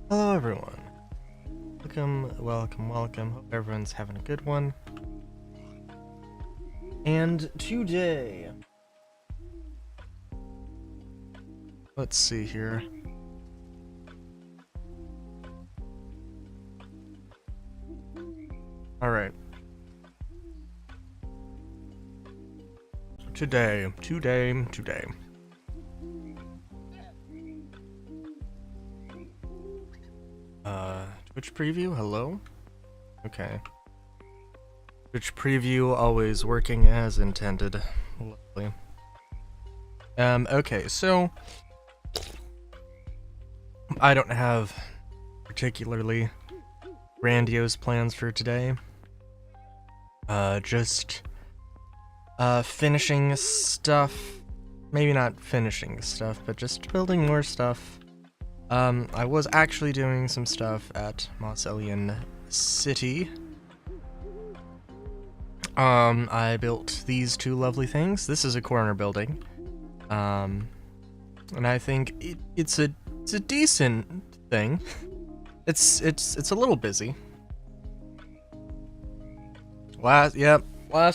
Hello everyone. Welcome. Hope everyone's having a good one. And today, let's see here. Alright. Today. Twitch preview, hello? Okay. Twitch preview always working as intended. Lovely. Okay, so I don't have particularly grandiose plans for today. Just finishing stuff. Maybe not finishing stuff, but just building more stuff. I was actually doing some stuff at Mosselian City. I built these two lovely things. This is a corner building. And I think it's a decent thing. It's a little busy. Last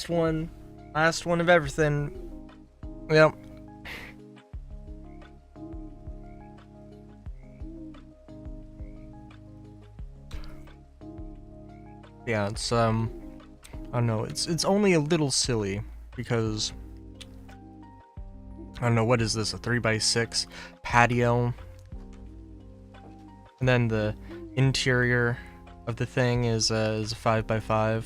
one of everything. Yep. Yeah, it's I don't know, it's only a little silly because I don't know, what is this, a 3x6 patio? And then the interior of the thing is a 5x5.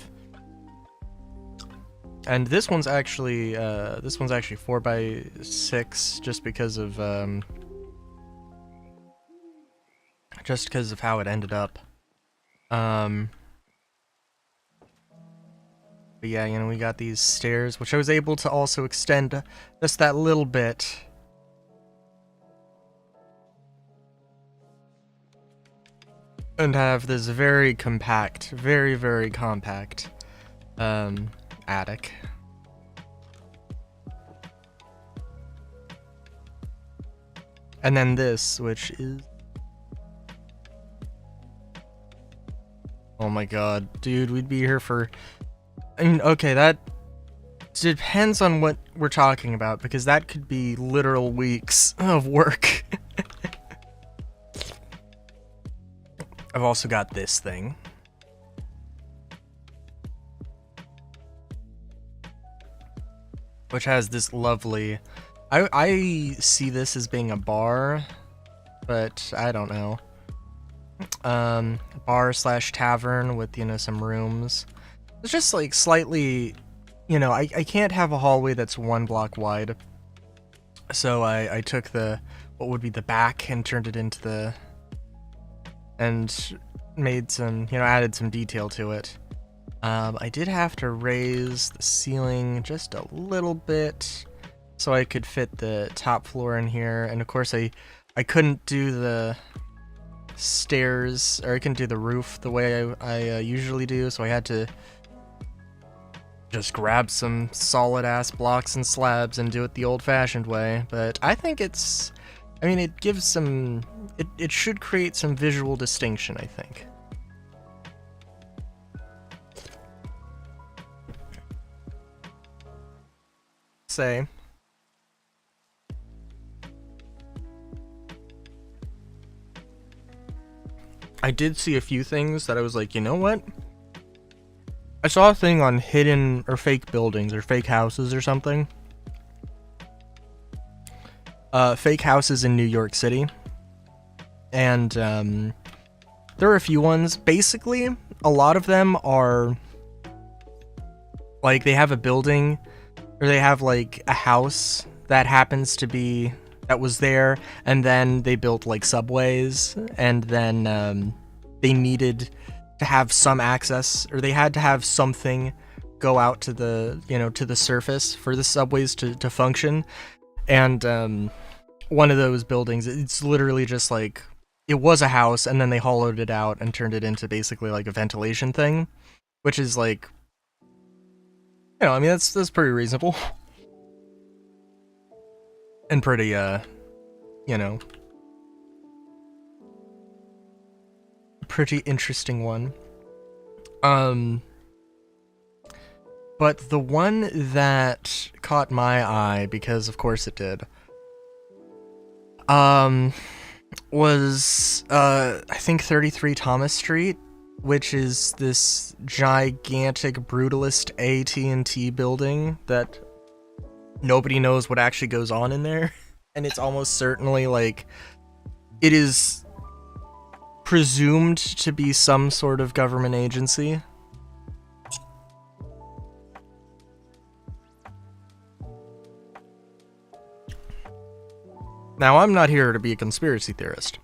And this one's actually 4x6 just because of how it ended up. But yeah, you know, we got these stairs, which I was able to also extend just that little bit. And have this very compact, very compact, attic. And then this, which is... Oh my god, dude, we'd be here for... I mean, okay, that depends on what we're talking about, because that could be literal weeks of work. I've also got this thing. Which has this lovely... I see this as being a bar, but I don't know. Bar slash tavern with, you know, some rooms. It's just like slightly, you know, I can't have a hallway that's 1 block wide. So I took what would be the back and turned it into the, and made some, you know, added some detail to it. I did have to raise the ceiling just a little bit so I could fit the top floor in here. And of course I couldn't do the stairs, or I couldn't do the roof the way I usually do, so I had to just grab some solid ass blocks and slabs and do it the old-fashioned way. But I think it gives some, it should create some visual distinction, I think. Say, I did see a few things that I was like, you know what? I saw a thing on hidden or fake buildings or fake houses or something. Fake houses in New York City. And there are a few ones. Basically, a lot of them are like they have a building, or they have like a house that happens to be, that was there, and then they built like subways, and then they needed to have some access, or they had to have something go out to the, you know, to the surface for the subways to function. And one of those buildings, it's literally just like, it was a house, and then they hollowed it out and turned it into basically like a ventilation thing, which is like, you know, I mean, that's pretty reasonable. And pretty, you know, pretty interesting one. But the one that caught my eye, because of course it did, was, I think 33 Thomas Street, which is this gigantic brutalist AT&T building that nobody knows what actually goes on in there. And it's almost certainly, like, it is presumed to be some sort of government agency. Now, I'm not here to be a conspiracy theorist.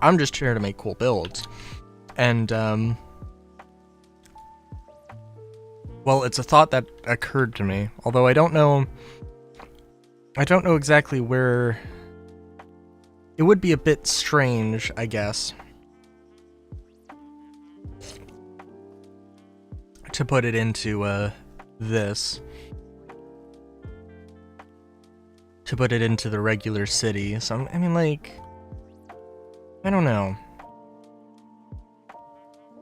I'm just here to make cool builds. And, well, it's a thought that occurred to me, although I don't know exactly where. It would be a bit strange, I guess, to put it into, this. To put it into the regular city. So, I mean, like, I don't know.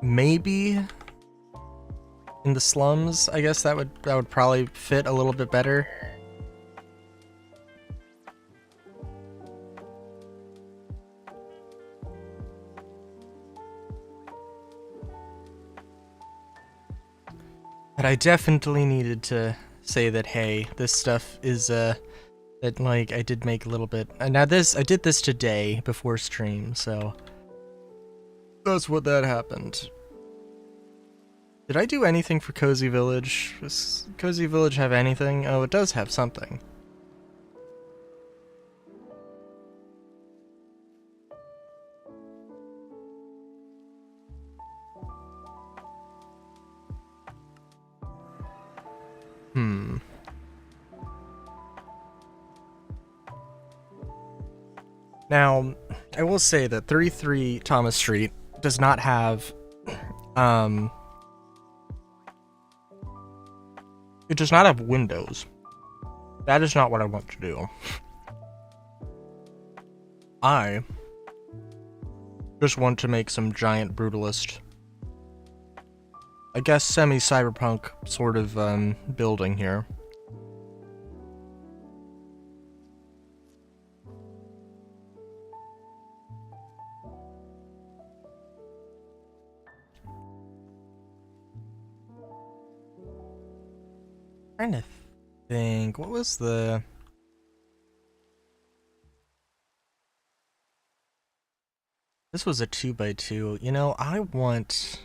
Maybe in the slums, I guess that would probably fit a little bit better. But I definitely needed to say that, hey, this stuff is, that, like, I did make a little bit. And now I did this today before stream, so that's what that happened. Did I do anything for Cozy Village? Does Cozy Village have anything? Oh, it does have something. Now, I will say that 33 Thomas Street does not have, it does not have windows. That is not what I want to do. I just want to make some giant brutalist, I guess semi-cyberpunk sort of, building here. Trying to think, what was the... This was a 2x2. You know, I want...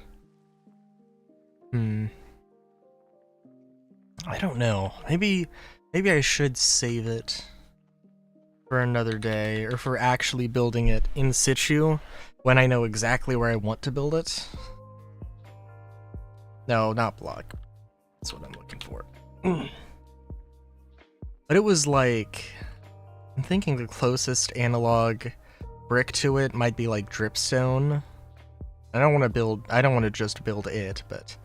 I don't know. Maybe I should save it for another day, or for actually building it in situ when I know exactly where I want to build it. No, not block. That's what I'm looking for. But it was like, I'm thinking the closest analog brick to it might be like dripstone. I don't want to just build it, but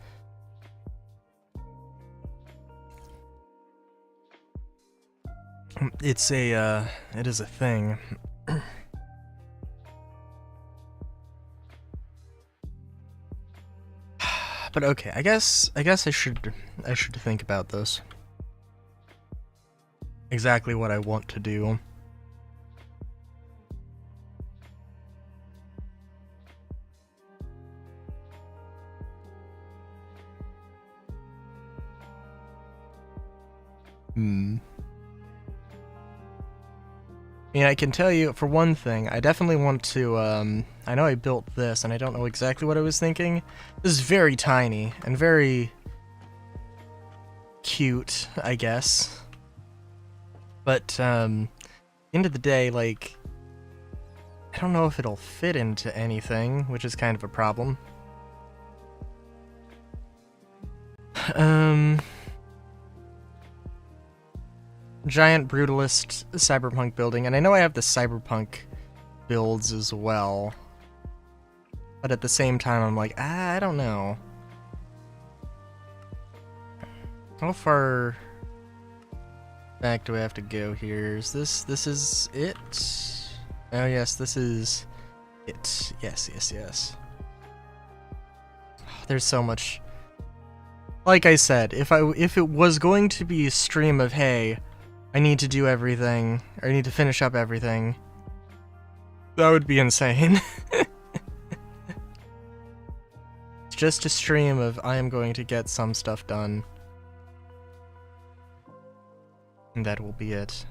it is a thing. But okay, I guess I should think about this. Exactly what I want to do. I mean, I can tell you, for one thing, I definitely want to, I know I built this, and I don't know exactly what I was thinking. This is very tiny, and very cute, I guess. But, end of the day, like, I don't know if it'll fit into anything, which is kind of a problem. Giant brutalist cyberpunk building, and I know I have the cyberpunk builds as well, but at the same time I'm like, I don't know. How far back do I have to go here? Is this is it? Oh yes, this is it. Yes. there's so much. Like I said, if it was going to be a stream of, hey, I need to do everything, or I need to finish up everything, that would be insane. It's just a stream of, I am going to get some stuff done. And that will be it.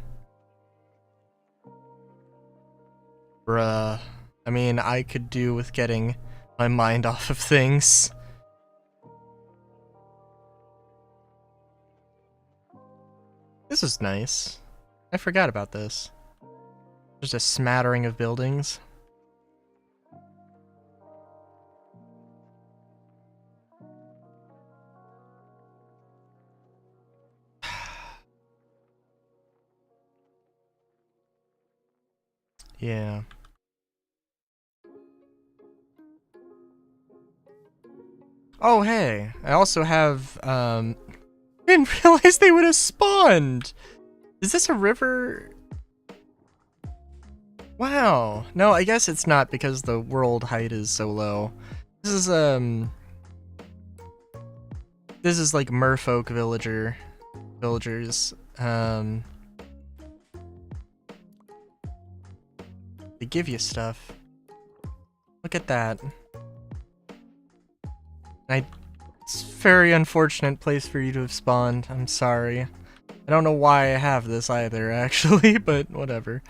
Bruh. I mean, I could do with getting my mind off of things. This is nice. I forgot about this. Just a smattering of buildings. Yeah. Oh, hey. I also have, I didn't realize they would have spawned! Is this a river? Wow. No, I guess it's not because the world height is so low. This is like merfolk villagers. They give you stuff. Look at that. It's a very unfortunate place for you to have spawned. I'm sorry. I don't know why I have this either, actually, but whatever.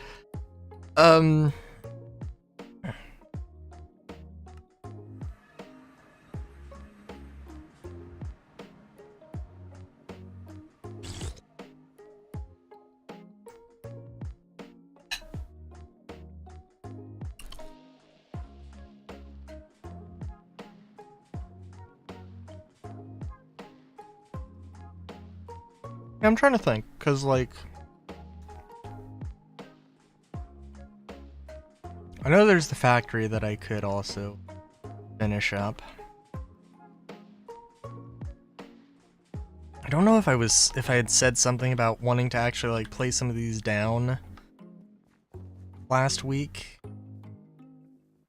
I'm trying to think, cause like, I know there's the factory that I could also finish up. I don't know if I had said something about wanting to actually like play some of these down last week.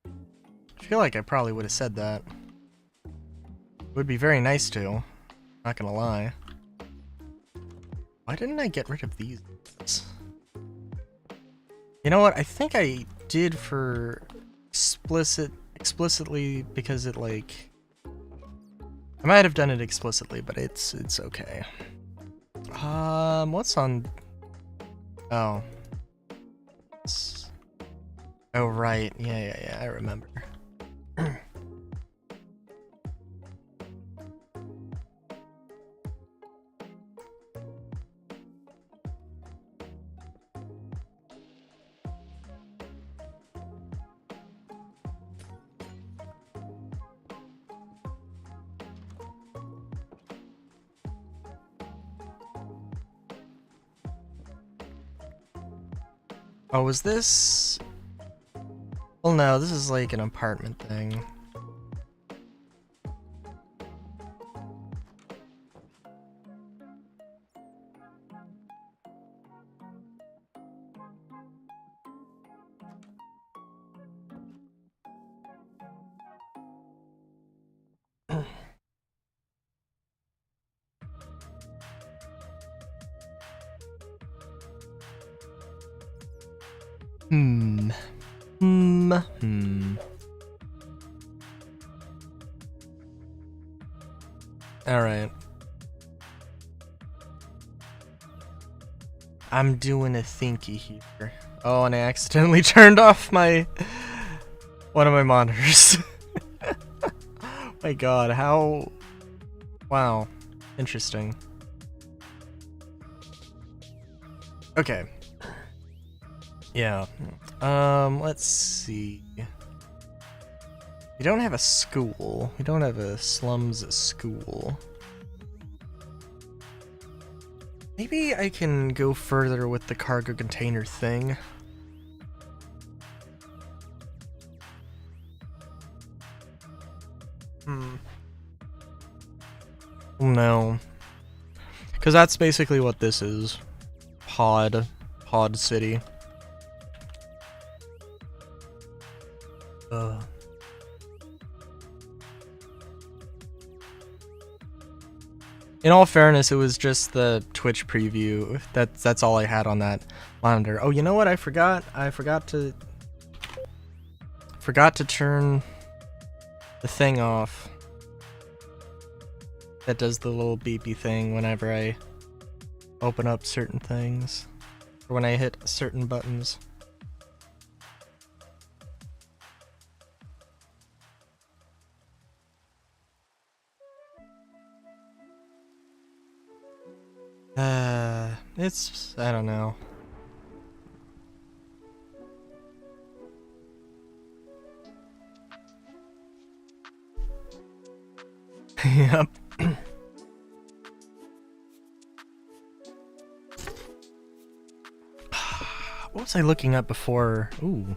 I feel like I probably would have said that. It would be very nice to, not gonna lie. Why didn't I get rid of these? You know what? I think I did for explicitly because it like I might have done it explicitly, but it's okay. What's on? Oh. Oh right. Yeah, I remember. Oh, was this? Well, no, this is like an apartment thing. Alright. I'm doing a thinky here. Oh, and I accidentally turned off one of my monitors. My god, how... Wow. Interesting. Okay. Yeah. Let's see. We don't have a school. We don't have a slums school. Maybe I can go further with the cargo container thing. No. Because that's basically what this is. Pod City. In all fairness, it was just the Twitch preview. That's all I had on that monitor. Oh, you know what? I forgot to turn the thing off. That does the little beepy thing whenever I open up certain things, or when I hit certain buttons. I don't know. Yep. What was I looking at before? Ooh.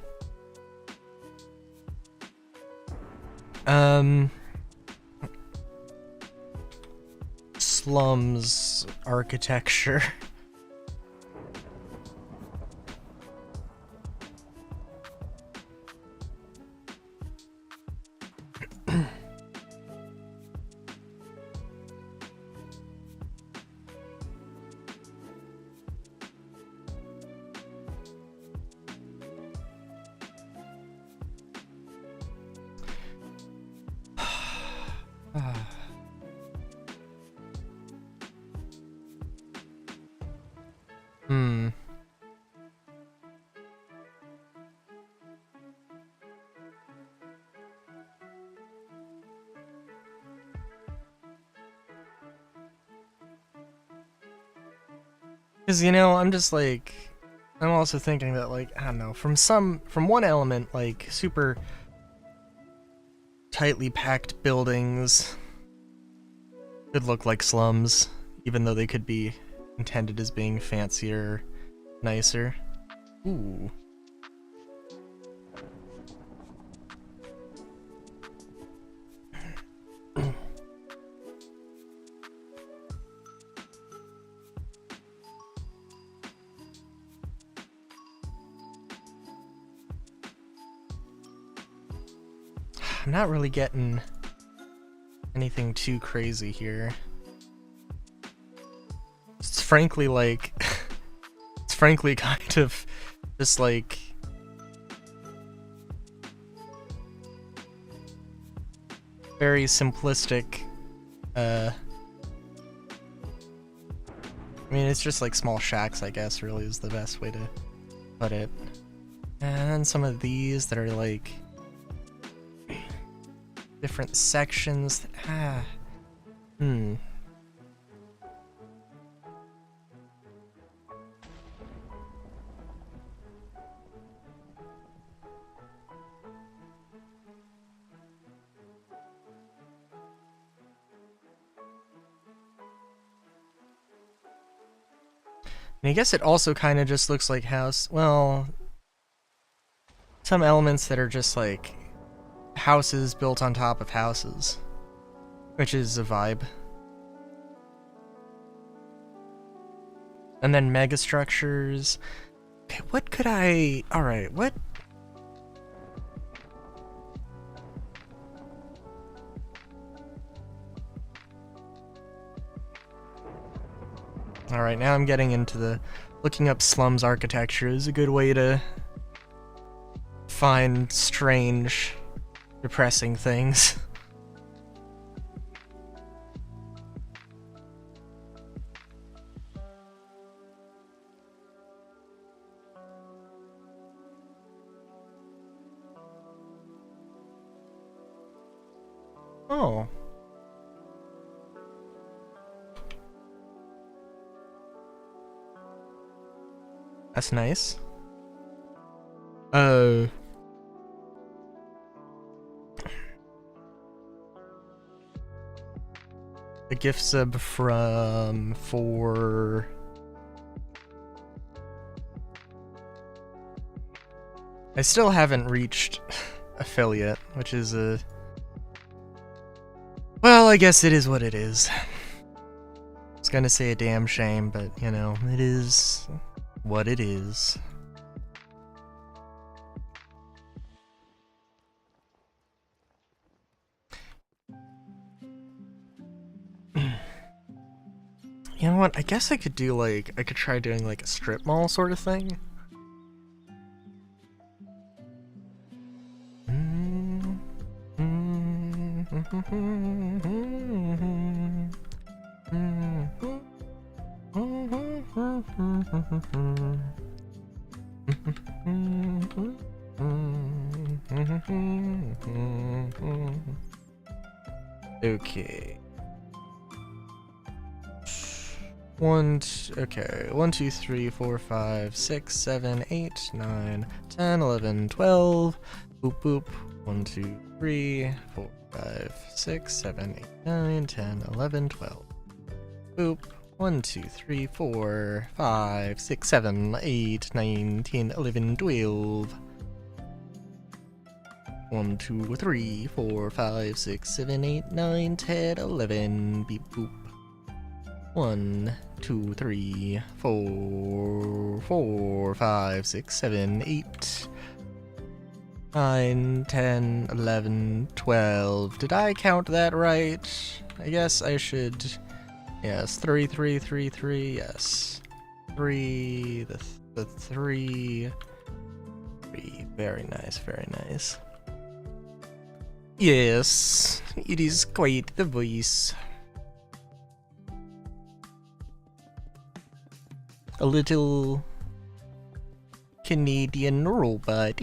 Slums architecture. Because, you know, I'm also thinking that, like, I don't know, from one element, like, super tightly packed buildings could look like slums, even though they could be intended as being fancier, nicer. Ooh. I'm not really getting anything too crazy here. It's frankly like, it's frankly kind of just like very simplistic. I mean, it's just like small shacks, I guess, really is the best way to put it. And some of these that are like different sections. And I guess it also kind of just looks like house. Well, some elements that are just like houses built on top of houses, which is a vibe. And then mega structures. Okay, what could I... Alright, what... Alright, now I'm getting into the... Looking up slums architecture is a good way to find strange, depressing things. Oh. That's nice. A gift sub for... I still haven't reached affiliate, which is a... Well, I guess it is what it is. I was gonna say a damn shame, but, you know, it is what it is. know what? I guess I could do like, I could try doing like a strip mall sort of thing. Okay. Okay. 1, 2, 3, 4, 5, 6, 7, 8, 9, 10, 11, 12. Boop boop. 1, 2, 3, 4, 5, 6, 7, 8, 9, 10, 11, 12. Boop. 1, 2, 3, 4, 5, 6, 7, 8, 9, 10, 11, 12. 1, 2, 3, 4, 5, 6, 7, 8, 9, 10, 11. Beep boop. 1, 2, 3, 4, 5, 6, 7, 8, 9, 10, 11, 12. Did I count that right? I guess I should. Yes, 3, 3, 3, 3. Yes, 3. The 3. 3. Very nice. Very nice. Yes, it is quite the voice. A little Canadian robot,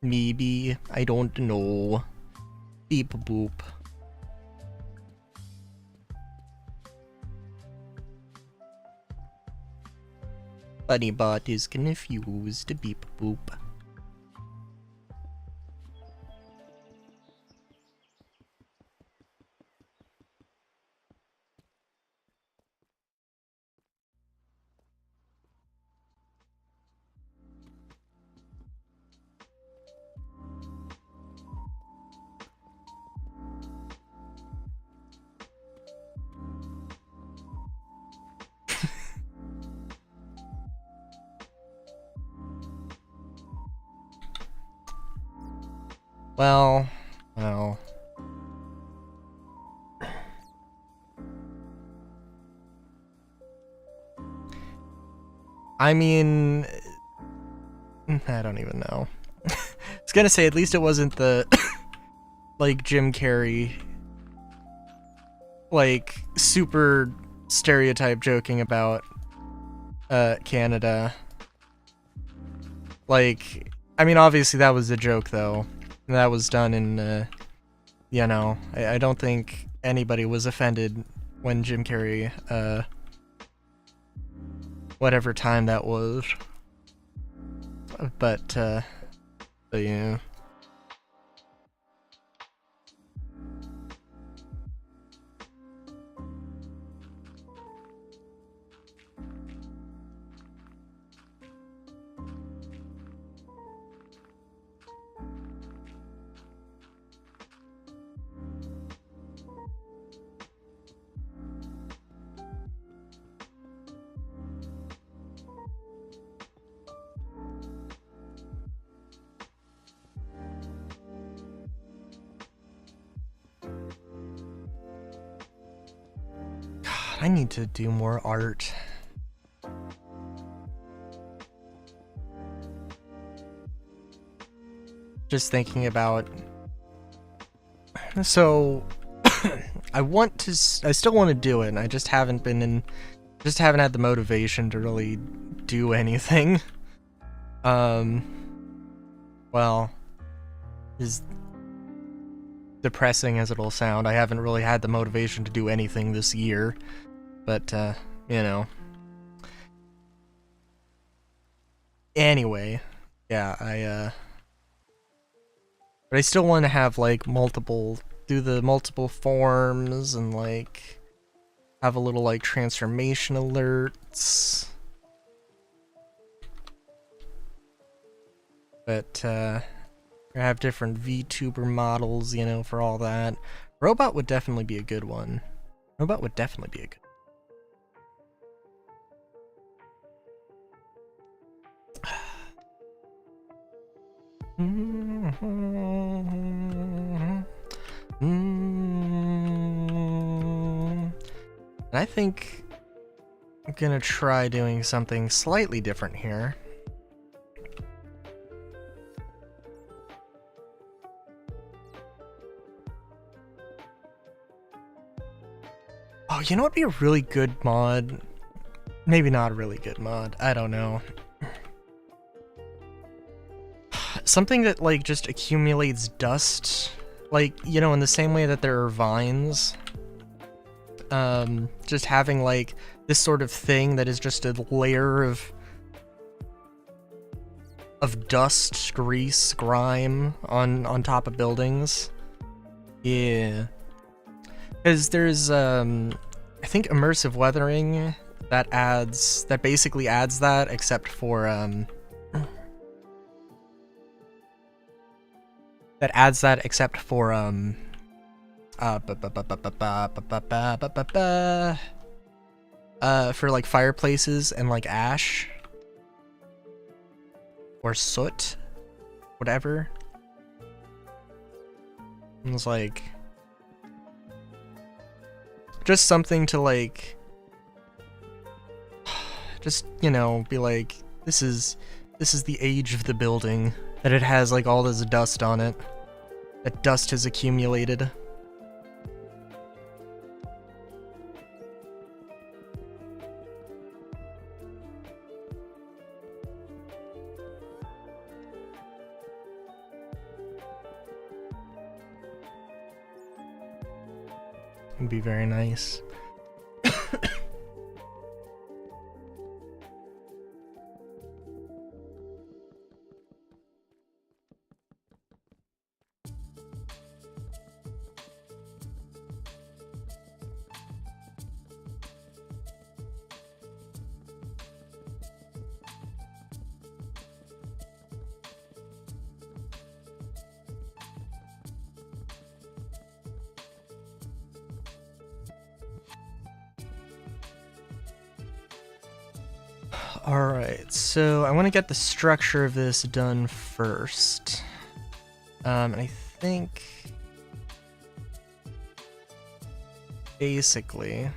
maybe, I don't know. Beep boop. Bunnybot is confused. Beep boop. Well. I mean, I don't even know. I was gonna say, at least it wasn't the, like, Jim Carrey, like, super stereotype joking about, Canada. Like, I mean, obviously that was a joke, though. That was done in, you know, I don't think anybody was offended when Jim Carrey, whatever time that was. But yeah. I need to do more art. Just thinking about. So, I still want to do it, and I just haven't had the motivation to really do anything. Well, as depressing as it'll sound, I haven't really had the motivation to do anything this year. But, you know. Anyway, yeah, but I still want to have, like, do the multiple forms and, like, have a little, like, transformation alerts. But, have different VTuber models, you know, for all that. Robot would definitely be a good one. Robot would definitely be a good one. And I think I'm gonna try doing something slightly different here. Oh, you know what'd be a really good mod? Maybe not a really good mod, I don't know. Something that, like, just accumulates dust. Like, you know, in the same way that there are vines. Just having, like, this sort of thing that is just a layer of dust, grease, grime on top of buildings. Yeah. Because there's, I think immersive weathering that basically adds that, except for, for like fireplaces and like ash or soot, whatever. It's like just something to like, just, you know, be like, this is the age of the building, that it has like all this dust on it. That dust has accumulated. It'd be very nice. Alright, so I want to get the structure of this done first. And I think basically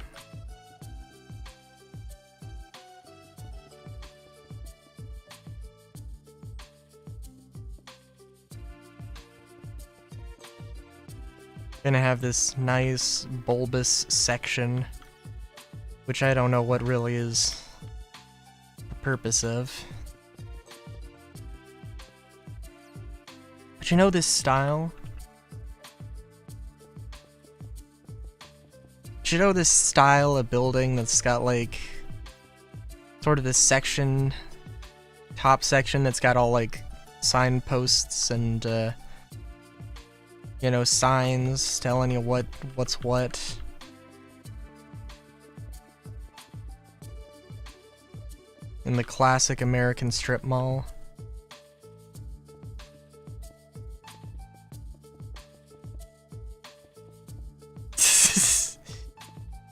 gonna have this nice bulbous section, which I don't know what really is purpose of. But you know this style? You know this style of building that's got like sort of this section, top section that's got all like signposts and you know, signs telling you what's what. In the classic American strip mall.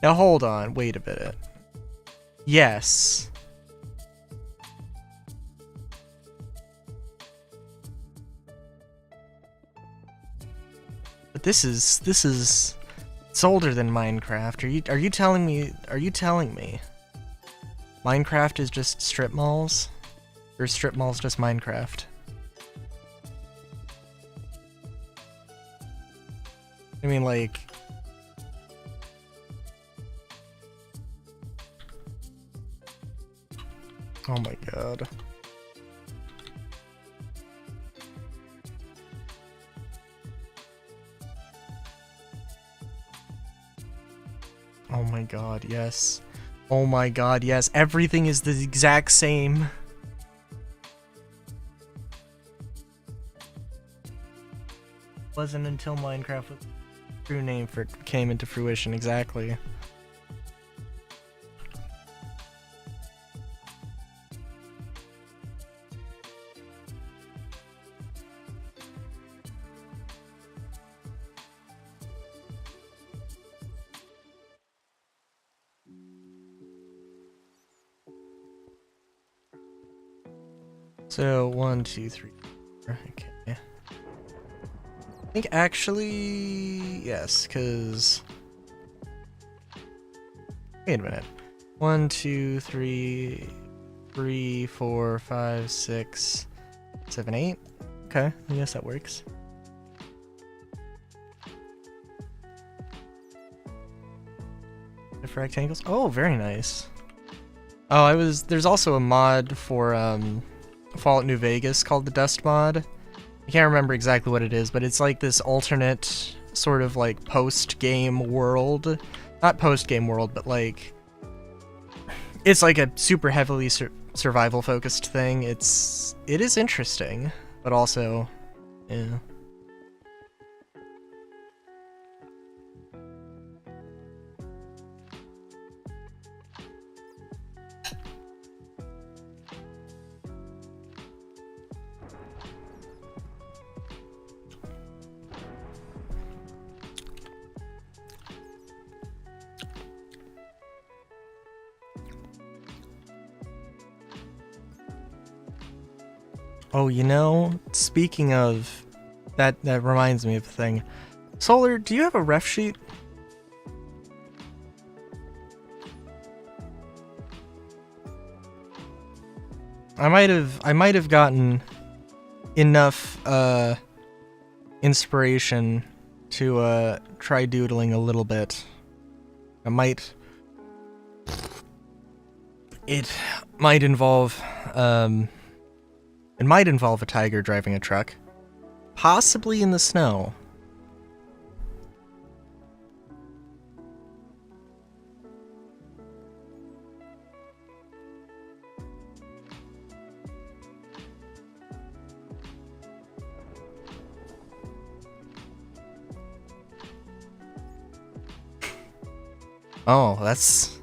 Now hold on, wait a minute. Yes. But this is it's older than Minecraft. Are you telling me Minecraft is just strip malls? Or strip malls just Minecraft? I mean, like... Oh my god. Oh my god, yes. Oh my god, yes. Everything is the exact same. Wasn't until Minecraft was the true name for it came into fruition, exactly. So, 1, 2, 3, 4. Okay. I think actually, yes, because Wait a minute. 1, 2, 3, 3, 4, 5, 6, 7, 8. Okay, I guess that works. For rectangles. Oh, very nice. Oh, there's also a mod for Fallout New Vegas called the Dust mod. I can't remember exactly what it is, but it's like this alternate sort of like post-game world. Not post-game world, but like it's like a super heavily survival focused thing. It is interesting, but also yeah. Oh, you know, speaking of that reminds me of a thing. Solar, do you have a ref sheet? I might have gotten enough inspiration to try doodling a little bit. It might involve a tiger driving a truck, possibly in the snow. Oh, that's...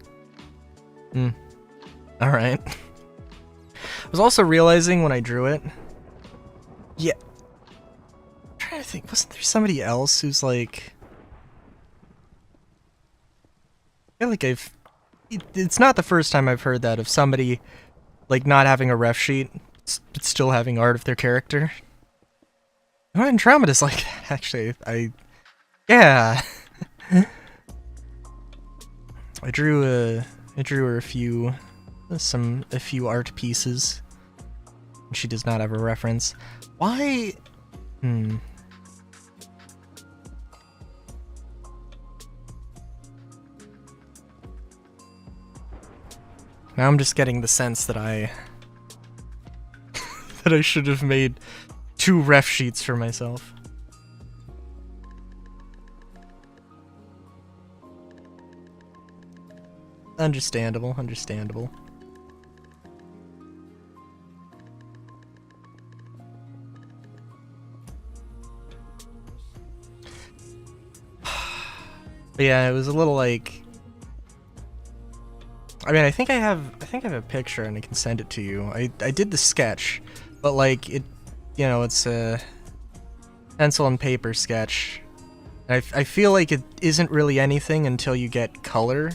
Alright. I was also realizing when I drew it... Yeah. I'm trying to think, wasn't there somebody else who's like... I feel like it's not the first time I've heard that of somebody, like, not having a ref sheet, but still having art of their character. Andromeda's like that, actually. Yeah. I drew her a few art pieces. She does not have a reference. Why? Now I'm just getting the sense that I should have made 2 ref sheets for myself. Understandable. But yeah, it was a little like... I mean, I think I have a picture and I can send it to you. I did the sketch, but like it's a pencil and paper sketch. I feel like it isn't really anything until you get color.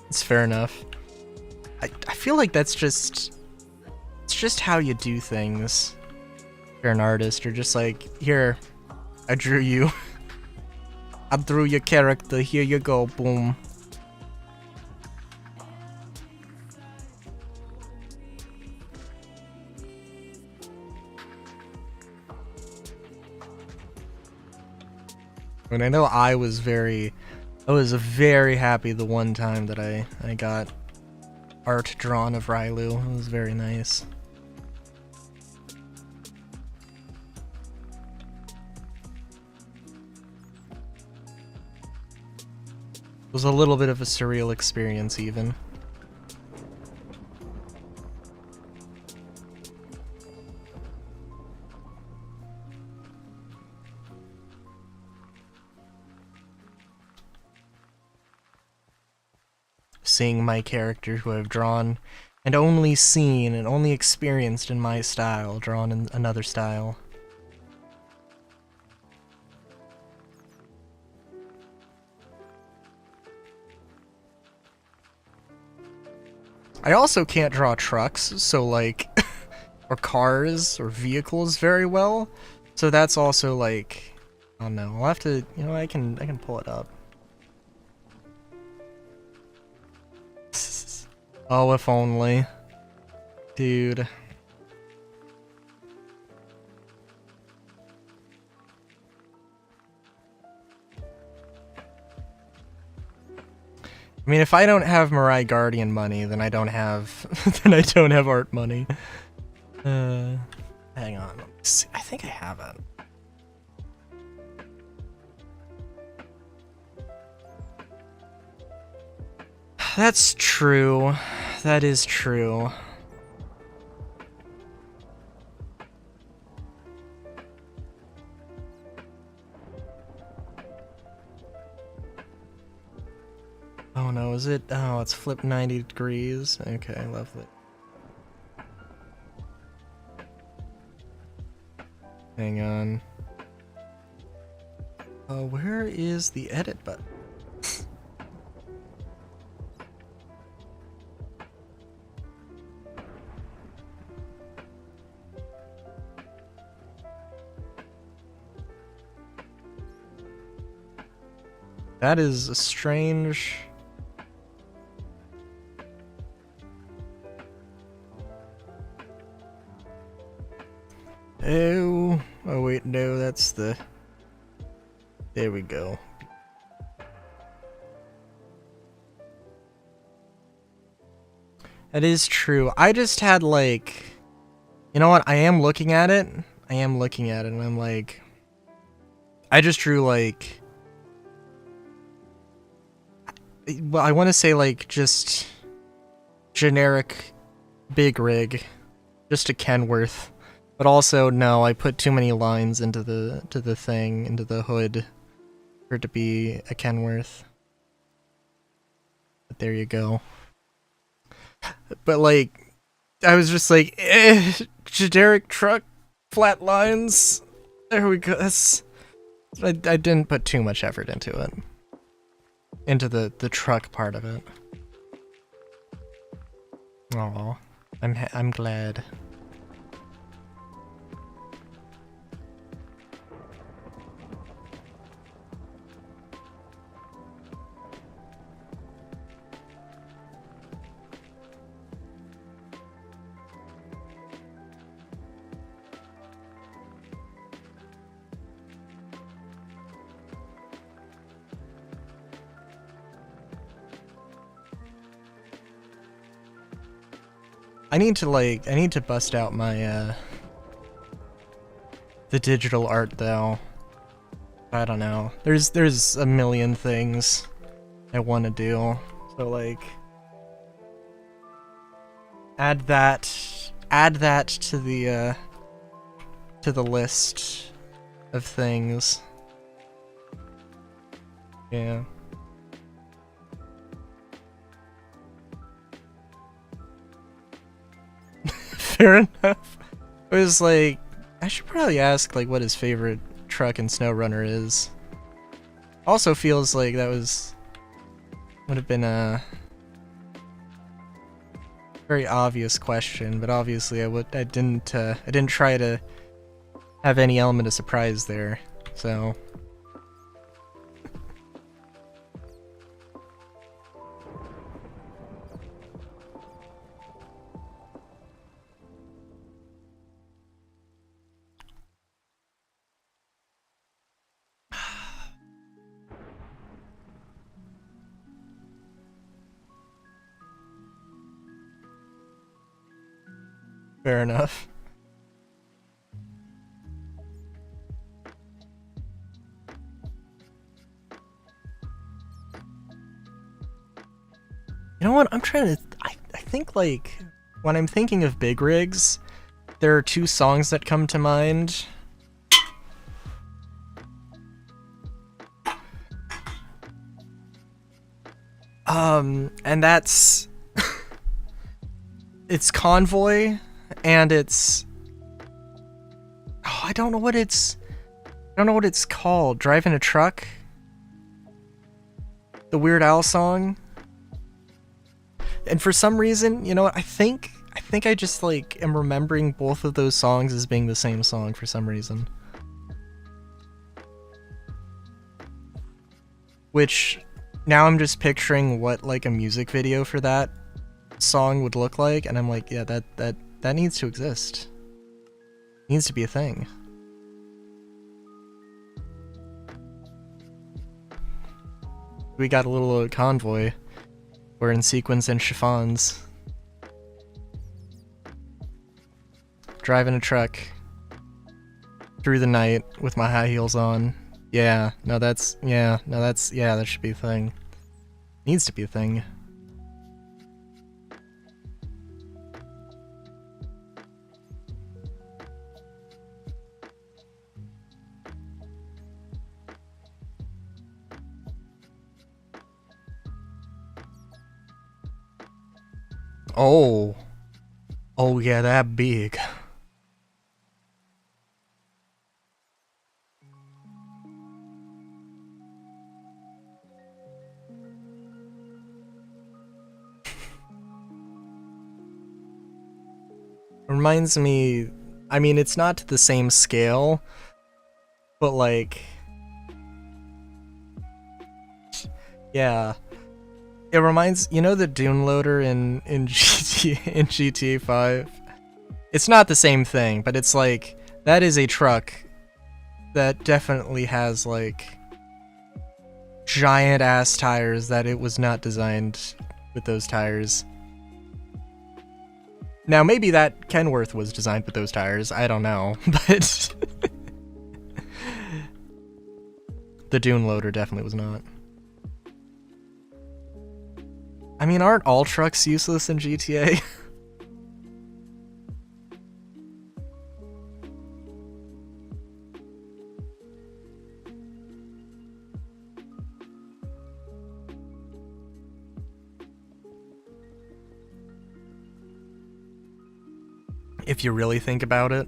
It's fair enough. I feel like it's just how you do things. If you're an artist, you're just like, here, I drew you. I drew your character, here you go, boom. And I know I was very happy the one time that I got art drawn of Rylu. It was very nice. It was a little bit of a surreal experience, even. Seeing my character, who I've drawn and only seen and only experienced in my style, drawn in another style. I also can't draw trucks, so like, or cars or vehicles very well. So that's also like, I don't know. I'll have to, you know, I can pull it up. Oh, if only. Dude. I mean, if I don't have Mirai Guardian money, then I don't have art money. Hang on. Let me see. I think I have it. That's true. That is true. Oh no, is it? Oh, it's flipped 90 degrees. Okay, lovely. Hang on. Where is the edit button? That is a strange... Oh wait, no, that's the... There we go. That is true. I just had like... You know what, I am looking at it. And I'm like... I just drew like... Well, I want to say like just... generic big rig. Just a Kenworth. But also, no, I put too many lines into the thing, into the hood, for it to be a Kenworth. But there you go. But like, I was just like, generic truck, flat lines. There we go. I didn't put too much effort into it. Into the truck part of it. Aw, I'm glad. I need to bust out my, the digital art, though. I don't know. There's a million things I want to do. So, like... Add that to the list of things. Yeah. Fair enough. It was like, I should probably ask like what his favorite truck in SnowRunner is. Also feels like that would have been a very obvious question, but obviously I didn't try to have any element of surprise there. So fair enough. You know what? I'm trying to... I think, like, when I'm thinking of big rigs, there are two songs that come to mind. And that's... it's Convoy, and it's... Oh, I don't know what it's called. Driving a Truck? The Weird Al song? And for some reason, you know what, I think I think I just like am remembering both of those songs as being the same song for some reason. Which now I'm just picturing what like a music video for that song would look like, and I'm like, yeah, that needs to exist. It needs to be a thing. We got a little convoy. We're in sequins and chiffons. Driving a truck through the night with my high heels on. Yeah, that should be a thing. Needs to be a thing. Oh. Oh yeah, that big. Reminds me, I mean, it's not to the same scale, but like, yeah. It reminds, you know, the Dune loader in GTA 5? It's not the same thing, but it's like, that is a truck that definitely has like giant ass tires that it was not designed with those tires. Now maybe that Kenworth was designed with those tires, I don't know, but the Dune loader definitely was not. I mean, aren't all trucks useless in GTA? If you really think about it.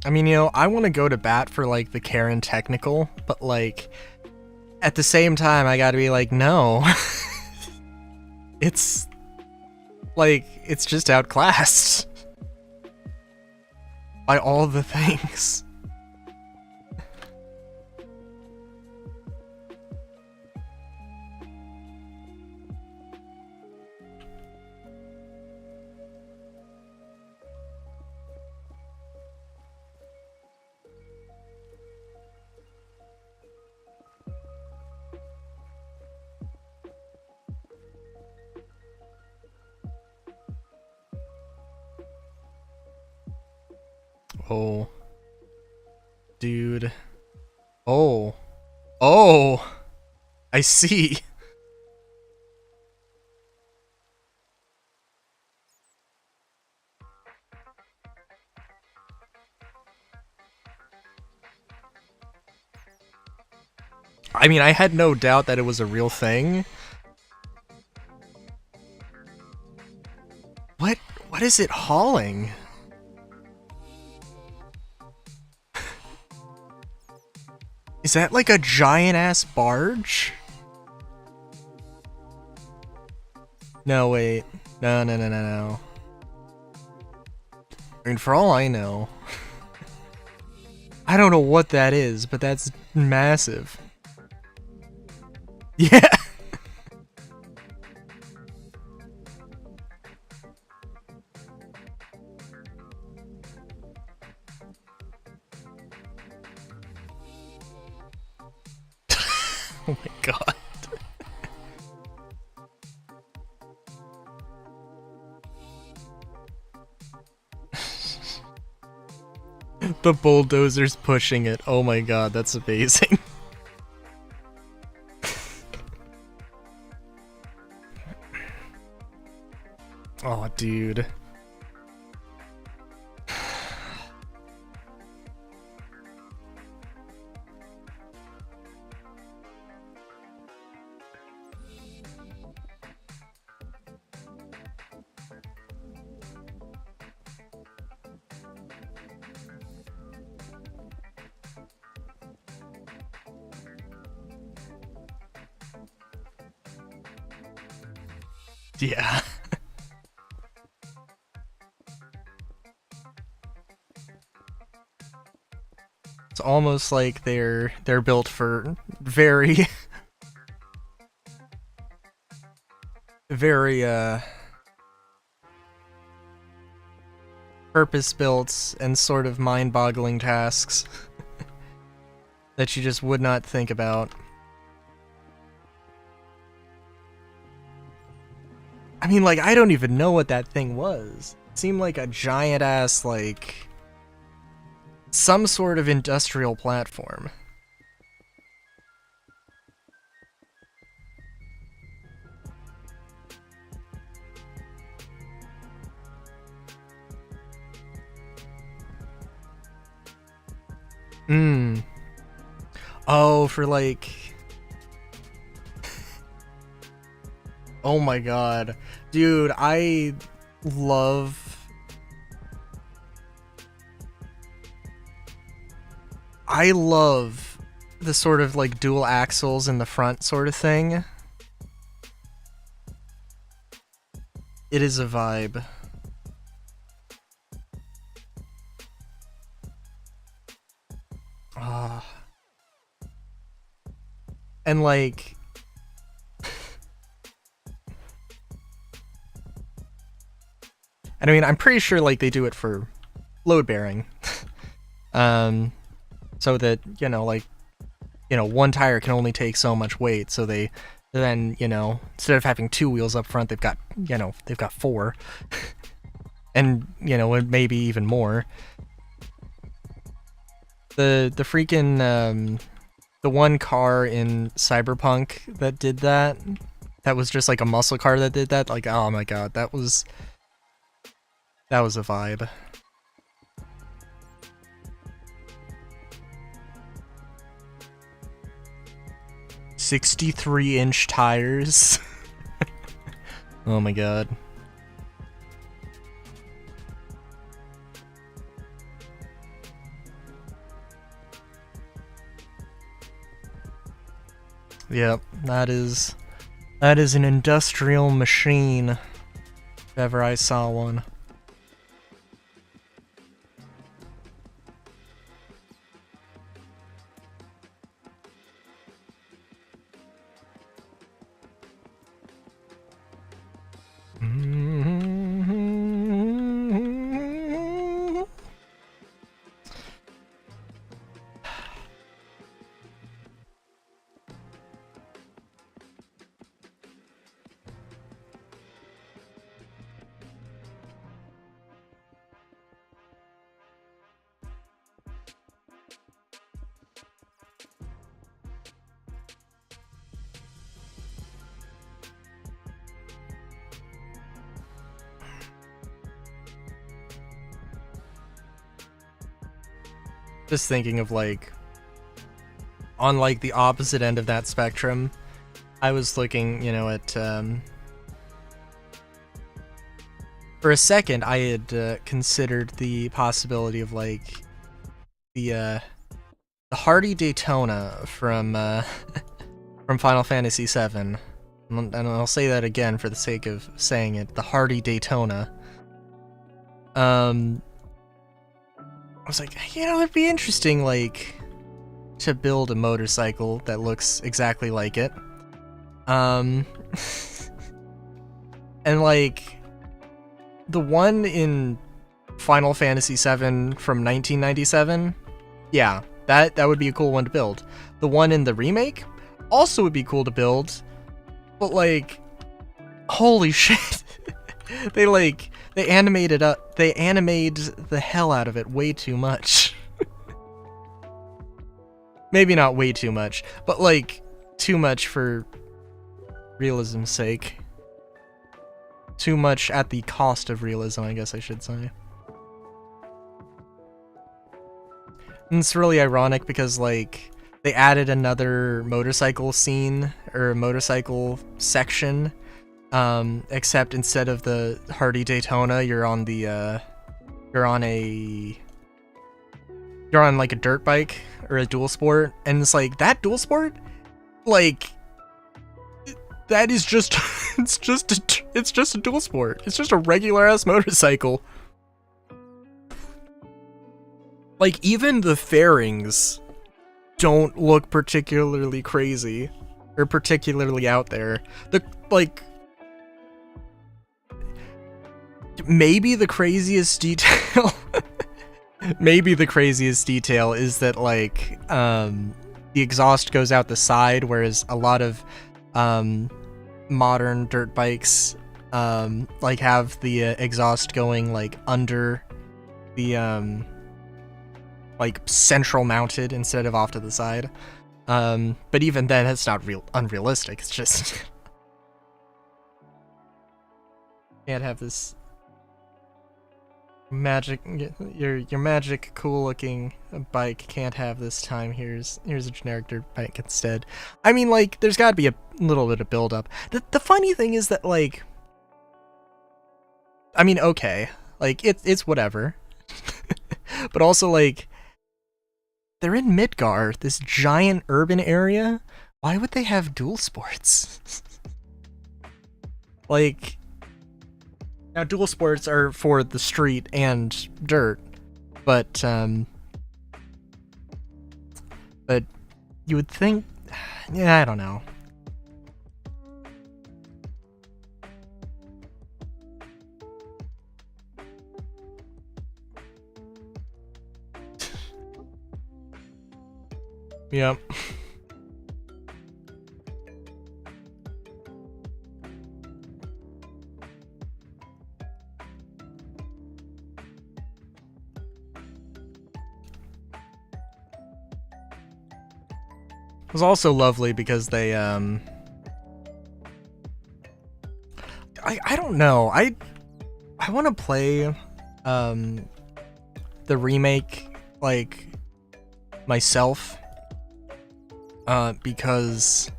I mean, you know, I want to go to bat for, like, the Karen technical, but, like, at the same time, I gotta be like, no. It's, like, it's just outclassed. By all the things. Oh. Dude. Oh. Oh! I see. I mean, I had no doubt that it was a real thing. What is it hauling? Is that like a giant-ass barge? No, wait. No. I mean, for all I know... I don't know what that is, but that's massive. Yeah! Oh my god. The bulldozer's pushing it. Oh my god, that's amazing. Oh, dude. Yeah. It's almost like they're built for very very purpose-built and sort of mind-boggling tasks that you just would not think about. I mean, like, I don't even know what that thing was. It seemed like a giant-ass, like, some sort of industrial platform. Oh, for like... Oh my god. Dude, I love... the sort of like dual axles in the front sort of thing. It is a vibe. And like... and I mean, I'm pretty sure like they do it for load bearing. So that, you know, like, you know, one tire can only take so much weight, so they then, you know, instead of having 2 wheels up front, they've got, you know, they've got 4. And, you know, maybe even more. The freaking, the one car in Cyberpunk that did that was just like a muscle car that did that, like, oh my god, that was a vibe. 63-inch tires. Oh my god. Yep, that is an industrial machine, if ever I saw one. Just thinking of like, on like the opposite end of that spectrum, I was looking, you know, at, for a second I had considered the possibility of like the Hardy Daytona from from Final Fantasy VII, and I'll say that again for the sake of saying it, the Hardy Daytona. I was like, you know, it'd be interesting, like, to build a motorcycle that looks exactly like it. And, like, the one in Final Fantasy VII from 1997, yeah, that would be a cool one to build. The one in the remake also would be cool to build, but, like, holy shit. They animated the hell out of it way too much. Maybe not way too much, but like, too much for realism's sake. Too much at the cost of realism, I guess I should say. And it's really ironic because, like, they added another motorcycle scene, or motorcycle section, except instead of the Hardy Daytona, you're on like a dirt bike or a dual sport, and it's like, that dual sport, like, that is just it's just a dual sport. It's just a regular ass motorcycle. Like, even the fairings don't look particularly crazy or particularly out there. Maybe the craziest detail maybe the craziest detail is that, like, the exhaust goes out the side, whereas a lot of modern dirt bikes like have the exhaust going like under the like central mounted instead of off to the side. But even then, it's not unrealistic. It's just can't have this magic, your magic cool looking bike can't have this time. Here's a generic dirt bike instead. I mean, like, there's got to be a little bit of build up. The funny thing is that, like, I mean, okay, like, it's whatever. But also, like, they're in Midgar, this giant urban area. Why would they have dual sports? Like, now dual sports are for the street and dirt, but you would think, yeah, I don't know. Yep. It was also lovely because they I don't know. I want to play the remake, like, myself, because,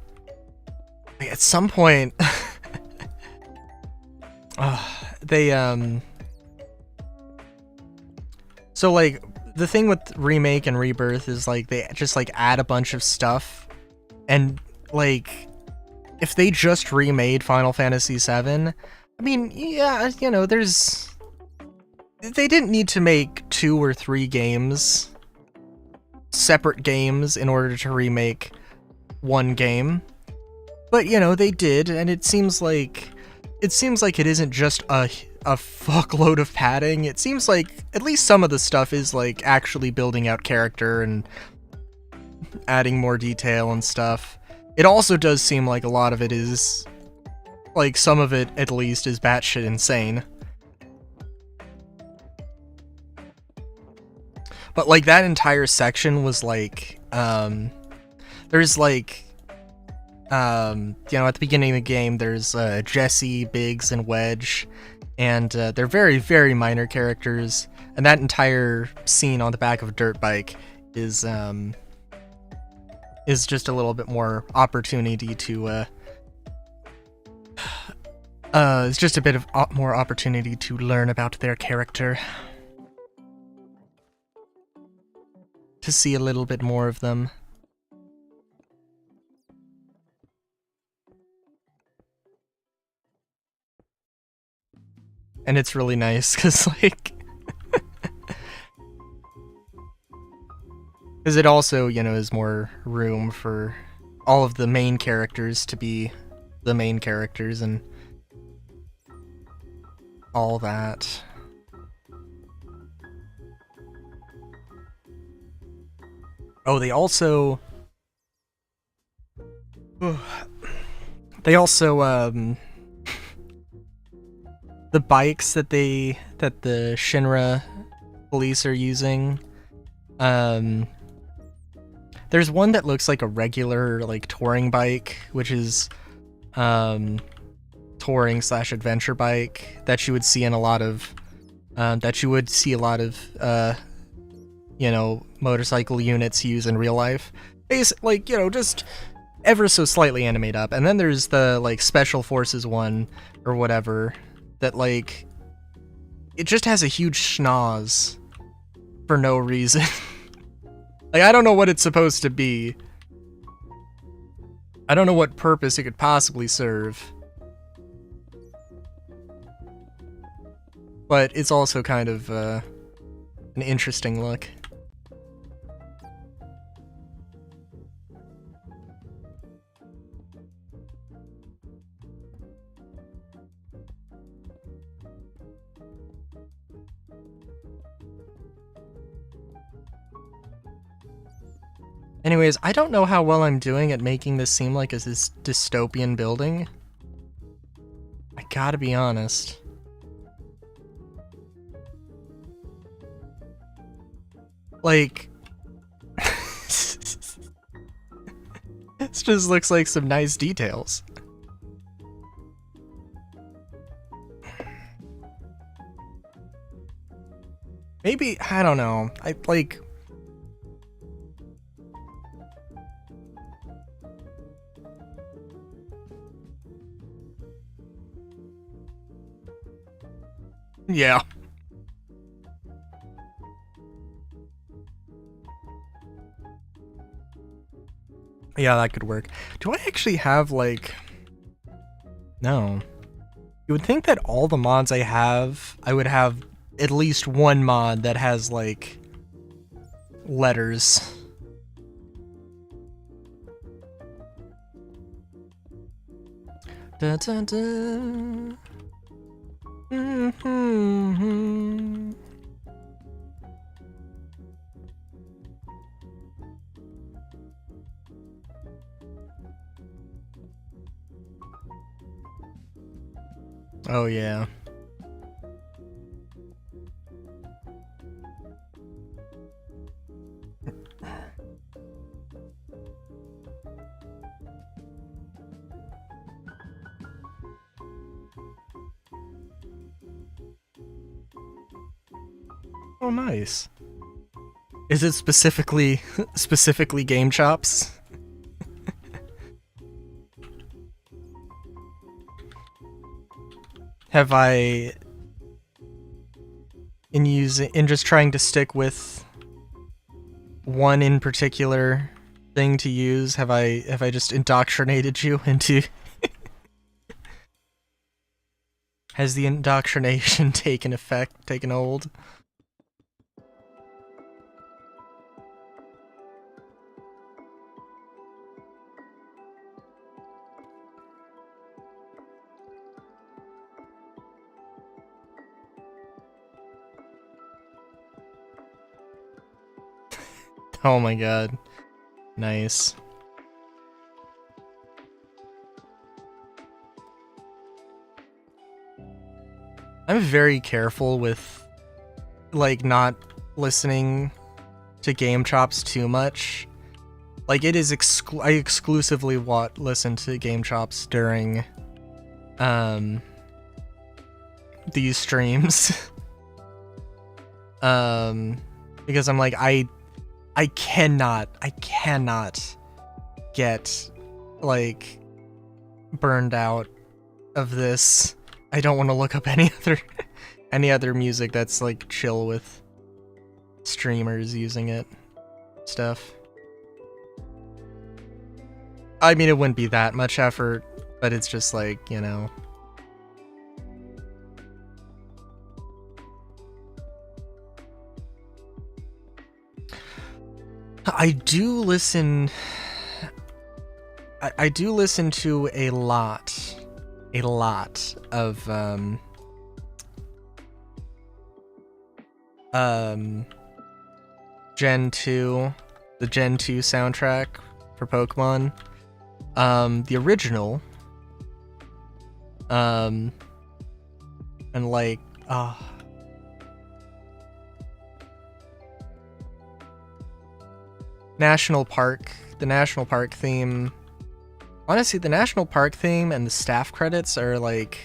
like, at some point they so, like, the thing with remake and rebirth is, like, they just, like, add a bunch of stuff, and, like, if they just remade Final Fantasy VII, I mean, yeah, you know, they didn't need to make 2 or 3 games, separate games, in order to remake one game. But, you know, they did, and it seems like it isn't just a fuckload of padding. It seems like at least some of the stuff is, like, actually building out character and adding more detail and stuff. It also does seem like a lot of it is, like, some of it at least is batshit insane. But, like, that entire section was, like, there's, like, you know, at the beginning of the game, there's Jesse, Biggs, and Wedge, and they're very, very minor characters, and that entire scene on the back of a dirt bike is just a little bit more opportunity to, it's just a bit of more opportunity to learn about their character. To see a little bit more of them. And it's really nice, because, like, because it also, you know, is more room for all of the main characters to be the main characters and all that. Oh, they also the bikes that the Shinra police are using, there's one that looks like a regular, like, touring bike, which is touring / adventure bike that you would see in a lot of you know, motorcycle units use in real life. Basically, like, you know, just ever so slightly animate up. And then there's the, like, Special Forces one, or whatever, that, like, it just has a huge schnoz for no reason. Like, I don't know what it's supposed to be. I don't know what purpose it could possibly serve. But it's also kind of an interesting look. Anyways, I don't know how well I'm doing at making this seem like a dystopian building. I gotta be honest. Like... this just looks like some nice details. Maybe, I don't know. I, like... yeah. Yeah, that could work. Do I actually have, like... No. You would think that all the mods I have, I would have at least one mod that has, like, letters. Da, da, da. Mm-hmm. Oh yeah. Oh nice. Is it specifically Game Chops? Have I, in just trying to stick with one in particular thing to use, have I just indoctrinated you into has the indoctrination taken hold? Oh my god. Nice. I'm very careful with, like, not listening to Game Chops too much. Like, it is I exclusively listen to Game Chops during, these streams. Because I'm like, I cannot get, like, burned out of this. I don't want to look up any other music that's, like, chill with streamers using it. Stuff. I mean, it wouldn't be that much effort, but it's just like, you know. I do listen to a lot of Gen 2, the Gen 2 soundtrack for Pokemon. The original. And like, the National Park theme. Honestly, the National Park theme and the staff credits are like...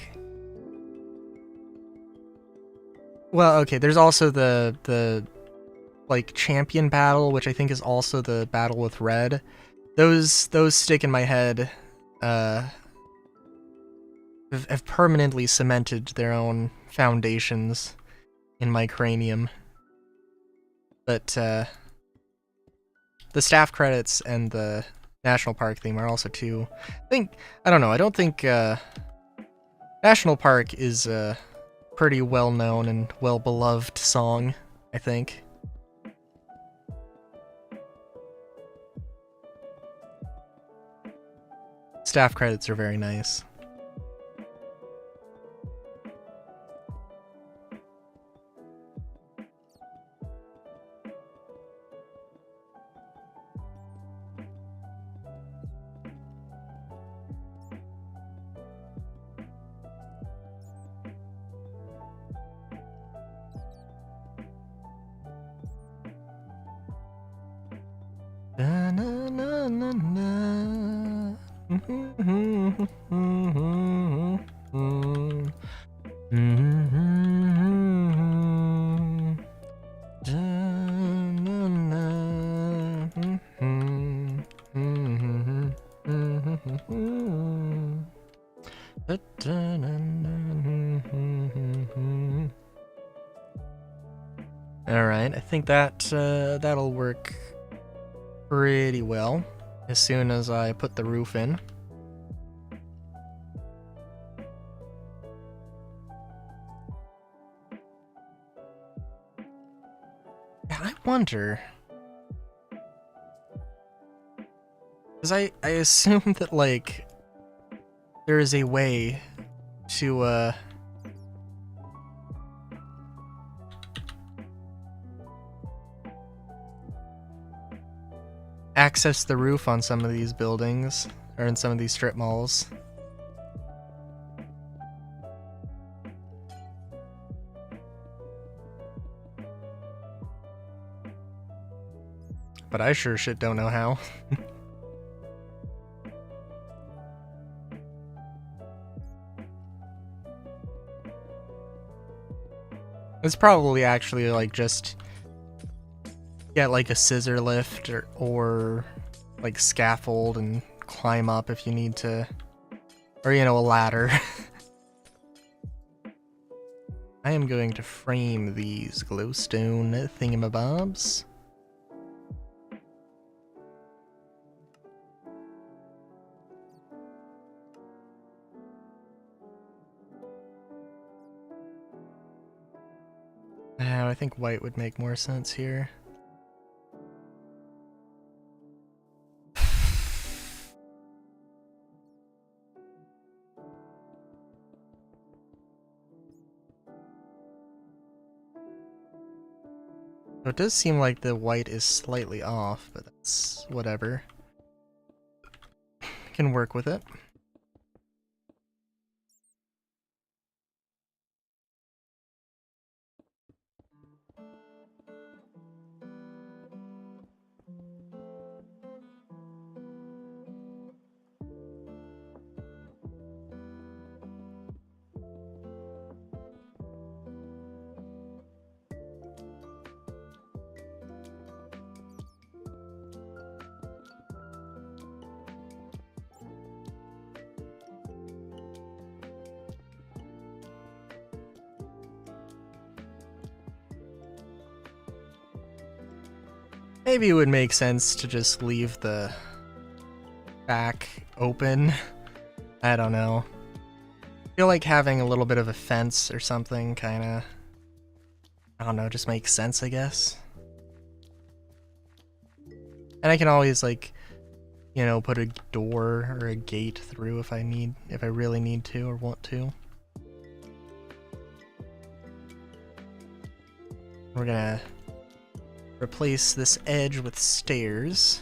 Well, okay, there's also the like champion battle, which I think is also the battle with Red. Those stick in my head. Have permanently cemented their own foundations in my cranium. But the staff credits and the National Park theme are also too. I don't know. I don't think National Park is a pretty well known and well beloved song. I think. Staff credits are very nice. Na, na, na, na, na. Alright, I think that'll work pretty well as soon as I put the roof in. I wonder, because I assume that like there is a way to access the roof on some of these buildings, or in some of these strip malls. But I sure shit don't know how. It's probably actually like just get like a scissor lift or like scaffold and climb up if you need to, or you know, a ladder. I am going to frame these glowstone thingamabobs. I think white would make more sense here. So it does seem like the white is slightly off, but that's whatever. I can work with it. Maybe it would make sense to just leave the back open. I don't know. I feel like having a little bit of a fence or something kinda, I don't know, just makes sense, I guess. And I can always like, you know, put a door or a gate through if I really need to or want to. We're gonna replace this edge with stairs.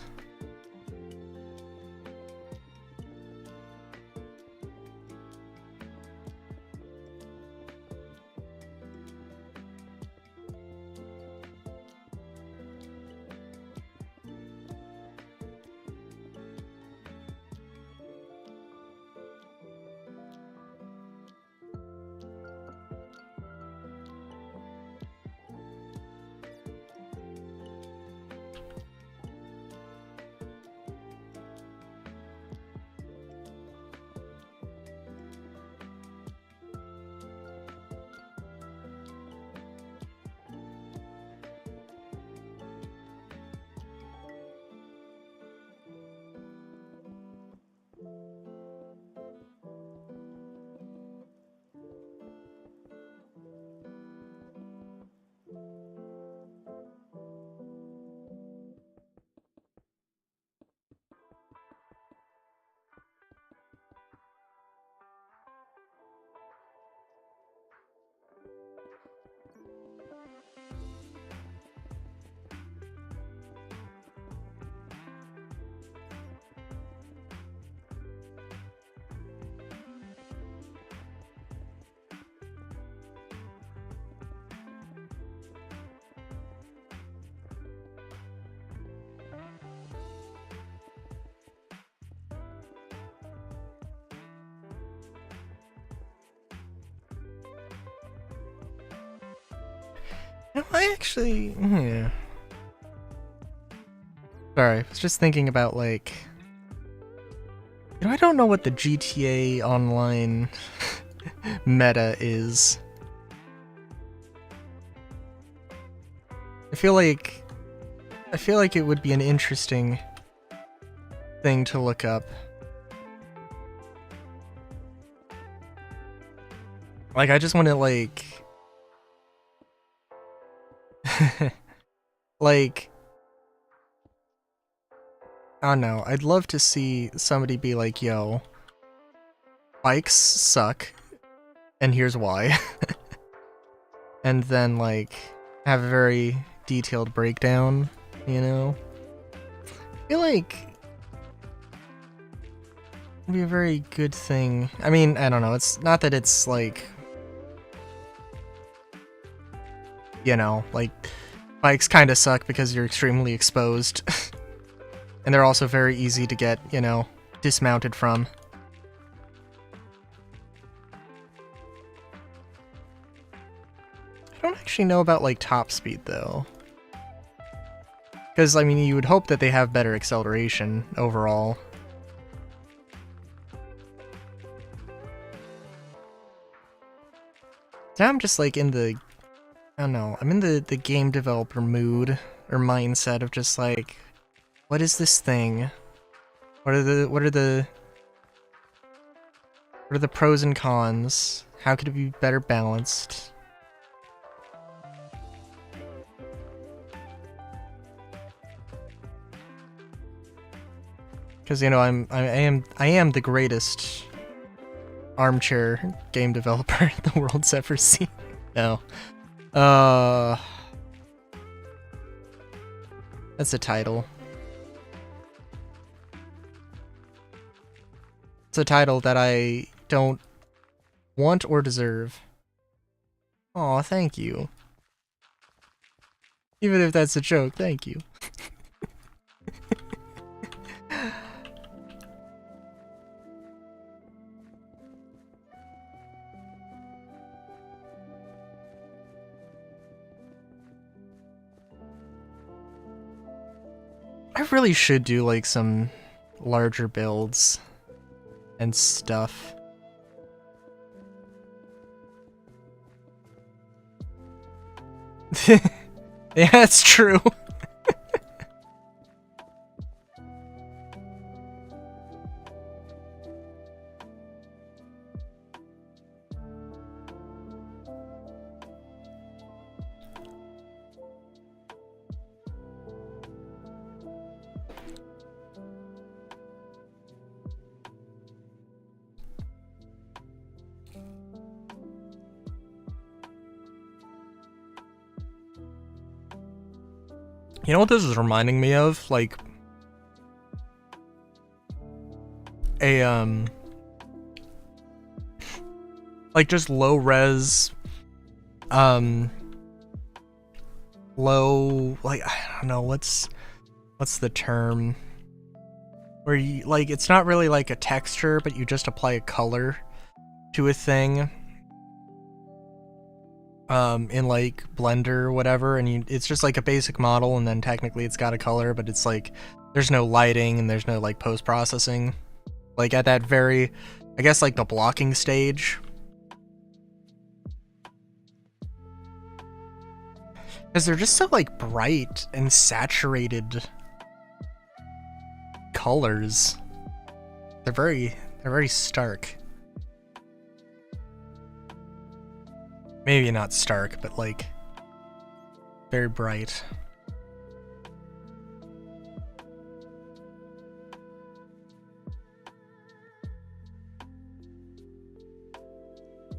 No, I actually... Yeah. Sorry, I was just thinking about, like... You know, I don't know what the GTA Online meta is. I feel like it would be an interesting thing to look up. Like, I just want to, like... like... I don't know, I'd love to see somebody be like, yo, bikes suck, and here's why. And then, like, have a very detailed breakdown, you know? I feel like it'd be a very good thing. I mean, I don't know, it's not that it's, like... You know, like, bikes kinda suck because you're extremely exposed. And they're also very easy to get, you know, dismounted from. I don't actually know about, like, top speed, though. Because, I mean, you would hope that they have better acceleration overall. Now I'm just, like, in the... I don't know, I'm in the game developer mood, or mindset of just, like... What is this thing? What are the pros and cons? How could it be better balanced? Because, you know, I am the greatest armchair game developer the world's ever seen. No. That's a title. It's a title that I don't want or deserve. Aw, thank you. Even if that's a joke, thank you. I really should do, like, some larger builds and stuff. Yeah, it's true. You know what this is reminding me of? Like a like just low res low, like, I don't know, what's the term? Where you, like, it's not really like a texture, but you just apply a color to a thing. In like Blender or whatever, and it's just like a basic model, and then technically it's got a color, but it's like there's no lighting and there's no like post-processing. Like at that very, I guess, like the blocking stage. Because they're just so like bright and saturated colors. They're very stark. Maybe not stark, but like very bright.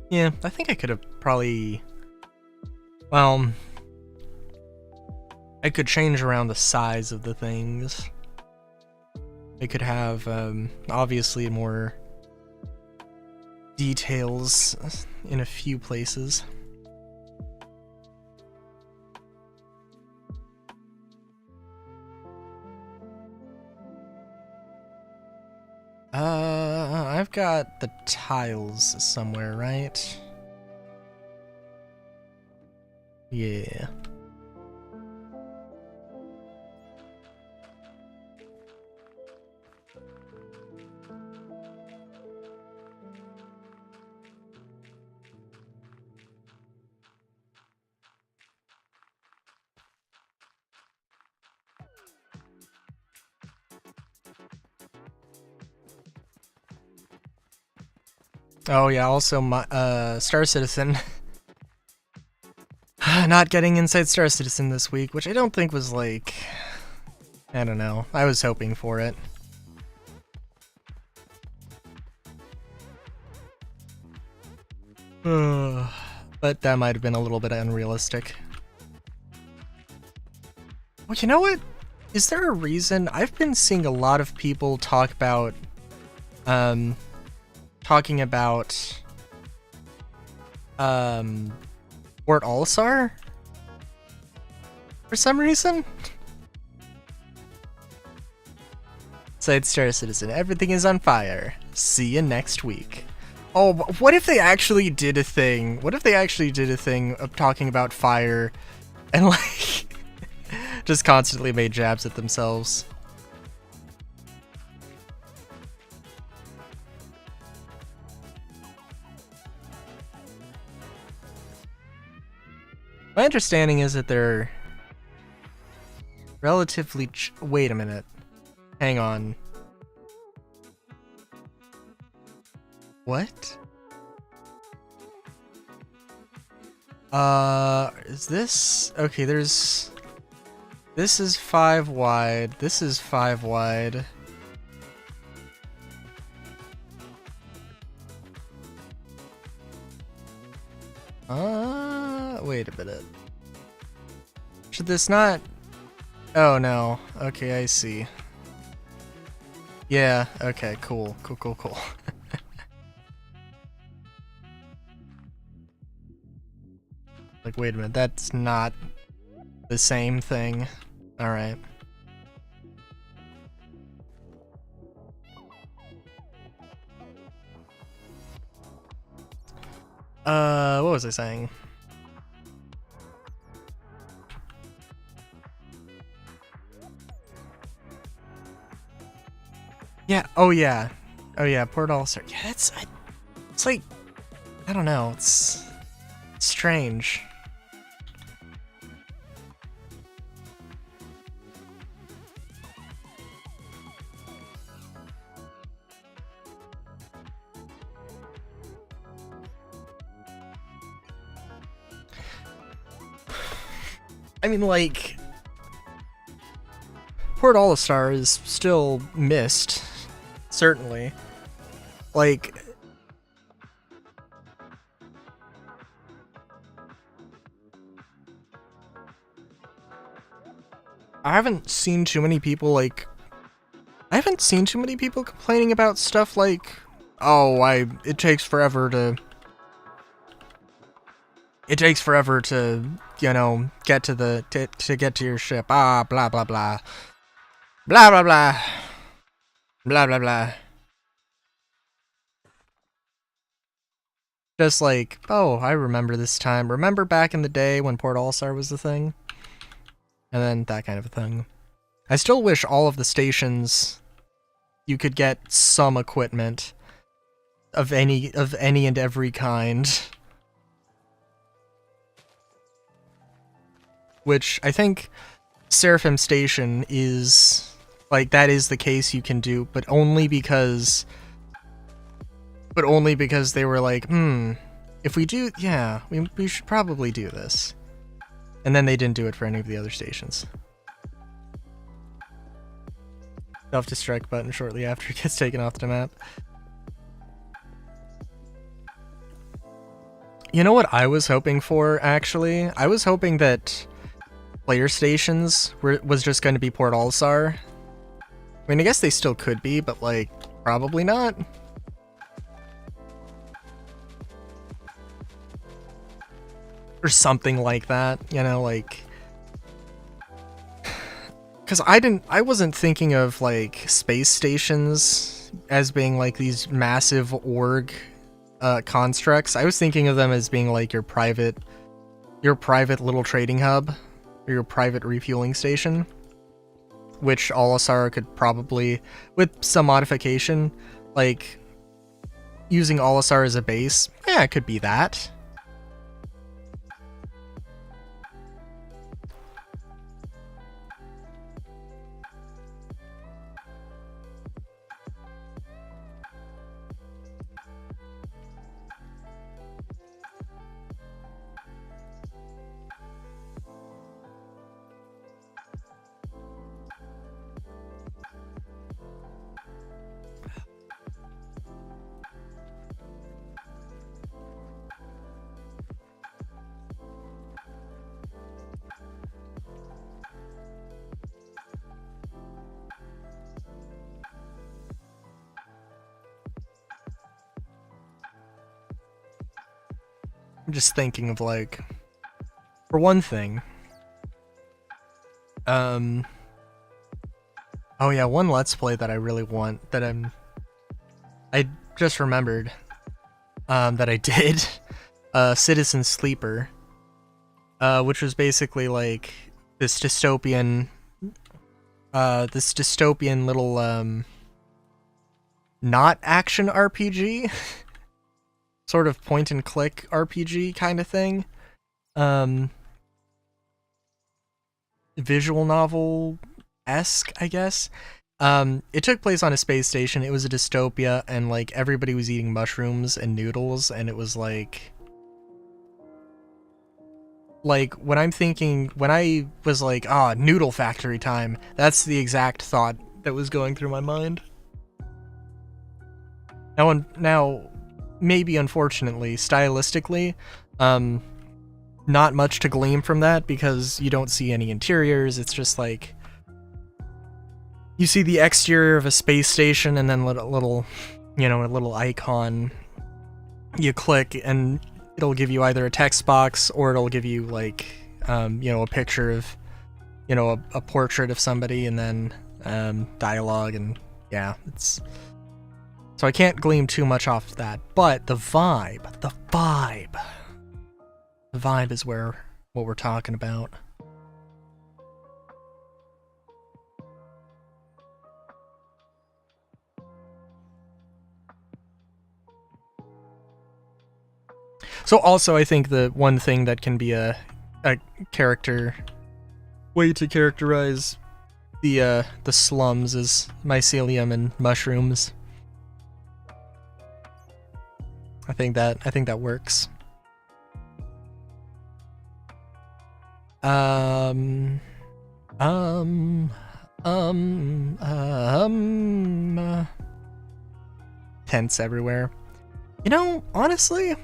Yeah, I think I could have probably, well, I could change around the size of the things. I could have, obviously more details in a few places. I've got the tiles somewhere, right? Yeah. Oh yeah, also my Star Citizen. Not getting Inside Star Citizen this week, which I don't think was like, I don't know. I was hoping for it. But that might have been a little bit unrealistic. Well, you know what? Is there a reason? I've been seeing a lot of people talk about, talking about, Port Olisar? For some reason? Inside Star Citizen, everything is on fire. See you next week. Oh, what if they actually did a thing? What if they actually did a thing of talking about fire and like just constantly made jabs at themselves? My understanding is that they're relatively wait a minute. Hang on. What? Is this... Okay, there's... This is 5 wide. This is 5 wide. Wait a minute. Should this not... Oh, no. Okay, I see. Yeah, okay, cool. Cool. Like, wait a minute, that's not the same thing. Alright. What was I saying? Yeah, oh yeah, Port Olisar. Yeah, it's like, I don't know, it's strange. I mean, like, Port Olisar is still missed, certainly. Like, I haven't seen too many people complaining about stuff like, oh, it takes forever to, you know, get to the, to get to your ship, blah blah blah. Blah blah blah. Blah blah blah. Just like, oh, I remember this time. Remember back in the day when Port Olisar was the thing? And then that kind of a thing. I still wish all of the stations you could get some equipment of any and every kind. Which I think Seraphim Station is like, that is the case you can do, but only because they were like, if we do, yeah, we should probably do this. And then they didn't do it for any of the other stations. Self-destruct button shortly after it gets taken off the map. You know what I was hoping for, actually? I was hoping that player stations was just going to be Port Olisar. I mean, I guess they still could be, but, like, probably not. Or something like that, you know, like... Because I wasn't thinking of, like, space stations as being, like, these massive org constructs. I was thinking of them as being, like, your private little trading hub, or your private refueling station, which Olisar could probably, with some modification, like, using Olisar as a base, yeah, it could be that. I'm just thinking of like, for one thing, oh yeah, one Let's Play that I really want that I just remembered that I did, Citizen Sleeper, which was basically like this dystopian little not action RPG, sort of point and click RPG kind of thing. Visual novel-esque, I guess. It took place on a space station. It was a dystopia, and like everybody was eating mushrooms and noodles, and it was like when I was like, noodle factory time, that's the exact thought that was going through my mind. Now, maybe unfortunately, stylistically, not much to glean from that because you don't see any interiors. It's just like you see the exterior of a space station and then a little icon you click and it'll give you either a text box or it'll give you like a picture of a portrait of somebody and then dialogue, and yeah, it's so I can't glean too much off of that, but the vibe is what we're talking about. So also, I think the one thing that can be a character way to characterize the slums is mycelium and mushrooms. I think that works. Tents everywhere. Honestly,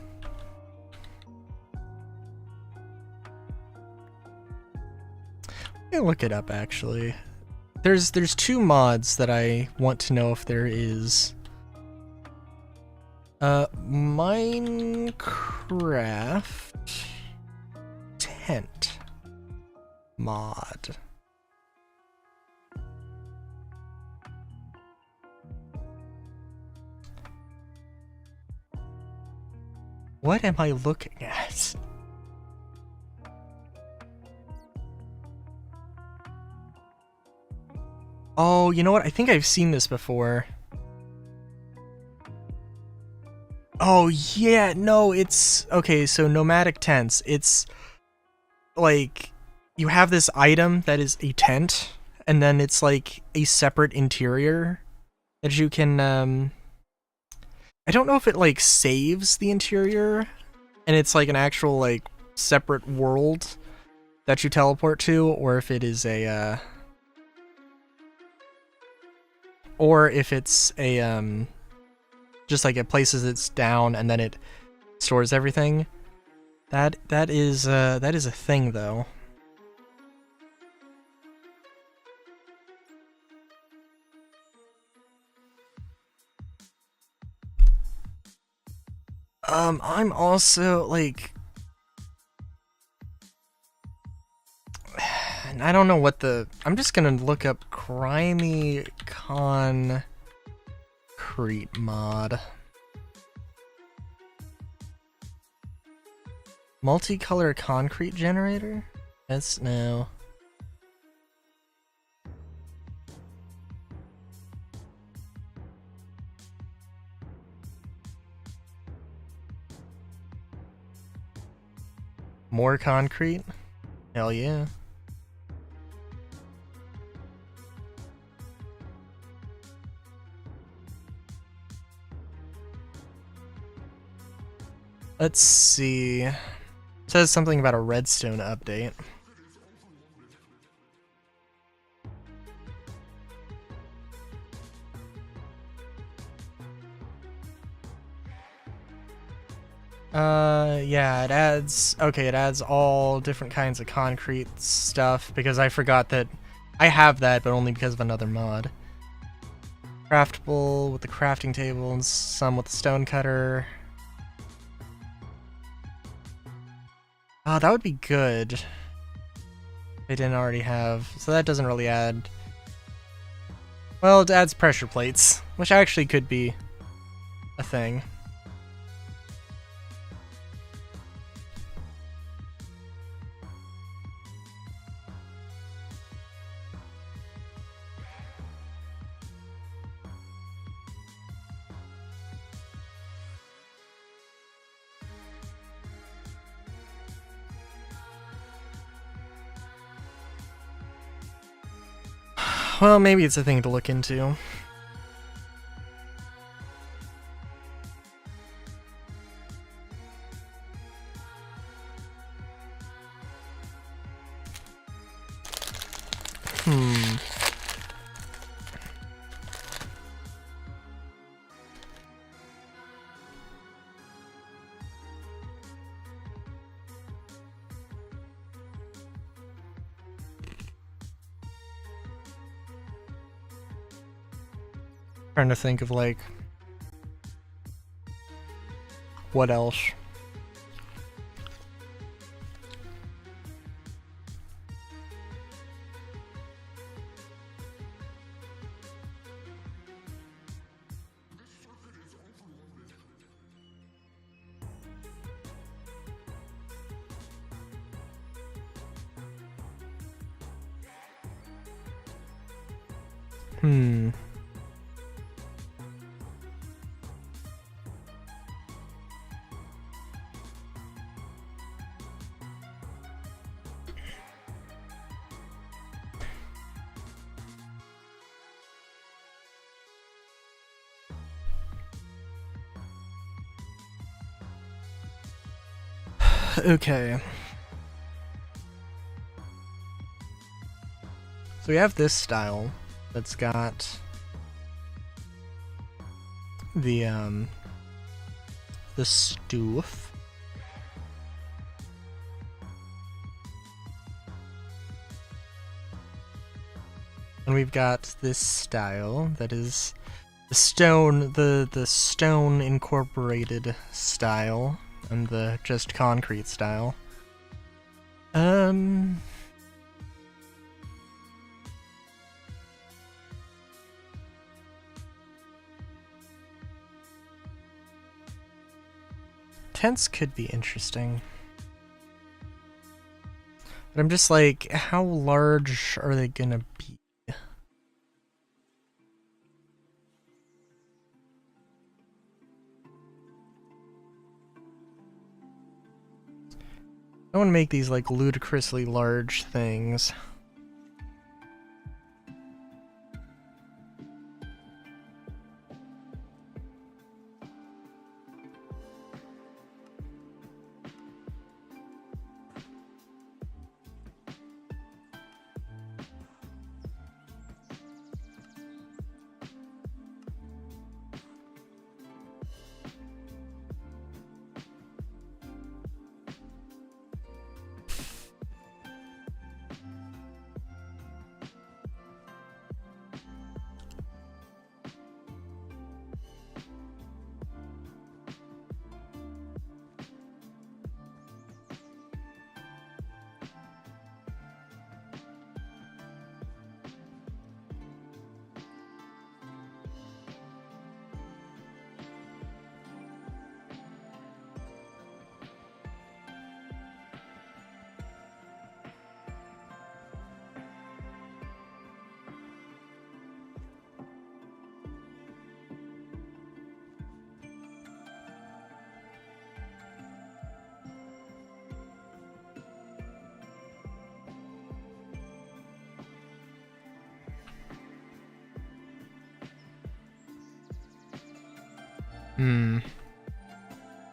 let me look it up actually. There's two mods that I want to know if there is. Minecraft tent mod. What am I looking at? Oh, you know what? I think I've seen this before. Oh, yeah, no, it's... Okay, so nomadic tents. It's like you have this item that is a tent, and then it's like a separate interior that you can... I don't know if it like saves the interior, and it's like an actual like separate world that you teleport to, or if it is a... or if it's a... just like it places its down and then it stores everything. That is a thing though. I'm also like, I don't know what I'm just gonna look up Grimy Concrete mod. Multicolor concrete generator? Yes, no. More concrete? Hell yeah. Let's see. It says something about a redstone update. Yeah, it adds all different kinds of concrete stuff, because I forgot that I have that, but only because of another mod. Craftable with the crafting table and some with the stone cutter. Oh, that would be good. They didn't already have, so that doesn't really add. Well, it adds pressure plates, which actually could be a thing. Well, maybe it's a thing to look into. Trying to think of like what else. Okay. So we have this style that's got the stuff. And we've got this style that is the stone incorporated style and the just concrete style. Tents could be interesting. But I'm just like, how large are they gonna be? I want to make these like ludicrously large things.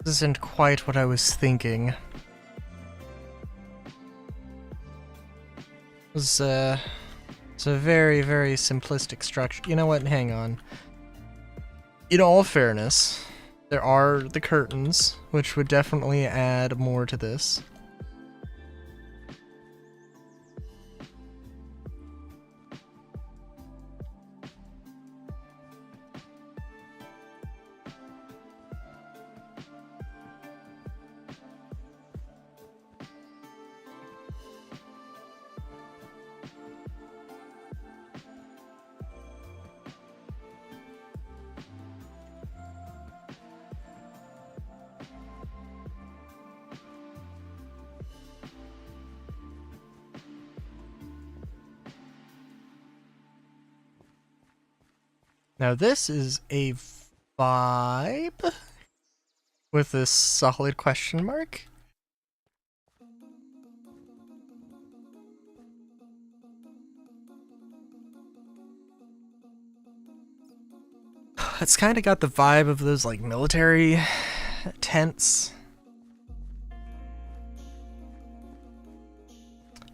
This isn't quite what I was thinking. It's a very, very simplistic structure. You know what? Hang on. In all fairness, there are the curtains, which would definitely add more to this. Now this is a vibe with a solid question mark. It's kind of got the vibe of those like military tents.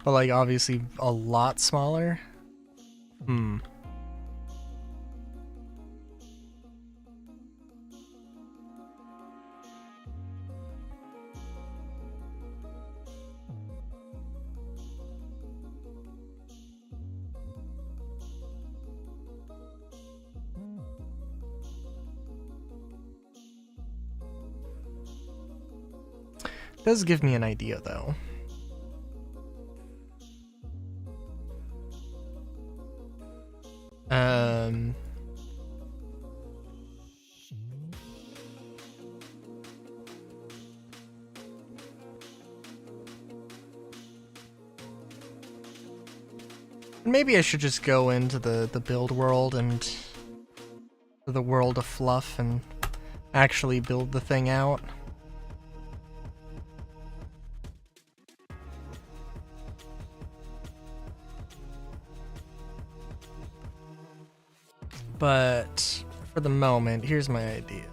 But like obviously a lot smaller. Does give me an idea though. Maybe I should just go into the build world and the world of fluff and actually build the thing out. But for the moment, here's my idea.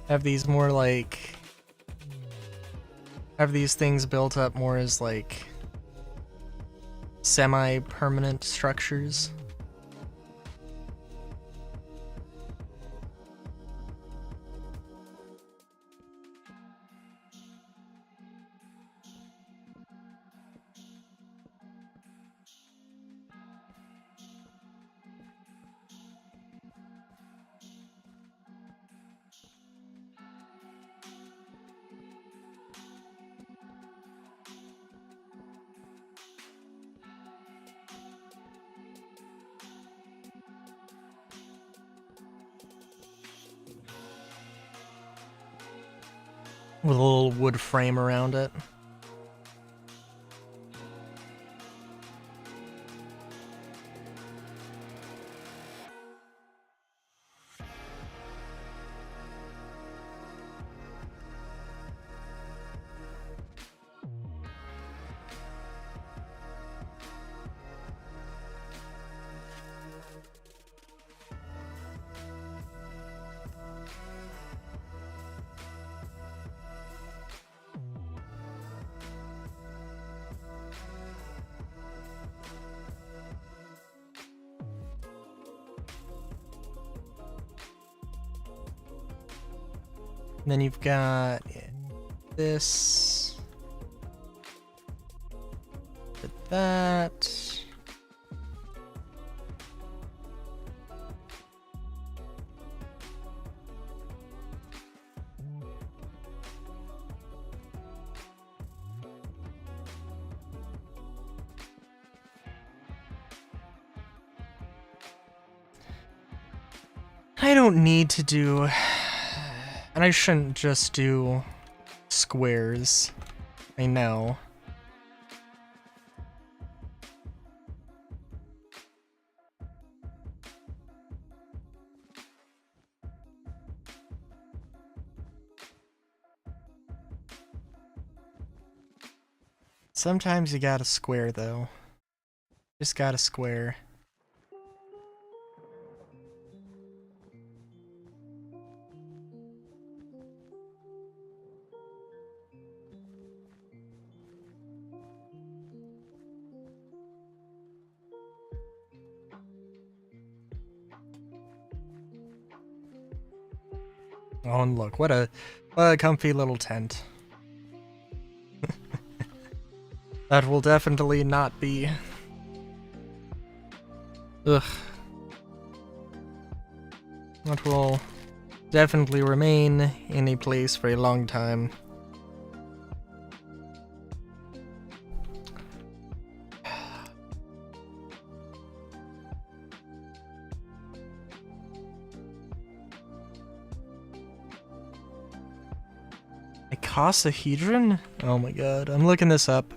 Have these more like... Have these things built up more as like... semi-permanent structures. With a little wood frame around it. And then you've got this, that. I don't need to do... And I shouldn't just do squares. I know. Sometimes you gotta square though. Just gotta square. Oh, and look, what a comfy little tent. That will definitely not be... Ugh. That will definitely remain in a place for a long time. Icosahedron? Oh my god, I'm looking this up.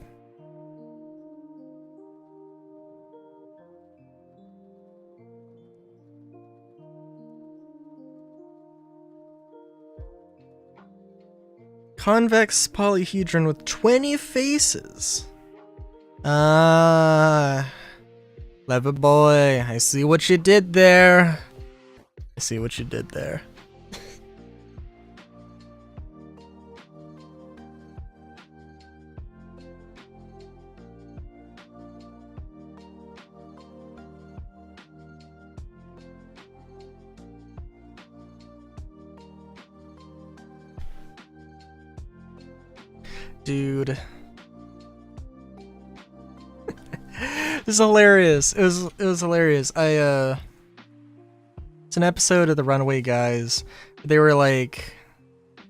Convex polyhedron with 20 faces. Clever boy, I see what you did there. I see what you did there. Dude. This is hilarious. It was hilarious. It's an episode of the Runaway Guys. They were like,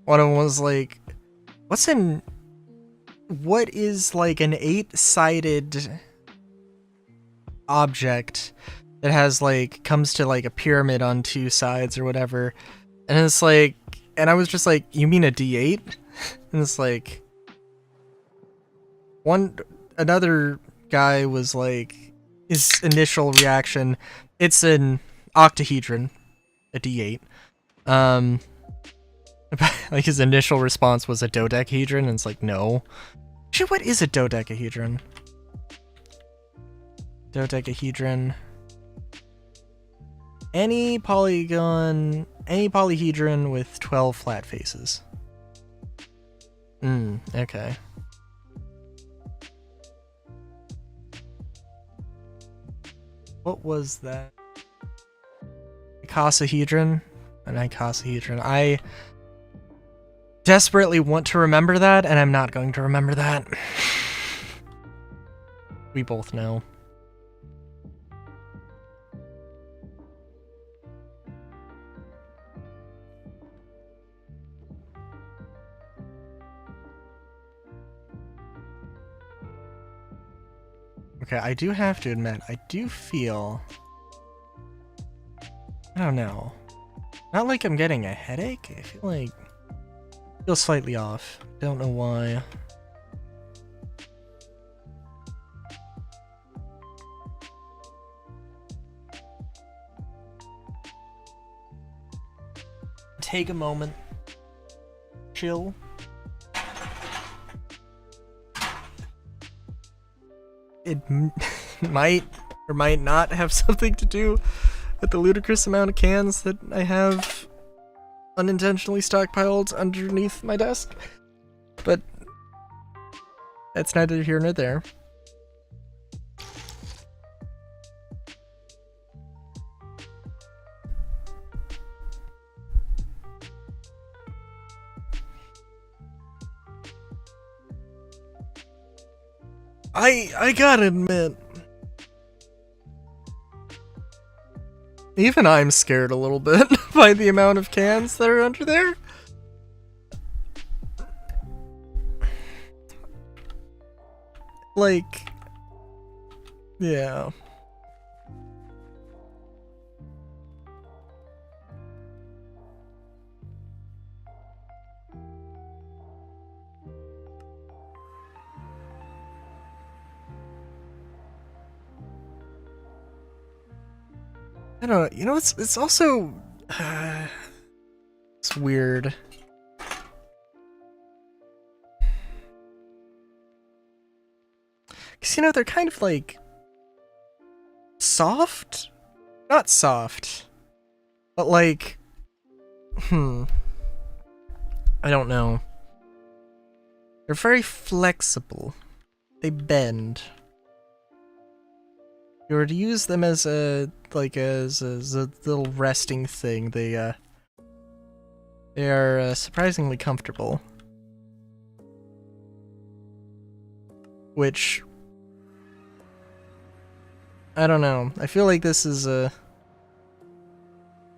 one of them was like, what is like an 8-sided object that has like, comes to like a pyramid on 2 sides or whatever. And it's like, and I was just like, you mean a D8? And it's like, another guy was like, his initial reaction, it's an octahedron, a D8. Like his initial response was a dodecahedron, and it's like, no. Actually, what is a dodecahedron? Dodecahedron. Any polyhedron with 12 flat faces. Okay. What was that? Icosahedron? An icosahedron. I desperately want to remember that, and I'm not going to remember that. We both know. Okay, I do have to admit, I do feel... I don't know. Not like I'm getting a headache, I feel like... I feel slightly off. Don't know why. Take a moment. Chill. It might or might not have something to do with the ludicrous amount of cans that I have unintentionally stockpiled underneath my desk, but that's neither here nor there. I gotta admit, even I'm scared a little bit by the amount of cans that are under there. Like, yeah. I don't know, you know, it's also, it's weird. Cause you know, they're kind of like, soft? Not soft, but like, I don't know. They're very flexible. They bend. If you were to use them as a little resting thing, they are surprisingly comfortable. Which, I don't know. I feel like this is I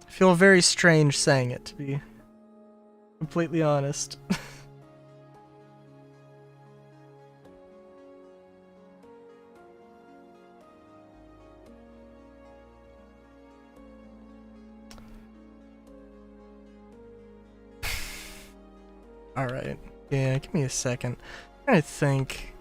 feel very strange saying it, to be completely honest. Alright. Yeah, give me a second. I'm trying to think.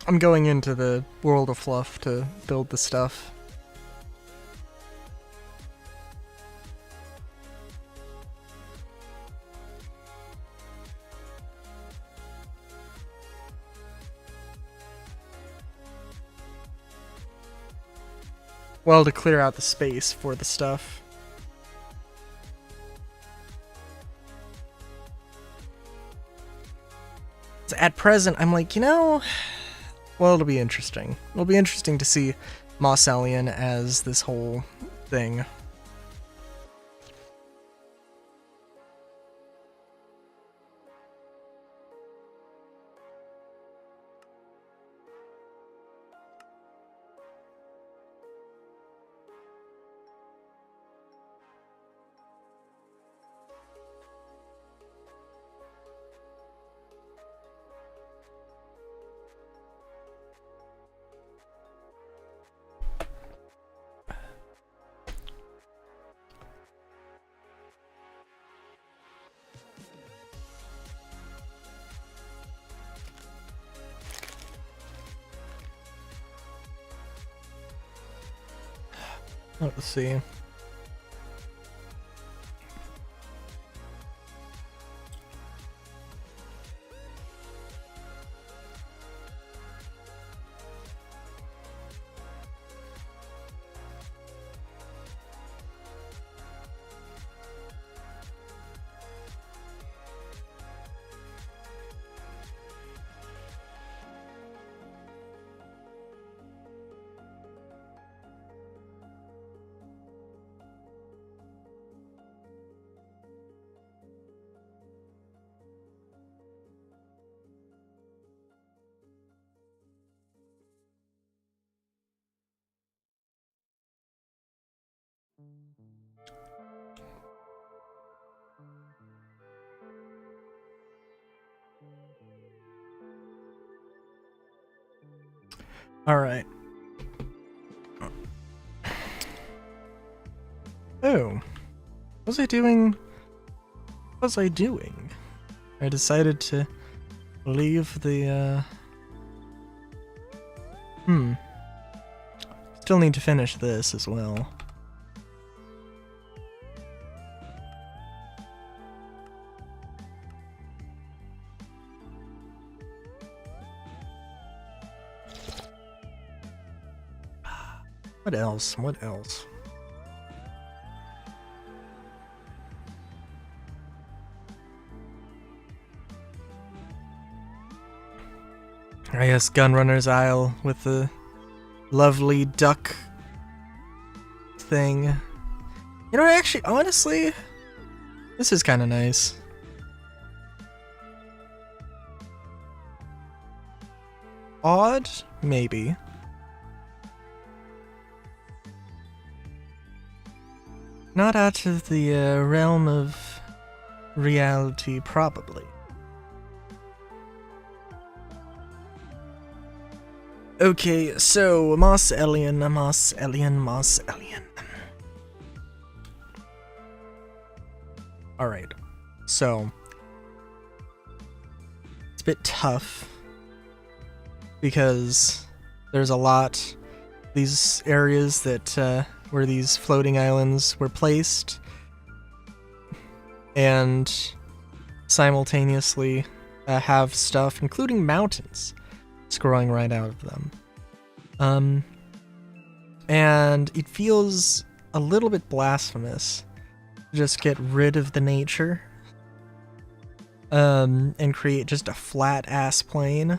I'm going into the World of Fluff to build the stuff. Well, to clear out the space for the stuff. So at present, I'm like, well, it'll be interesting. It'll be interesting to see Moss Alien as this whole thing. Let's see. All right. Oh, what was I doing? What was I doing? I decided to leave the, Still need to finish this as well. What else? What else? I guess Gunrunner's Isle with the lovely duck thing. You know, actually, honestly, this is kind of nice. Odd? Maybe. Not out of the realm of reality, probably. Okay, so Moss Alien. Alright, so it's a bit tough because there's a lot, these areas that where these floating islands were placed, and simultaneously have stuff, including mountains, growing right out of them. And it feels a little bit blasphemous to just get rid of the nature and create just a flat ass plane.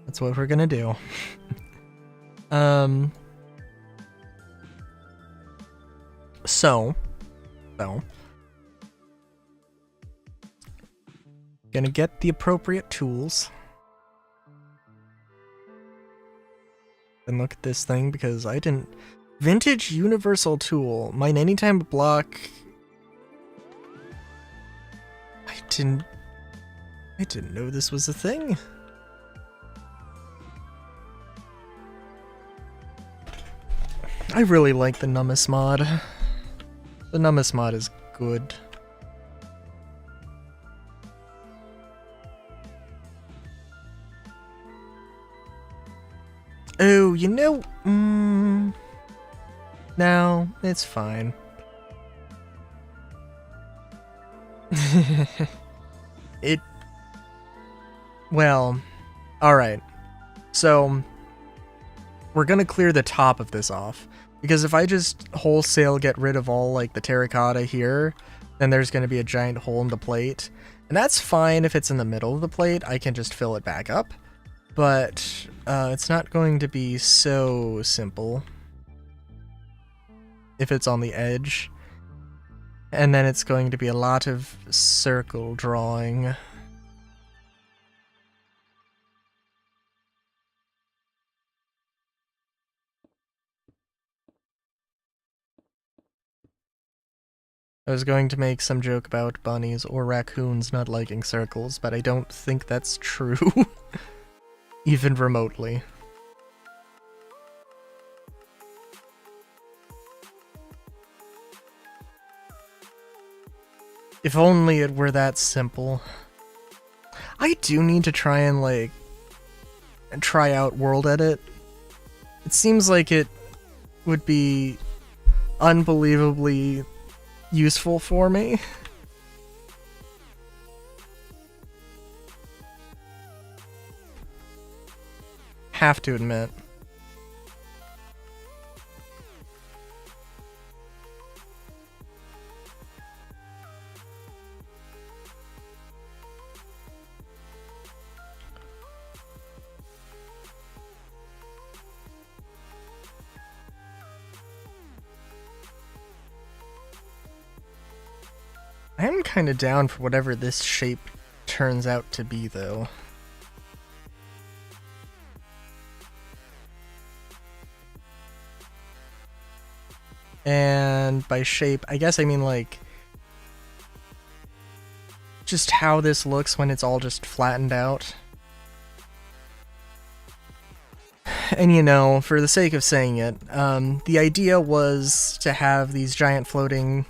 That's what we're gonna do. So gonna get the appropriate tools and look at this thing because I didn't Vintage universal tool. Mine anytime block. I didn't know this was a thing. I really like the Nummus mod. The Nummus mod is good. Oh, you know, no, it's fine. Well, alright. So, we're gonna clear the top of this off. Because if I just wholesale get rid of all, like, the terracotta here, then there's gonna be a giant hole in the plate. And that's fine if it's in the middle of the plate, I can just fill it back up. But, it's not going to be so simple if it's on the edge. And then it's going to be a lot of circle drawing. I was going to make some joke about bunnies or raccoons not liking circles, but I don't think that's true. Even remotely. If only it were that simple. I do need to try and, like, try out World Edit. It seems like it would be unbelievably useful for me. Have to admit. I am kind of down for whatever this shape turns out to be, though. And by shape, I guess I mean, like, just how this looks when it's all just flattened out. And you know, for the sake of saying it, the idea was to have these giant floating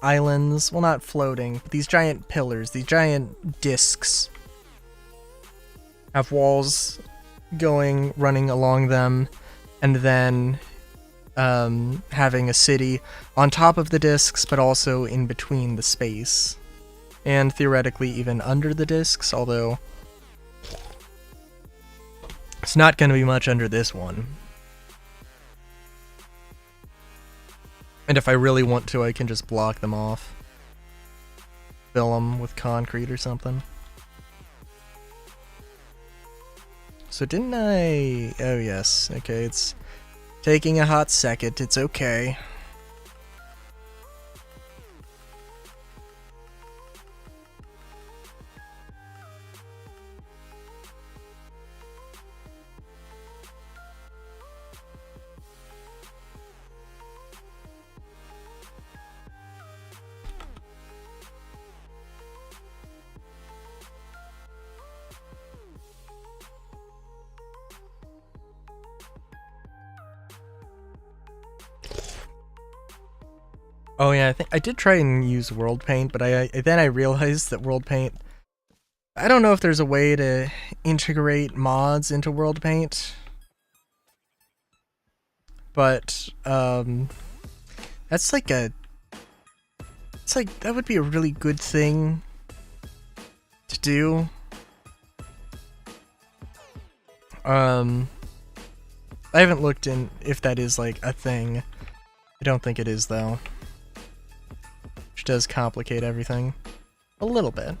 islands, well, not floating, but these giant pillars, these giant discs, have walls running along them, and then having a city on top of the discs, but also in between the space, and theoretically even under the discs, although it's not going to be much under this one. And if I really want to, I can just block them off. Fill them with concrete or something. So didn't I... Oh yes, okay, it's taking a hot second, it's okay. Oh yeah, I think I did try and use World Paint, but then I realized that World Paint... I don't know if there's a way to integrate mods into World Paint. But, that's like a... It's like, that would be a really good thing to do. I haven't looked in if that is like a thing. I don't think it is though. Which does complicate everything a little bit.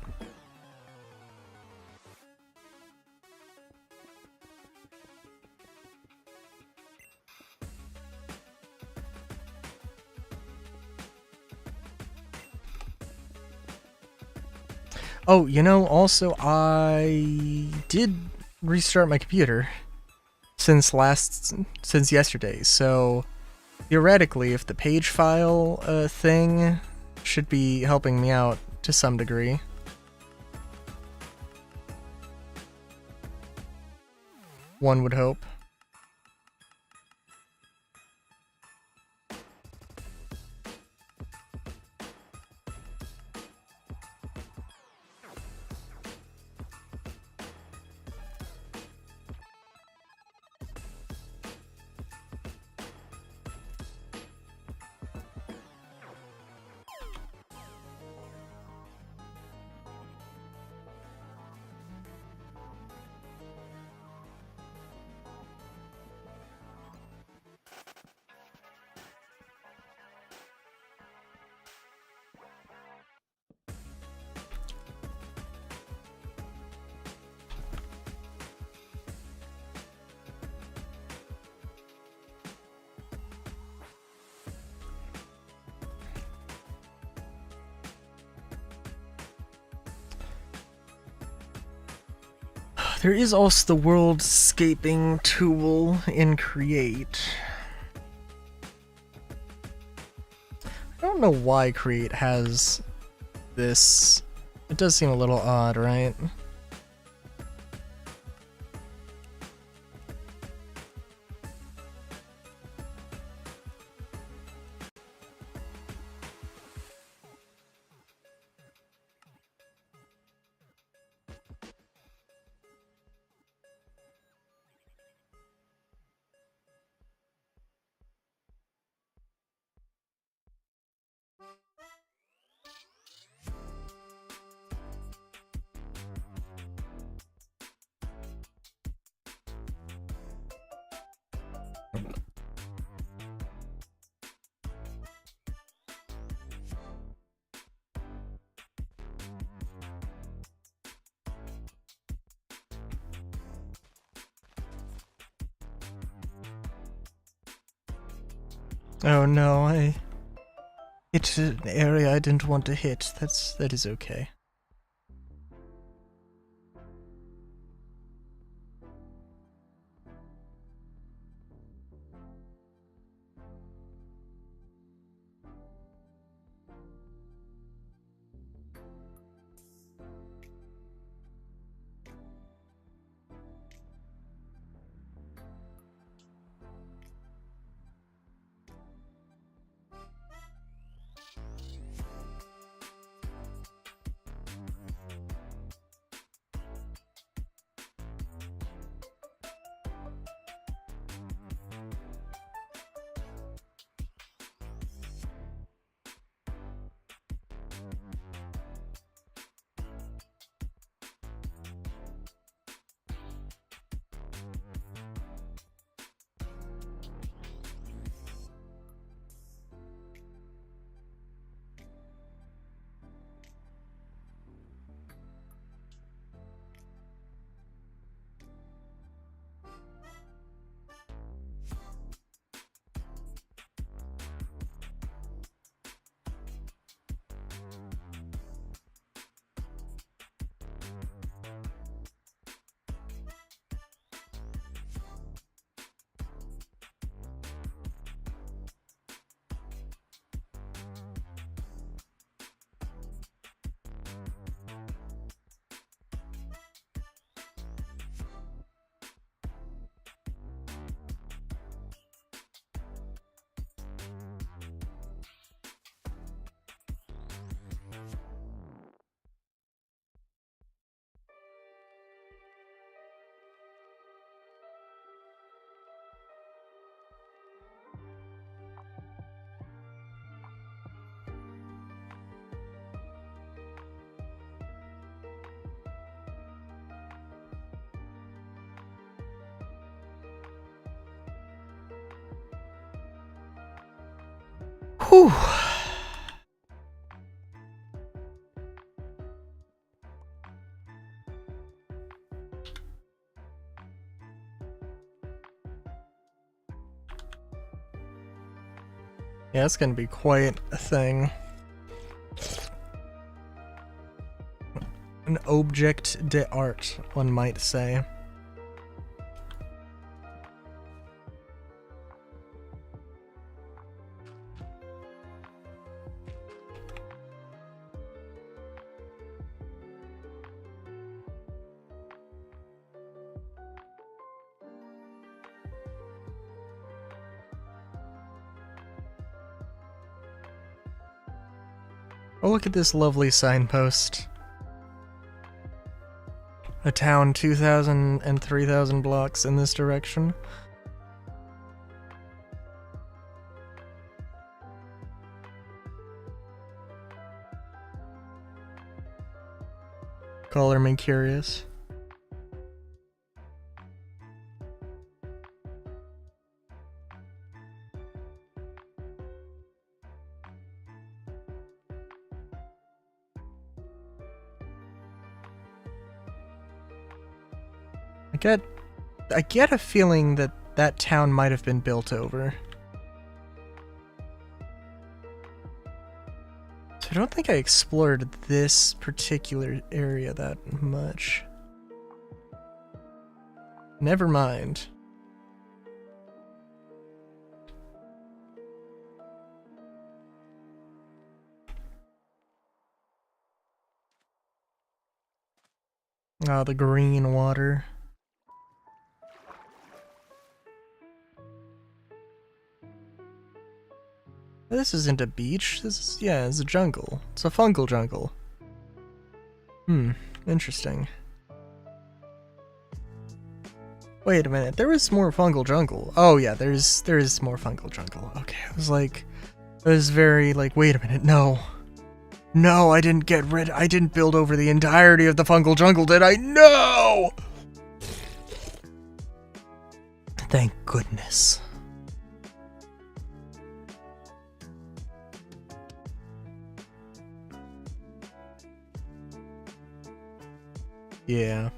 Oh, you know, also I did restart my computer since yesterday, so theoretically, if the page file thing should be helping me out to some degree. One would hope. There is also the worldscaping tool in Create. I don't know why Create has this. It does seem a little odd, right? Oh no, I hit an area I didn't want to hit. That is okay. Whew. Yeah, it's gonna be quite a thing. An object d'art, one might say. Oh, look at this lovely signpost. A town 2,000 and 3,000 blocks in this direction. Color me curious. I get a feeling that that town might have been built over. So I don't think I explored this particular area that much. Never mind. Oh, the green water. This isn't a beach. This is, yeah, it's a jungle. It's a fungal jungle. Interesting. Wait a minute, there was more fungal jungle. Oh yeah, there is more fungal jungle. Okay, I was very like, wait a minute, no. No, I didn't build over the entirety of the fungal jungle, did I? No! Thank goodness. Yeah.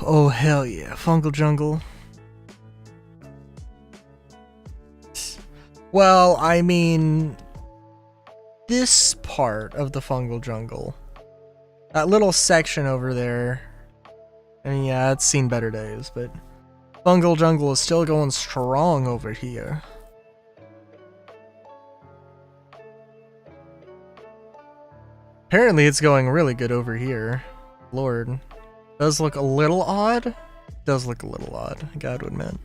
Oh hell yeah, fungal jungle. Well, I mean, this part of the fungal jungle, that little section over there, and yeah, it's seen better days, but fungal jungle is still going strong over here. Apparently it's going really good over here. Lord. Does look a little odd. Does look a little odd, I gotta admit.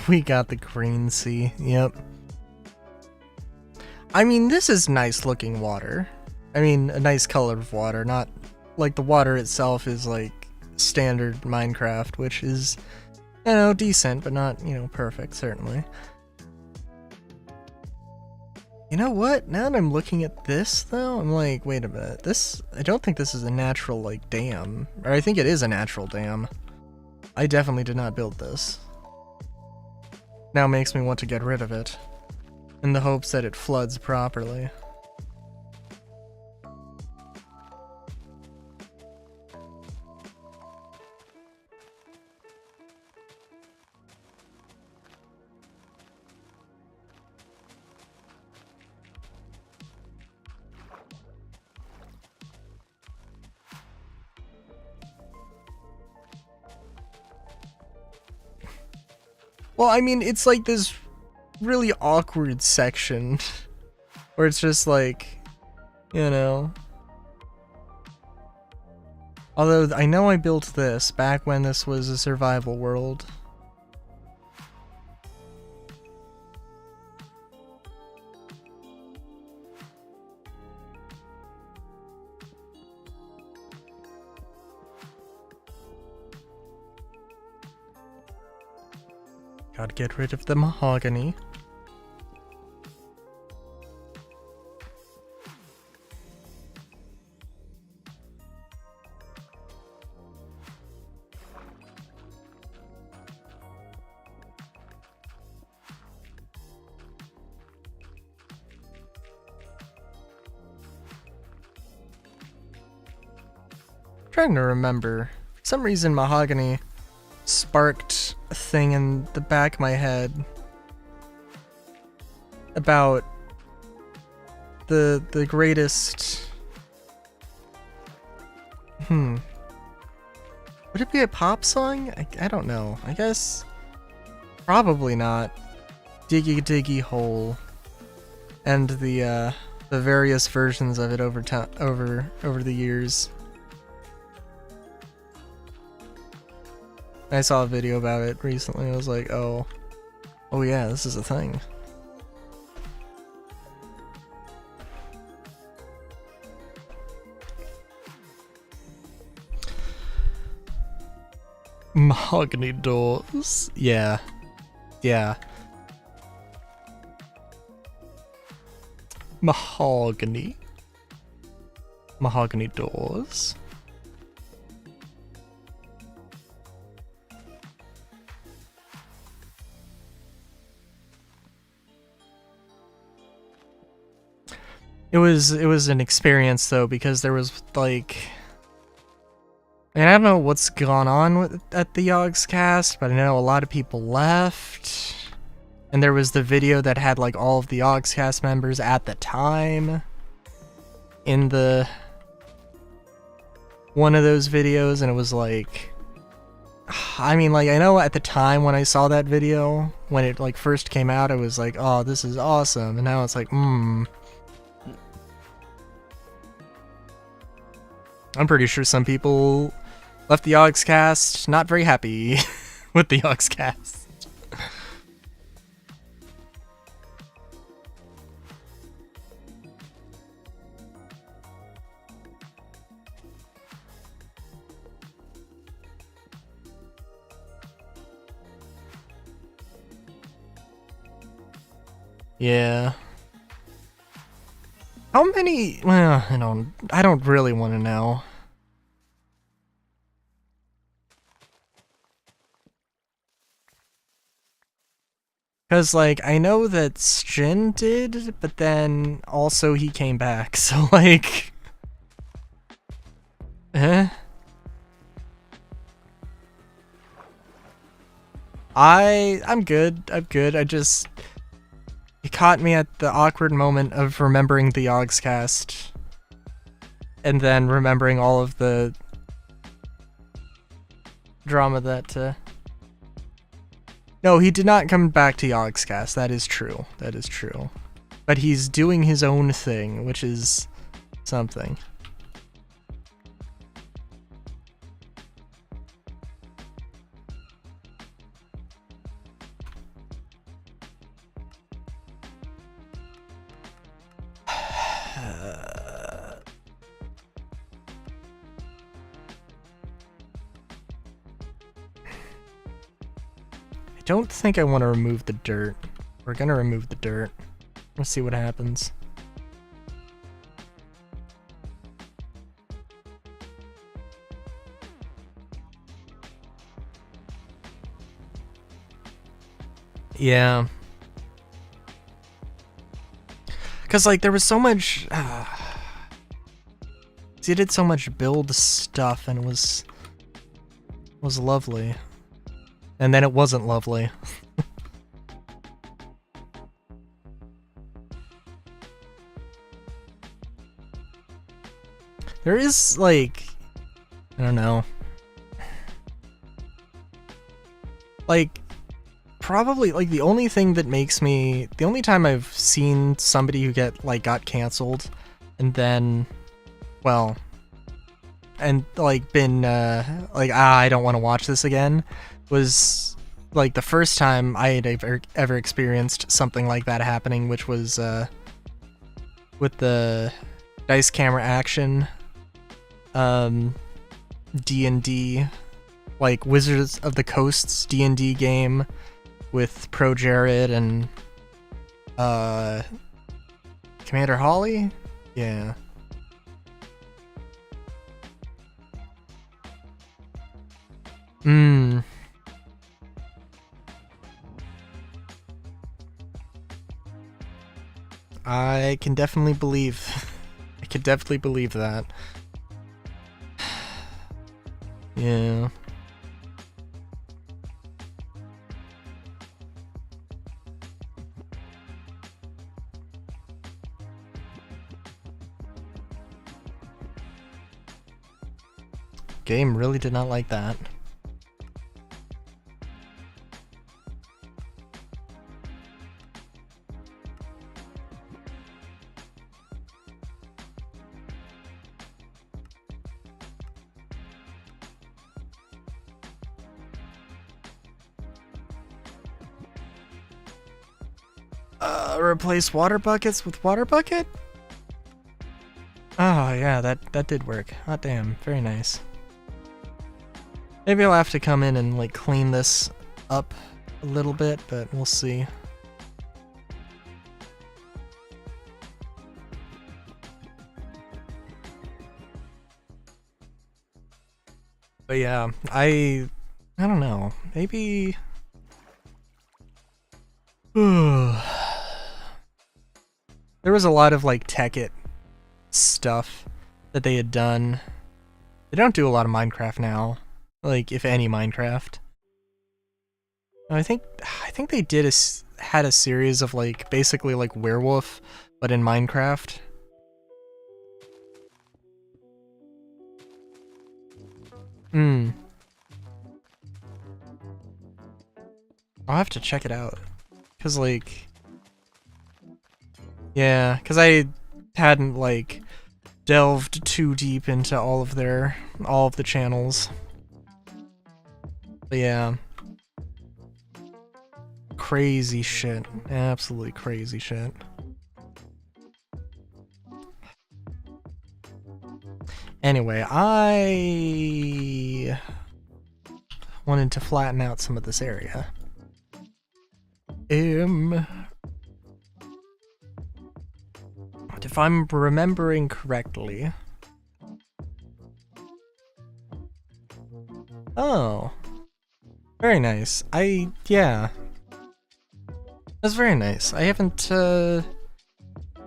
We got the green sea, yep. I mean, this is nice looking water. I mean, a nice color of water, not like the water itself is like standard Minecraft, which is, you know, decent, but not, you know, perfect, certainly. You know what? Now that I'm looking at this, though, I'm like, wait a minute. This, I don't think this is a natural, like, dam. Or I think it is a natural dam. I definitely did not build this. Now makes me want to get rid of it, in the hopes that it floods properly. Well, I mean, it's like this really awkward section where it's just like, you know. Although I know I built this back when this was a survival world. Gotta get rid of the mahogany. Trying to remember. For some reason, mahogany sparked a thing in the back of my head. about the greatest. Would it be a pop song? I don't know. I guess probably not. Diggy Diggy Hole, and the various versions of it over the years. I saw a video about it recently. I was like, oh yeah, this is a thing. Mahogany doors. Yeah. Mahogany doors. It was an experience though, because there was like, I don't know what's gone on at the Yogscast, but I know a lot of people left. And there was the video that had like all of the Yogscast members at the time in the one of those videos, and it was like, I mean, like, I know at the time when I saw that video, when it like first came out, I was like, oh, this is awesome, and now it's like, I'm pretty sure some people left the Yogscast not very happy with the Yogscast. Yeah. How many? Well, I don't really want to know. Cause like I know that Shin did, but then also he came back. So like, I'm good. I just, it caught me at the awkward moment of remembering the Yogscast, and then remembering all of the drama that. No, he did not come back to Yogscast. That is true. But he's doing his own thing, which is something. I don't think I want to remove the dirt. We're gonna remove the dirt. Let's see what happens. Yeah. Cause like there was so much he did so much build stuff, and it was lovely. And then it wasn't lovely. There is, like, I don't know. Like, probably, like, the only thing that makes me, the only time I've seen somebody who got canceled, and then, well, and, like, been, like, I don't want to watch this again, was like the first time I had ever experienced something like that happening, which was with the Dice Camera Action D&D, like Wizards of the Coast's D&D game with Pro Jared and Commander Holly? Yeah. I can definitely believe that. Yeah. Game really did not like that. Replace water buckets with water bucket? Oh yeah, that did work. Hot damn, very nice. Maybe I'll have to come in and like clean this up a little bit, but we'll see. But yeah, I don't know. Maybe there was a lot of like Tekkit stuff that they had done. They don't do a lot of Minecraft now, like if any Minecraft. I think they had a series of like basically like Werewolf, but in Minecraft. I'll have to check it out, cause like, yeah, cause I hadn't like delved too deep into all of the channels. But yeah. Crazy shit. Absolutely crazy shit. Anyway, I wanted to flatten out some of this area. If I'm remembering correctly... Oh. Very nice. Yeah. That's very nice. I haven't, I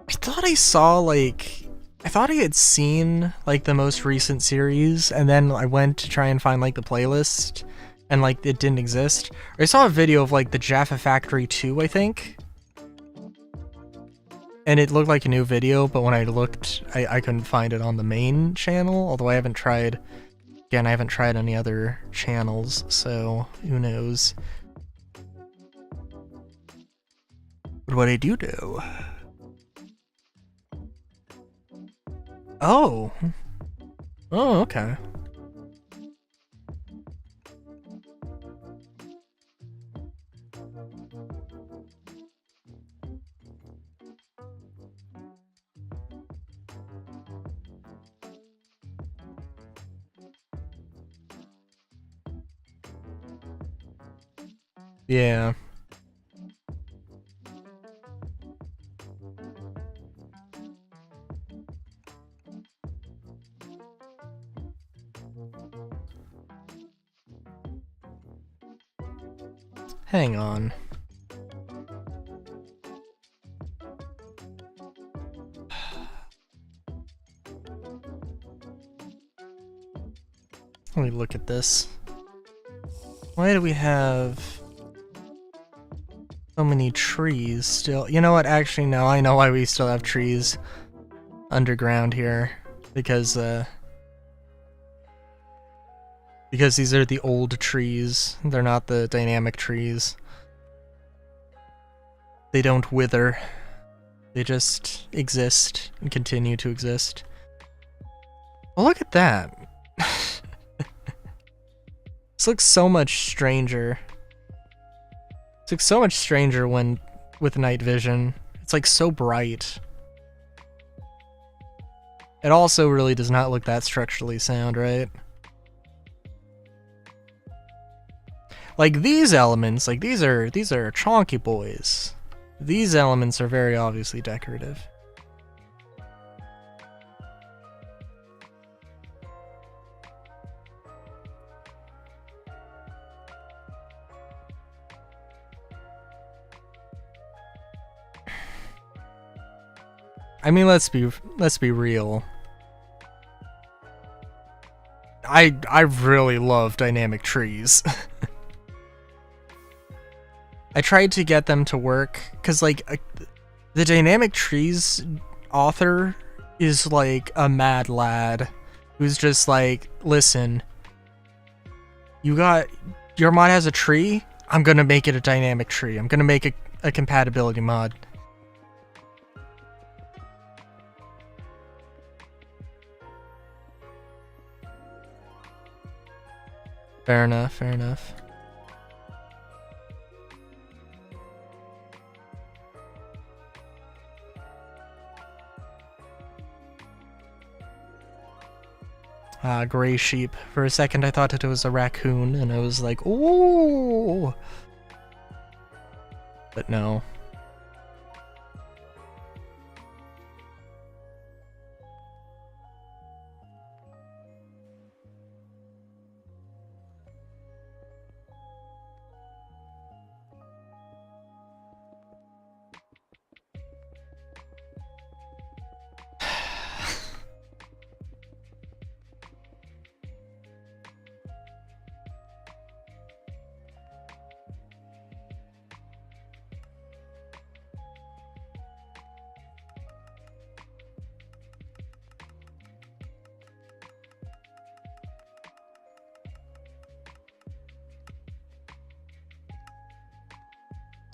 thought I saw, like... I thought I had seen, like, the most recent series, and then I went to try and find, like, the playlist, and, like, it didn't exist. I saw a video of, like, the Jaffa Factory 2, I think? And it looked like a new video, but when I looked, I couldn't find it on the main channel, although I haven't tried... Again, I haven't tried any other channels, so who knows. But what I do know... Oh! Oh, okay. Yeah. Hang on. Let me look at this. Why do we have so many trees still? You know what? Actually, no. I know why we still have trees underground here. Because these are the old trees. They're not the dynamic trees. They don't wither. They just exist and continue to exist. Well, look at that. This looks so much stranger. This looks so much stranger when with night vision. It's like so bright. It also really does not look that structurally sound, right? Like these elements, like these are chonky boys. These elements are very obviously decorative. I mean, let's be real. I really love dynamic trees. I tried to get them to work because like the dynamic trees author is like a mad lad. who's just like, listen, your mod has a tree, I'm gonna make it a dynamic tree. I'm gonna make a compatibility mod. Fair enough, fair enough. Gray sheep. For a second I thought it was a raccoon, and I was like, ooh! But no.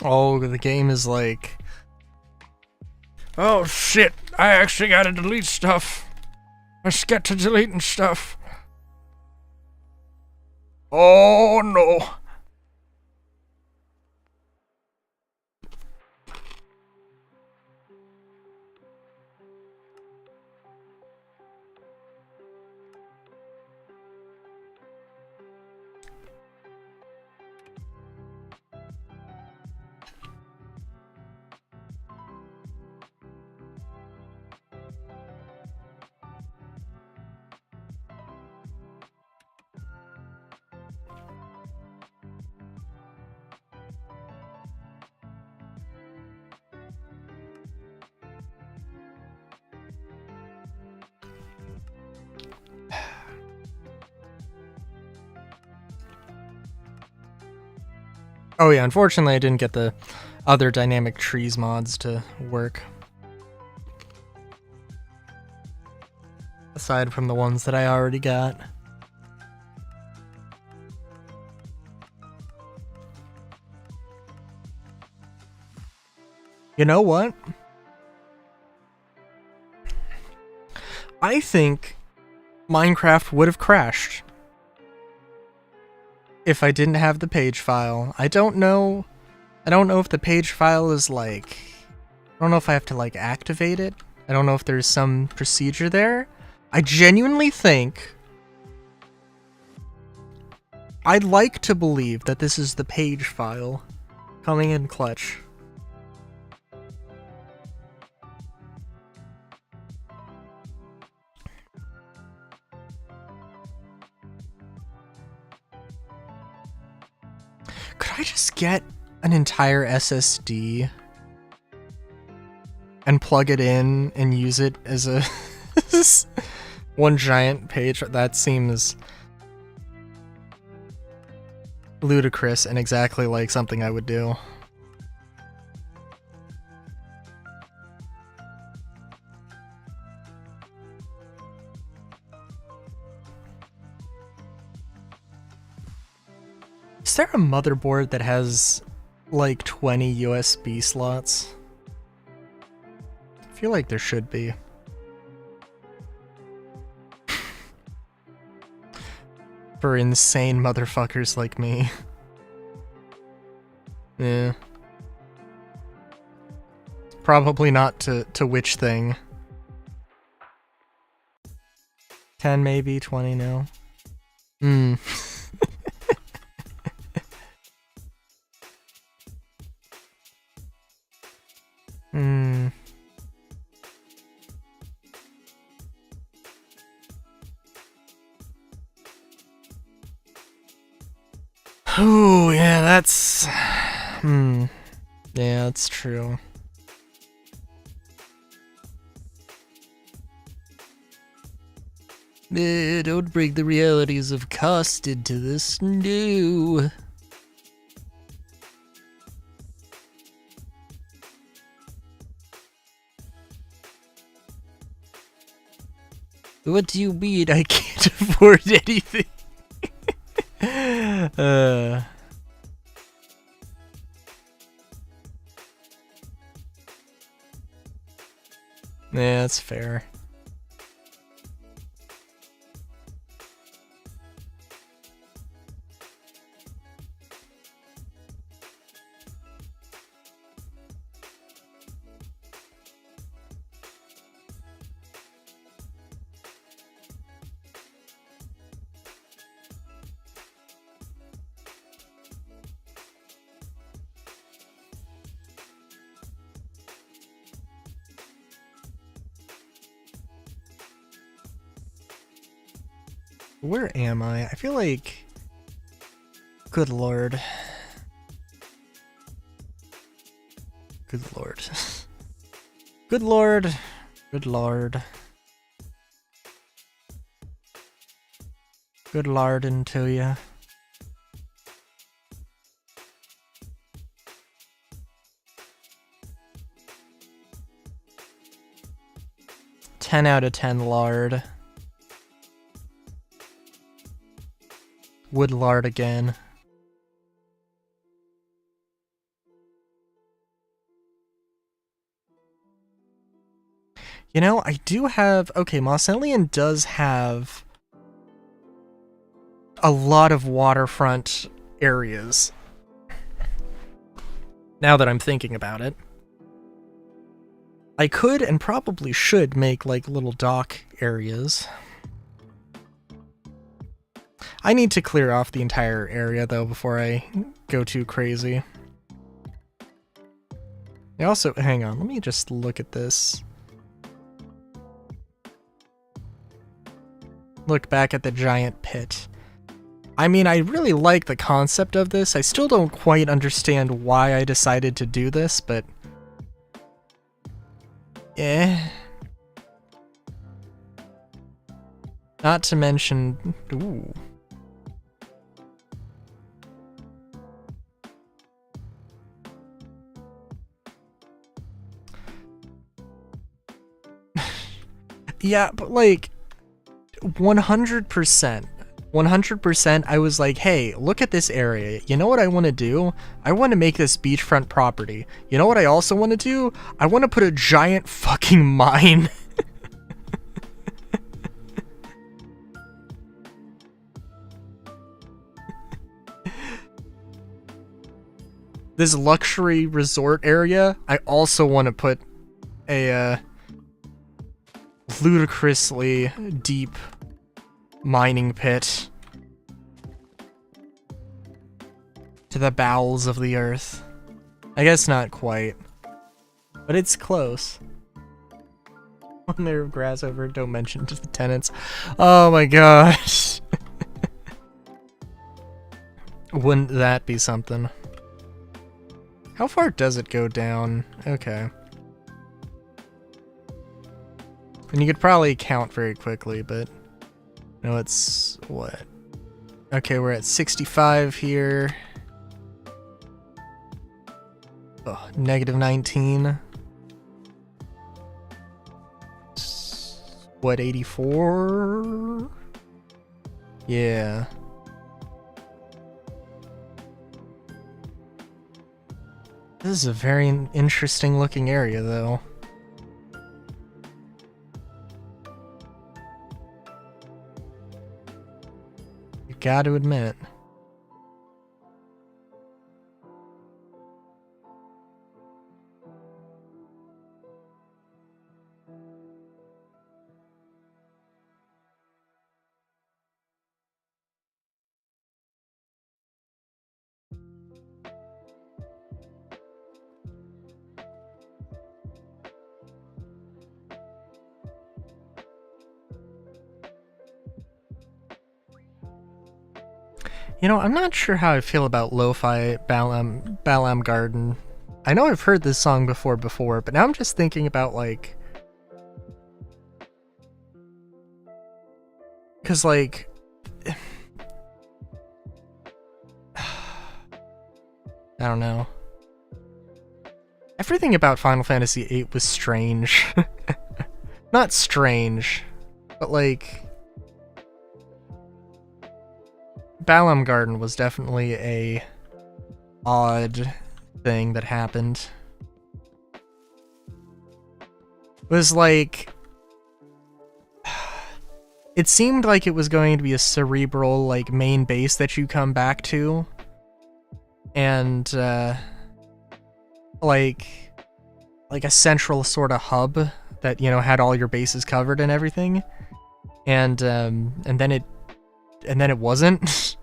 Oh, the game is like, oh shit, I actually gotta delete stuff. Let's get to deleting stuff. Oh no. Oh yeah, unfortunately I didn't get the other dynamic trees mods to work. Aside from the ones that I already got. You know what? I think Minecraft would have crashed if I didn't have the page file. I don't know if the page file is like, I don't know if I have to like activate it. I don't know if there's some procedure there. I genuinely think, I'd like to believe that this is the page file coming in clutch. Could I just get an entire SSD and plug it in and use it as a one giant page? That seems ludicrous and exactly like something I would do. Is there a motherboard that has like 20 USB slots? I feel like there should be. For insane motherfuckers like me. Yeah. Probably not to which thing. 10 maybe, 20 now. Hmm. Hmm. Oh, yeah, that's... Yeah, that's true. Don't bring the realities of cost into this. No. What do you mean I can't afford anything? Yeah, that's fair. Where am I? I feel like... Good lord. Good lord. Good lord. Good lord. Good lardin' to ya. Ten out of 10 lard. Wood lard again. You know, I do have... Okay, Mosselian does have a lot of waterfront areas. Now that I'm thinking about it. I could and probably should make, like, little dock areas. I need to clear off the entire area, though, before I go too crazy. I also... Hang on, let me just look at this. Look back at the giant pit. I mean, I really like the concept of this. I still don't quite understand why I decided to do this, but... Eh. Not to mention... Ooh. Yeah, but like... 100%. 100% I was like, hey, look at this area. You know what I want to do? I want to make this beachfront property. You know what I also want to do? I want to put a giant fucking mine. This luxury resort area, I also want to put a ludicrously deep mining pit to the bowels of the earth. I guess not quite, but it's close. One layer of grass over, don't mention to the tenants. Oh my gosh. Wouldn't that be something? How far does it go down? Okay. And you could probably count very quickly, but... No, it's... what? Okay, we're at 65 here. Oh, negative 19. What, 84? Yeah. This is a very interesting looking area, though. You gotta admit. You know, I'm not sure how I feel about Lo-Fi Balam Garden. I know I've heard this song before, but now I'm just thinking about, like... Because, like... I don't know. Everything about Final Fantasy VIII was strange. Not strange. But like, Balam Garden was definitely a odd thing that happened. It was like, it seemed like it was going to be a cerebral, like, main base that you come back to. And, like a central sort of hub that, you know, had all your bases covered and everything. And then it wasn't.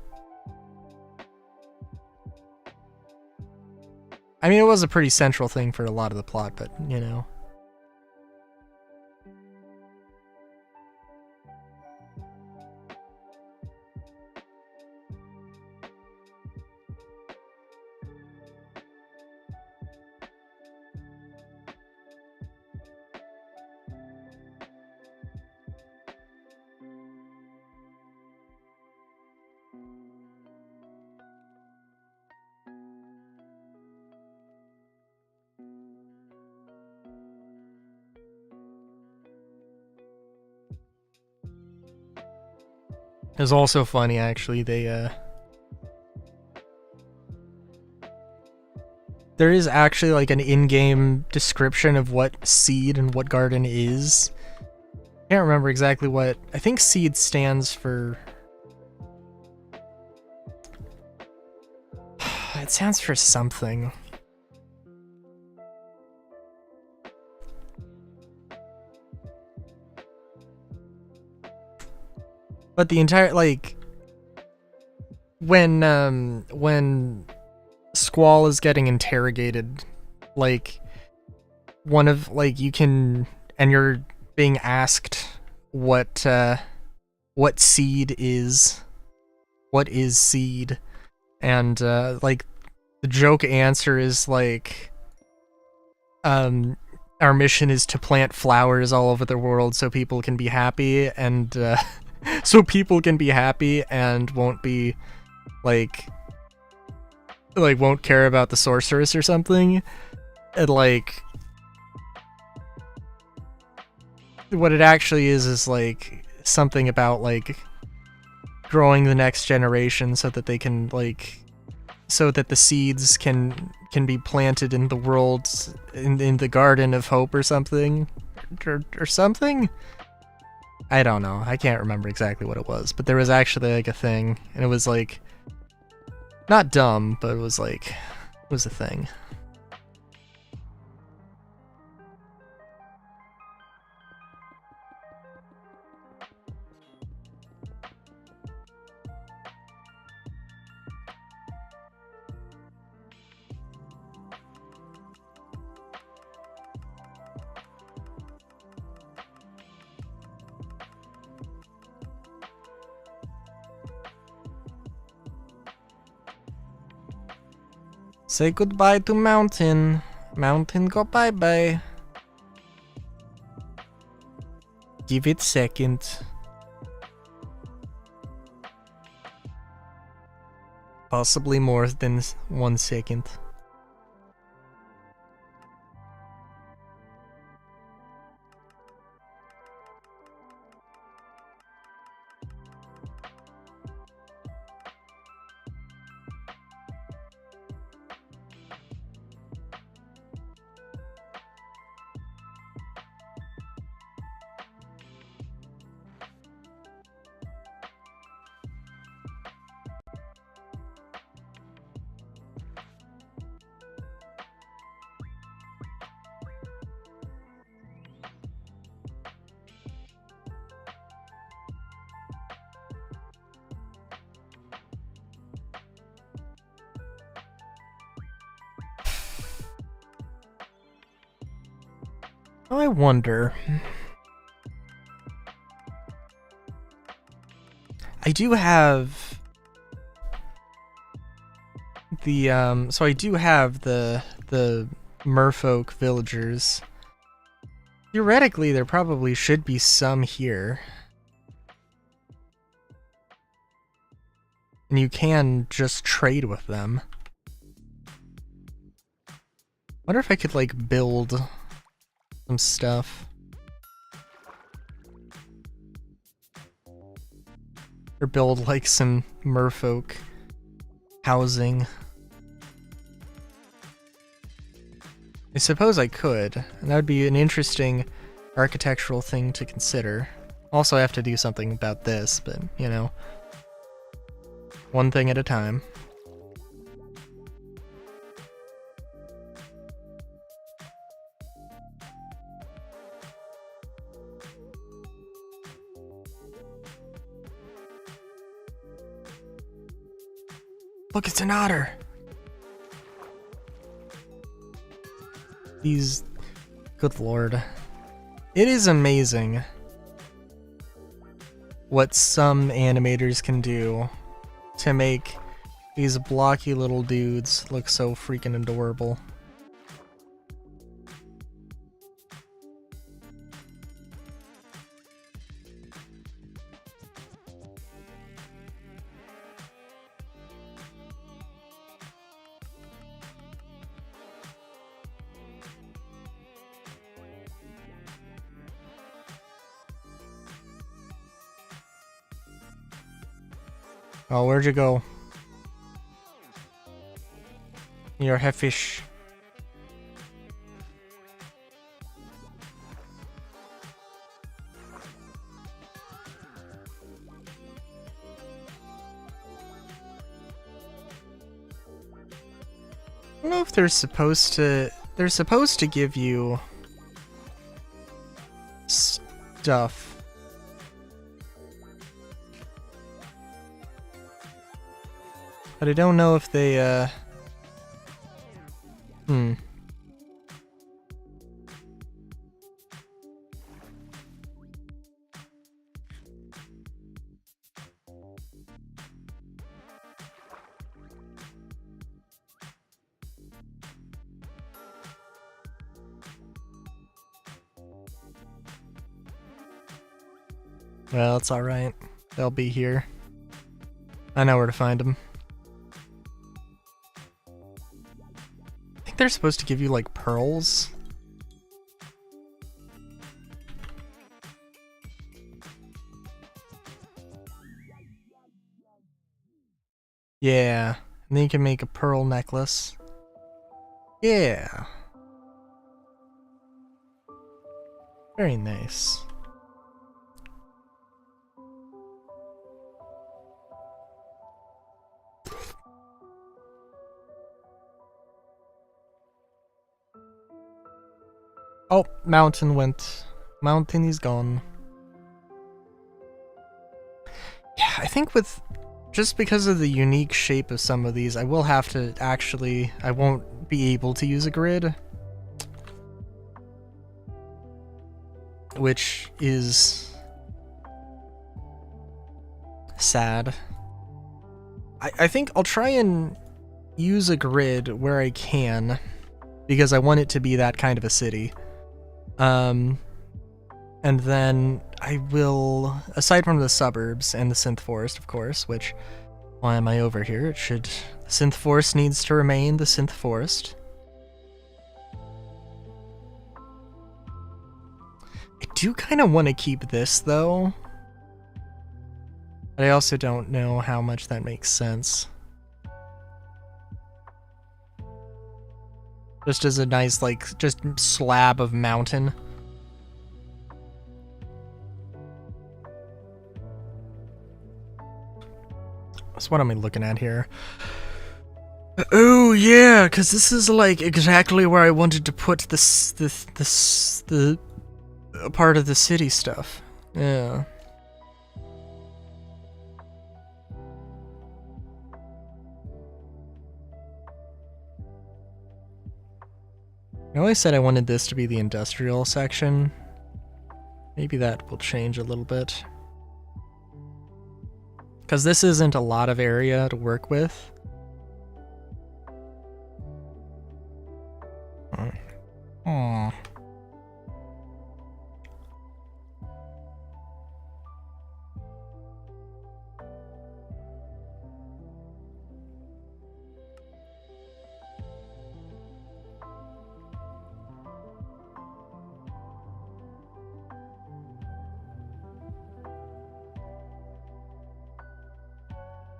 I mean, it was a pretty central thing for a lot of the plot, but, you know. It was also funny, actually. There is actually like an in-game description of what Seed and what Garden is. I can't remember exactly what. I think Seed stands for. It stands for something. But the entire, like, when Squall is getting interrogated, like, one of, like, you can, and you're being asked what Seed is. What is Seed? And, like, the joke answer is, like, our mission is to plant flowers all over the world so people can be happy, and, so people can be happy and won't be, like, won't care about the sorceress or something. And, like, what it actually is, like, something about, like, growing the next generation so that they can, like, so that the seeds can be planted in the world, in the Garden of Hope or something. Or something? I don't know. I can't remember exactly what it was, but there was actually, like, a thing, and it was, like, not dumb, but it was, like, it was a thing. Say goodbye to Mountain. Mountain, go bye-bye. Give it second. Possibly more than 1 second. I wonder. I do have the so I do have the merfolk villagers. Theoretically, there probably should be some here. And you can just trade with them. Wonder if I could, like, build some stuff. Or build like some merfolk housing. I suppose I could, and that would be an interesting architectural thing to consider. Also, I have to do something about this, but, you know, one thing at a time. Look, it's an otter! These... Good lord. It is amazing what some animators can do to make these blocky little dudes look so freaking adorable. Oh, where'd you go? You're heffish. I don't know if they're supposed to... They're supposed to give you... stuff. But I don't know if they, Well, it's alright. They'll be here. I know where to find them. I think they're supposed to give you, like, pearls. Yeah, and then you can make a pearl necklace. Yeah. Very nice. Oh, mountain went. Mountain is gone. Yeah, I think with... Just because of the unique shape of some of these, I will have to actually... I won't be able to use a grid. Which is... sad. I think I'll try and use a grid where I can, because I want it to be that kind of a city. And then I will, aside from the suburbs and the synth forest, of course, which, why am I over here? It should, the synth forest needs to remain the synth forest. I do kind of want to keep this, though. But I also don't know how much that makes sense. Just as a nice, like, just slab of mountain. So what am I looking at here? Oh yeah, because this is like exactly where I wanted to put the part of the city stuff. Yeah. I always said I wanted this to be the industrial section. Maybe that will change a little bit. Because this isn't a lot of area to work with. Aww.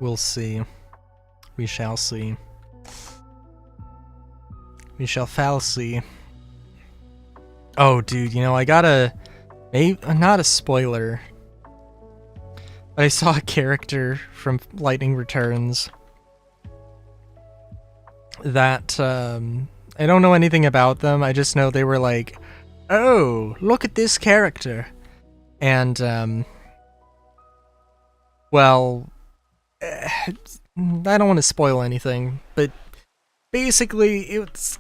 We'll see. We shall see. We shall fall see. Oh, dude, you know, I gotta... Maybe, not a spoiler. But I saw a character from Lightning Returns that, I don't know anything about them, I just know they were like, oh, look at this character. And, well, I don't want to spoil anything, but basically, it's...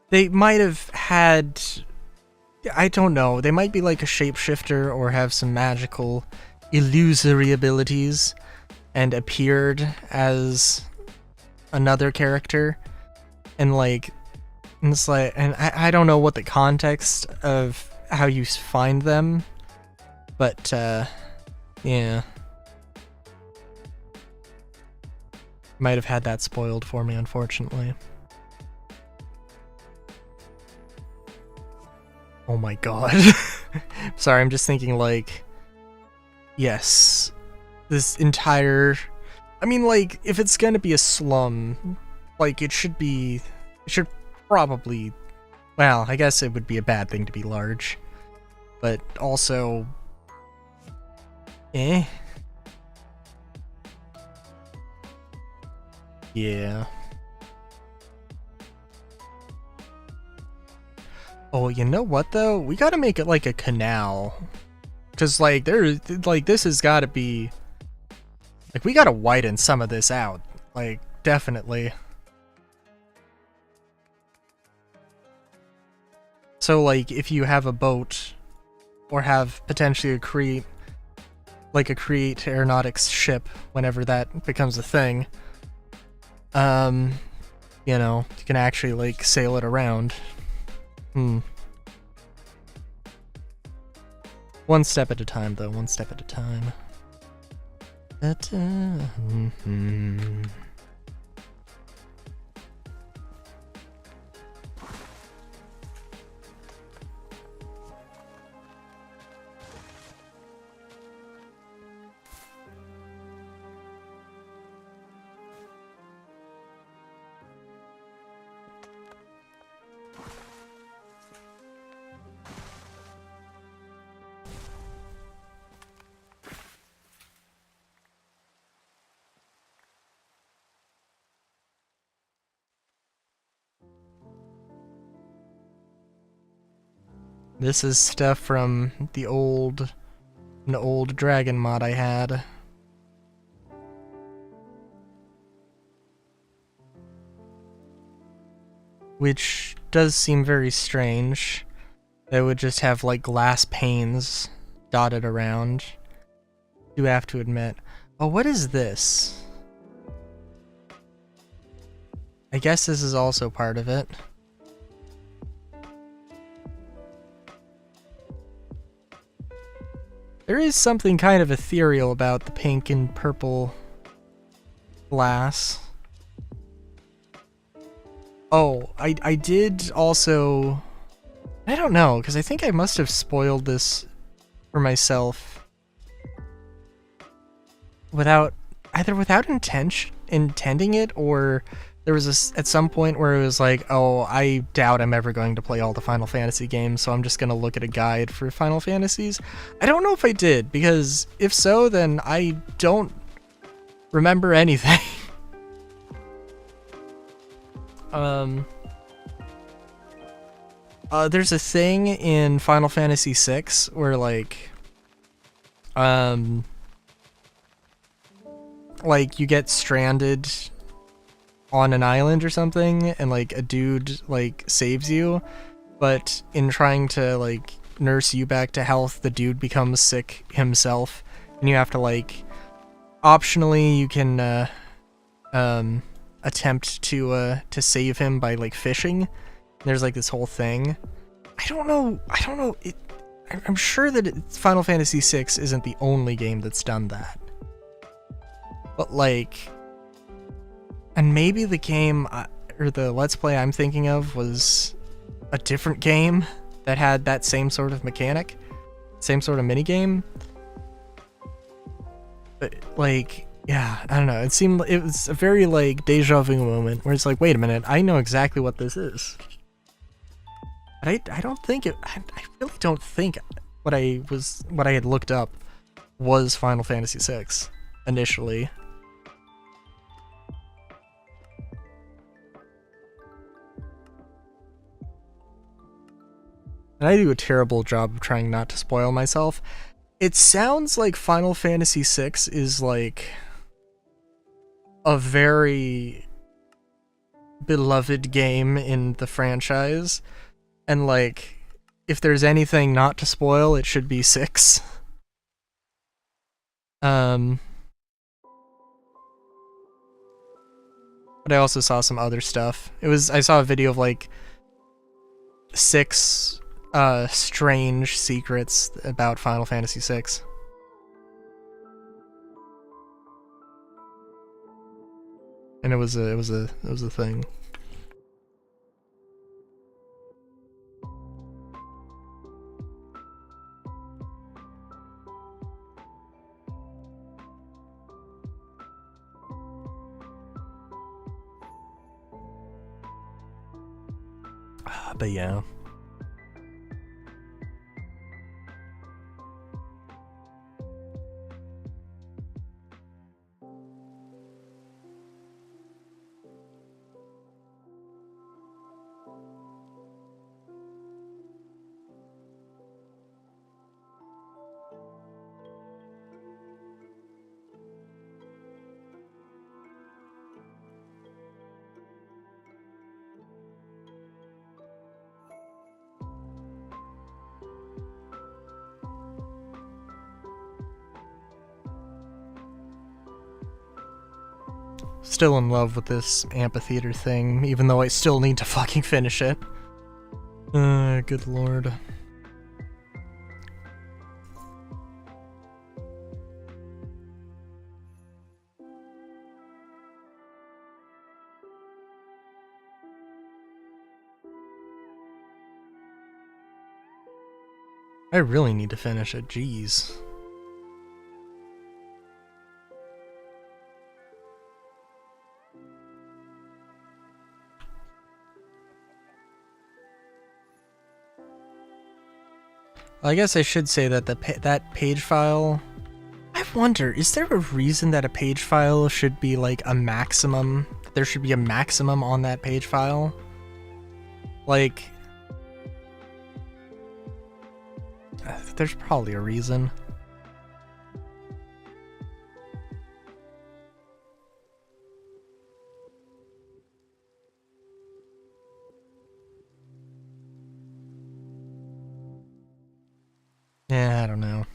They might have had... I don't know, they might be like a shapeshifter or have some magical, illusory abilities and appeared as another character. And like, it's like, and I don't know what the context of how you find them, but, yeah. Might have had that spoiled for me, unfortunately. Oh my god. Sorry, I'm just thinking like, yes, this entire, I mean, like, if it's gonna be a slum, like, it should probably, well, I guess it would be a bad thing to be large, but also, yeah. Oh, you know what though? We gotta make it like a canal. Cause like this has gotta be, like, we gotta widen some of this out. Like, definitely. So like, if you have a boat, or have potentially a create aeronautics ship, whenever that becomes a thing, you know, you can actually like sail it around. One step at a time, though. One step at a time. This is stuff from an old dragon mod I had. Which does seem very strange. They would just have like glass panes dotted around. Do have to admit. Oh, what is this? I guess this is also part of it. There is something kind of ethereal about the pink and purple glass. Oh, I did also... I don't know, because I think I must have spoiled this for myself without intending it, or there was at some point where it was like, oh, I doubt I'm ever going to play all the Final Fantasy games, so I'm just going to look at a guide for Final Fantasies. I don't know if I did, because if so, then I don't remember anything. There's a thing in Final Fantasy VI where like you get stranded on an island or something, and like a dude like saves you, but in trying to like nurse you back to health, the dude becomes sick himself, and you have to like, optionally you can attempt to save him by like fishing. There's like this whole thing. I don't know. I'm sure that Final Fantasy VI isn't the only game that's done that. But like, and maybe the game or the Let's Play I'm thinking of was a different game that had that same sort of mechanic. same sort of minigame. But like, yeah, I don't know. It was a very like deja vu moment where it's like, wait a minute, I know exactly what this is. But I don't think it. I really don't think what I had looked up was Final Fantasy VI initially. And I do a terrible job of trying not to spoil myself. It sounds like Final Fantasy VI is like a very beloved game in the franchise, and like if there's anything not to spoil, it should be 6. But I also saw some other stuff. I saw a video of like 6 strange secrets about Final Fantasy VI. And it was a thing. But yeah. Still in love with this amphitheater thing, even though I still need to fucking finish it. Good lord. I really need to finish it, jeez. I guess I should say that that page file... I wonder, is there a reason that a page file should be like a maximum? There should be a maximum on that page file? Like... there's probably a reason. Yeah, I don't know.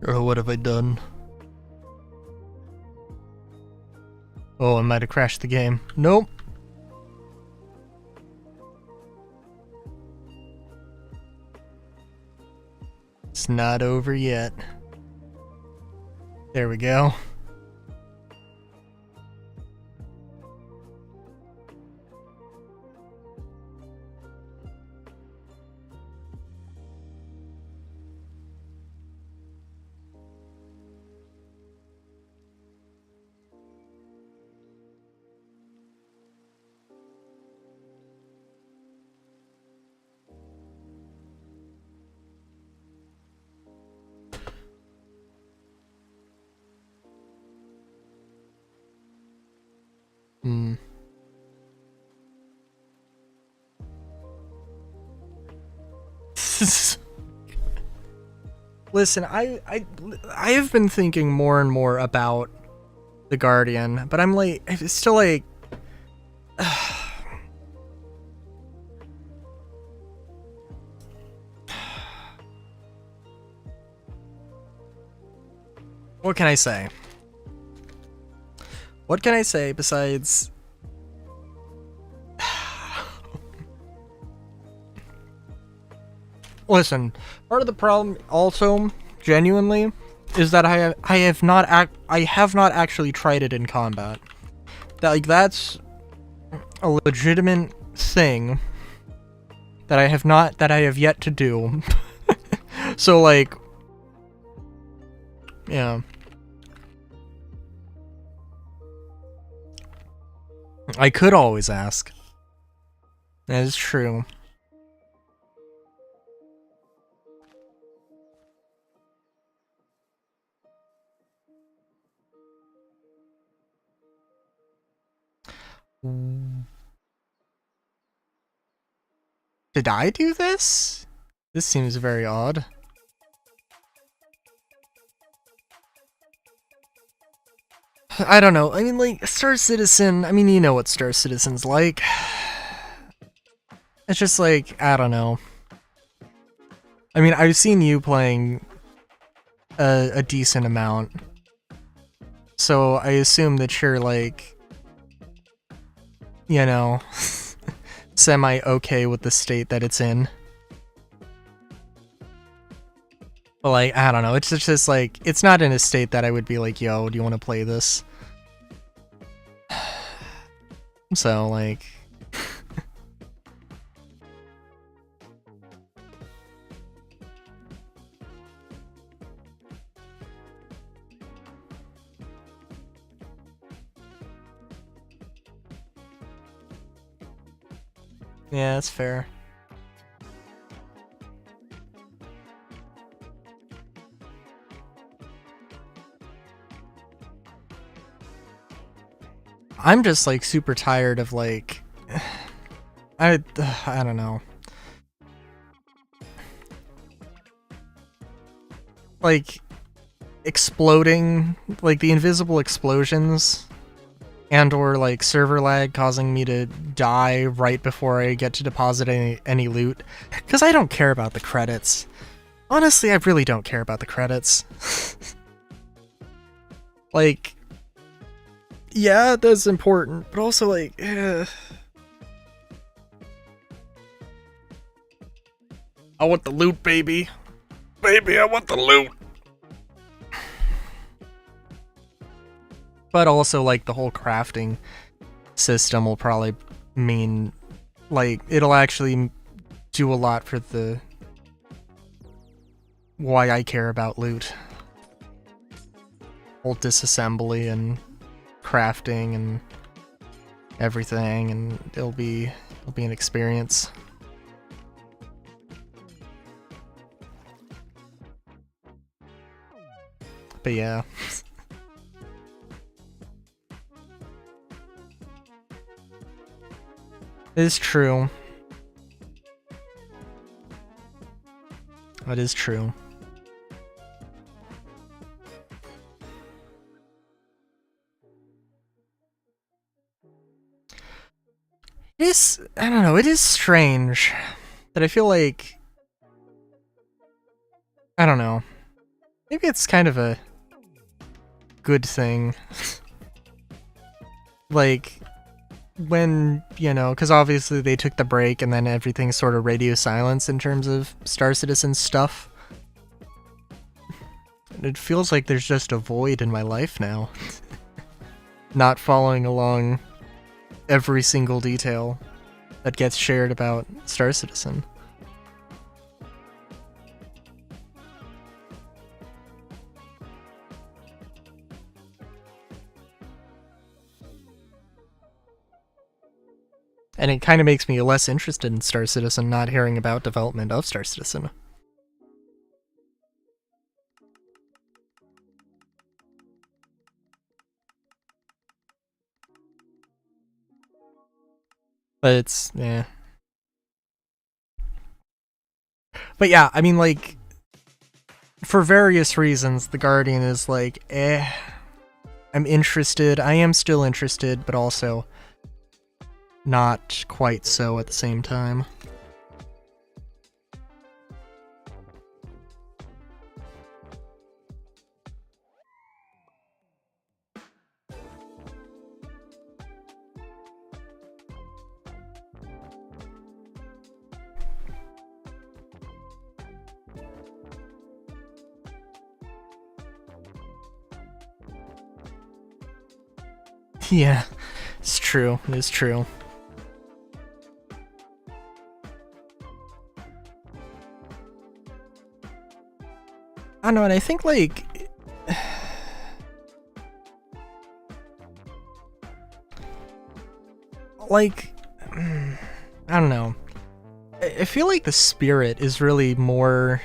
Oh, what have I done? Oh, I might have crashed the game. Nope. It's not over yet. There we go. Listen, I have been thinking more and more about the Guardian, but I'm like, it's still like, what can I say? What can I say besides... Listen, part of the problem also, genuinely, is that I have not actually tried it in combat. That's a legitimate thing that I have yet to do. So like, yeah. I could always ask. That is true. Did I do this? This seems very odd. I don't know. I mean, like, Star Citizen, I mean, you know what Star Citizen's like. It's just like, I don't know. I mean, I've seen you playing a decent amount. So I assume that you're like, you know, semi-okay with the state that it's in. But like, I don't know, it's just like, it's not in a state that I would be like, yo, do you want to play this? So like... Yeah, that's fair. I'm just like super tired of like... I don't know. Like, exploding, like the invisible explosions, and or like server lag causing me to die right before I get to deposit any loot. Because I don't care about the credits. Honestly, I really don't care about the credits. Like, yeah, that's important, but also like, I want the loot, baby. Baby, I want the loot. But also, like, the whole crafting system will probably mean, like, it'll actually do a lot for the... why I care about loot. Whole disassembly and crafting and everything, and it'll be an experience. But yeah. It is true. That is true. It is, I don't know, it is strange that I feel like, I don't know, maybe it's kind of a good thing. Like, when, you know, because obviously they took the break and then everything's sort of radio silence in terms of Star Citizen stuff. It feels like there's just a void in my life now. Not following along every single detail that gets shared about Star Citizen. And it kind of makes me less interested in Star Citizen not hearing about development of Star Citizen. But it's, yeah. But yeah, I mean, like, for various reasons, The Guardian is like, eh. I'm interested. I am still interested, but also not quite so at the same time. Yeah, it's true. It's true. I don't know, and I think, like... like... I don't know. I feel like the Spirit is really more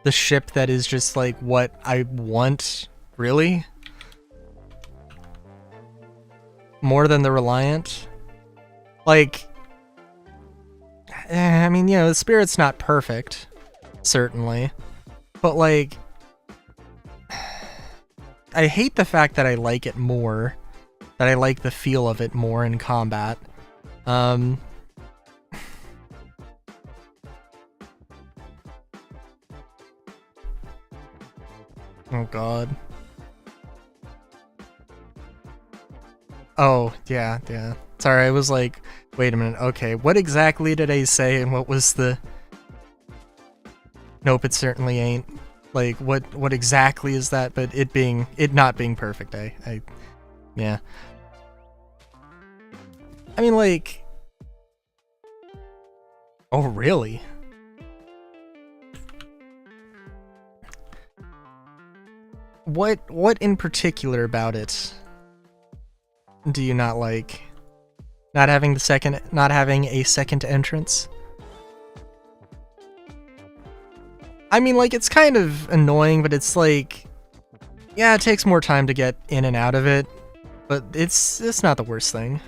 the ship that is just, like, what I want, really? More than the Reliant? Like... I mean, you know, the Spirit's not perfect, certainly. But, like... I hate the fact that I like it more. That I like the feel of it more in combat. Oh god. Oh, yeah. Sorry, I was like, wait a minute, okay, what exactly did I say and what was the... Nope, it certainly ain't. Like, what exactly is that? But it not being perfect, yeah. I mean, like... Oh, really? What in particular about it do you not like? Not having a second entrance? I mean, like, it's kind of annoying, but it's like, yeah, it takes more time to get in and out of it, but it's not the worst thing.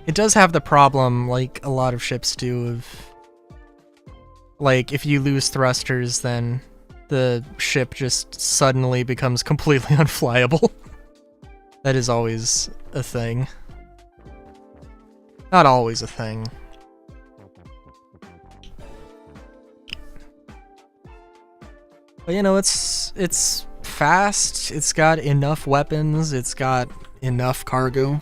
It does have the problem, like a lot of ships do, of, like, if you lose thrusters, then the ship just suddenly becomes completely unflyable. That is always a thing. Not always a thing. But, you know, it's fast, it's got enough weapons, it's got enough cargo.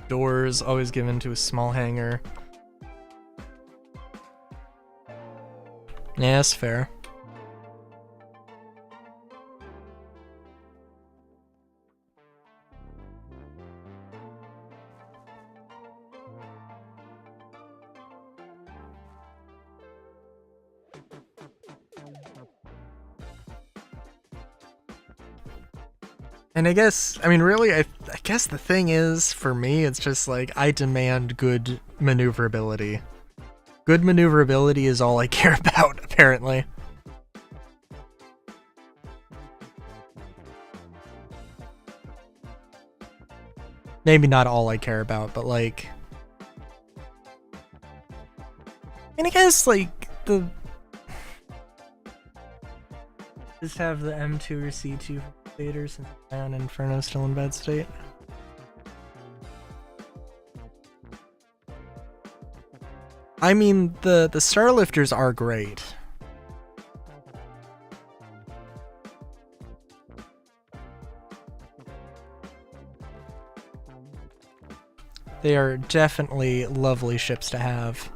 Doors always given to a small hangar. Yeah, that's fair. And I guess, I mean, really, I guess the thing is, for me, it's just like, I demand good maneuverability. Good maneuverability is all I care about, apparently. Maybe not all I care about, but like... And I guess, like, the... Just have the M2 or C2 Vader since Ion Inferno's still in bad state. I mean, the Starlifters are great. They are definitely lovely ships to have.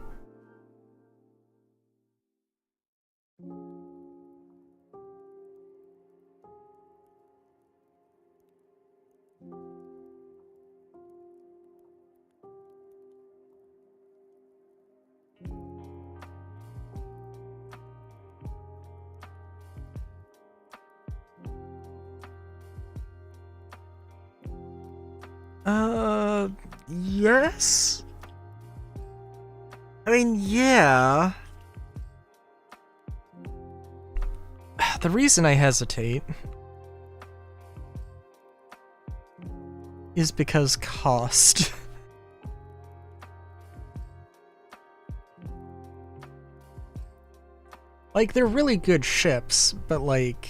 Yes? I mean, yeah. The reason I hesitate is because cost. Like, they're really good ships, but like...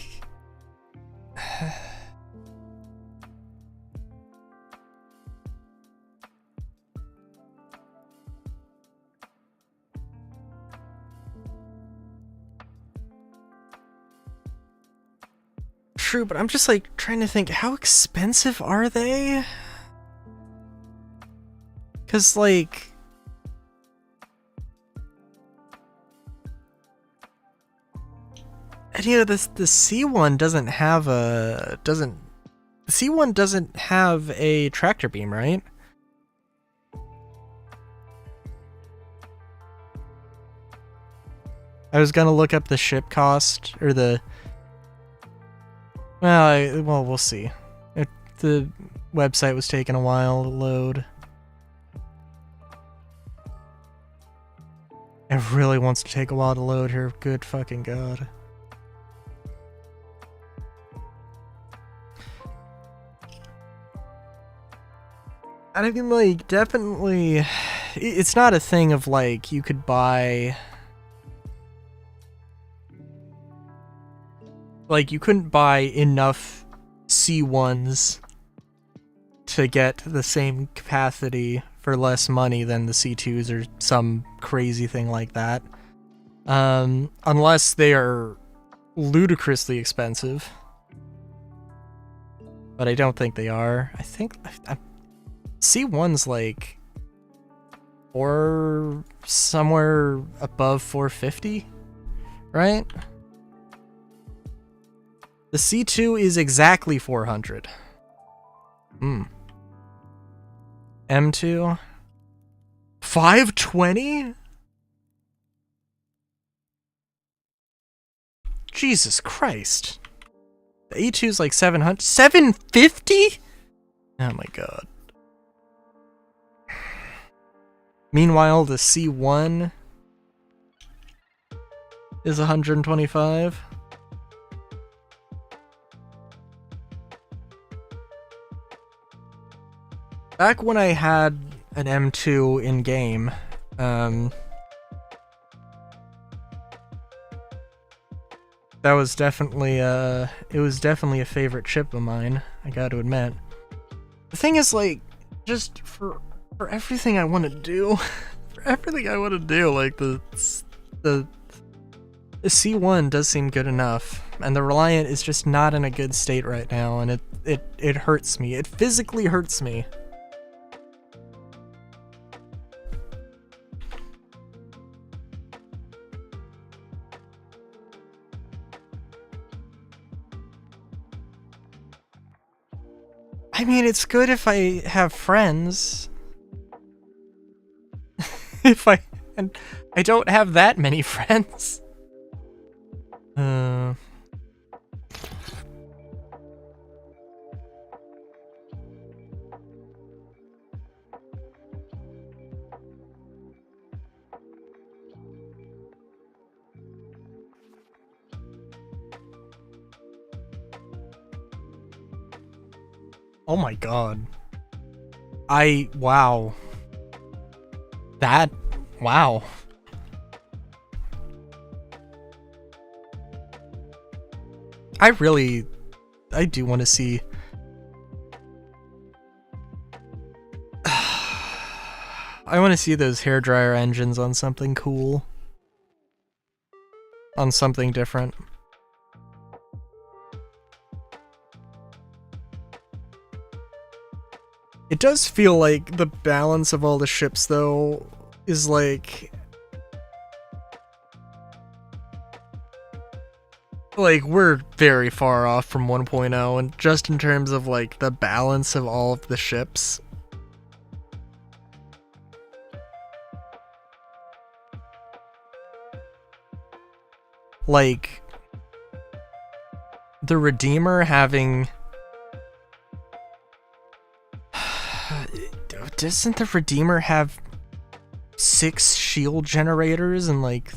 True, but I'm just like trying to think, how expensive are they? Cause like... And you know, the C1 doesn't have a... The C1 doesn't have a tractor beam, right? I was gonna look up the ship cost, or the... Well, we'll see. The website was taking a while to load. It really wants to take a while to load here, good fucking god. And I mean, like, definitely... It's not a thing of, like, you could buy... Like, you couldn't buy enough C1s to get the same capacity for less money than the C2s or some crazy thing like that. Unless they are ludicrously expensive. But I don't think they are. I think... C1's like... or somewhere above 450, right? The C2 is exactly 400. M2? 520? Jesus Christ. The E2's like 700. 750? Oh my god. Meanwhile, the C1 is 125. Back when I had an M2 in game, that was definitely it was definitely a favorite chip of mine, I got to admit. The thing is, like, just for everything I want to do, like the C1 does seem good enough, and the Reliant is just not in a good state right now, and it hurts me. It physically hurts me. I mean, it's good if I have friends. And I don't have that many friends. Oh my god. Wow. Wow. I do want to see... I want to see those hairdryer engines on something cool. On something different. It does feel like the balance of all the ships, though, is like... Like, we're very far off from 1.0, and just in terms of, like, the balance of all of the ships. Like, the Redeemer having... Doesn't the Redeemer have 6 shield generators and like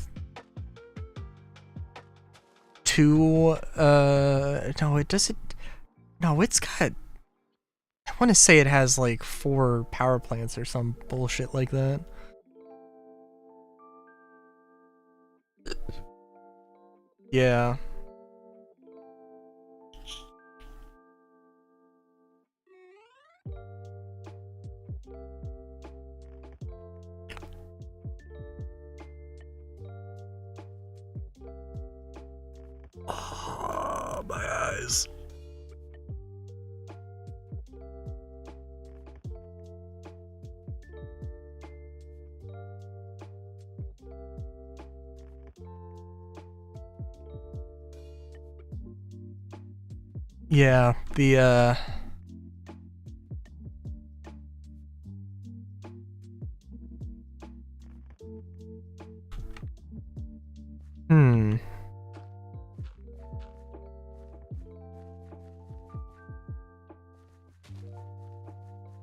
2 no, it doesn't. No, it's got, I want to say it has like 4 power plants or some bullshit like that. Yeah. Oh, my eyes. Yeah, the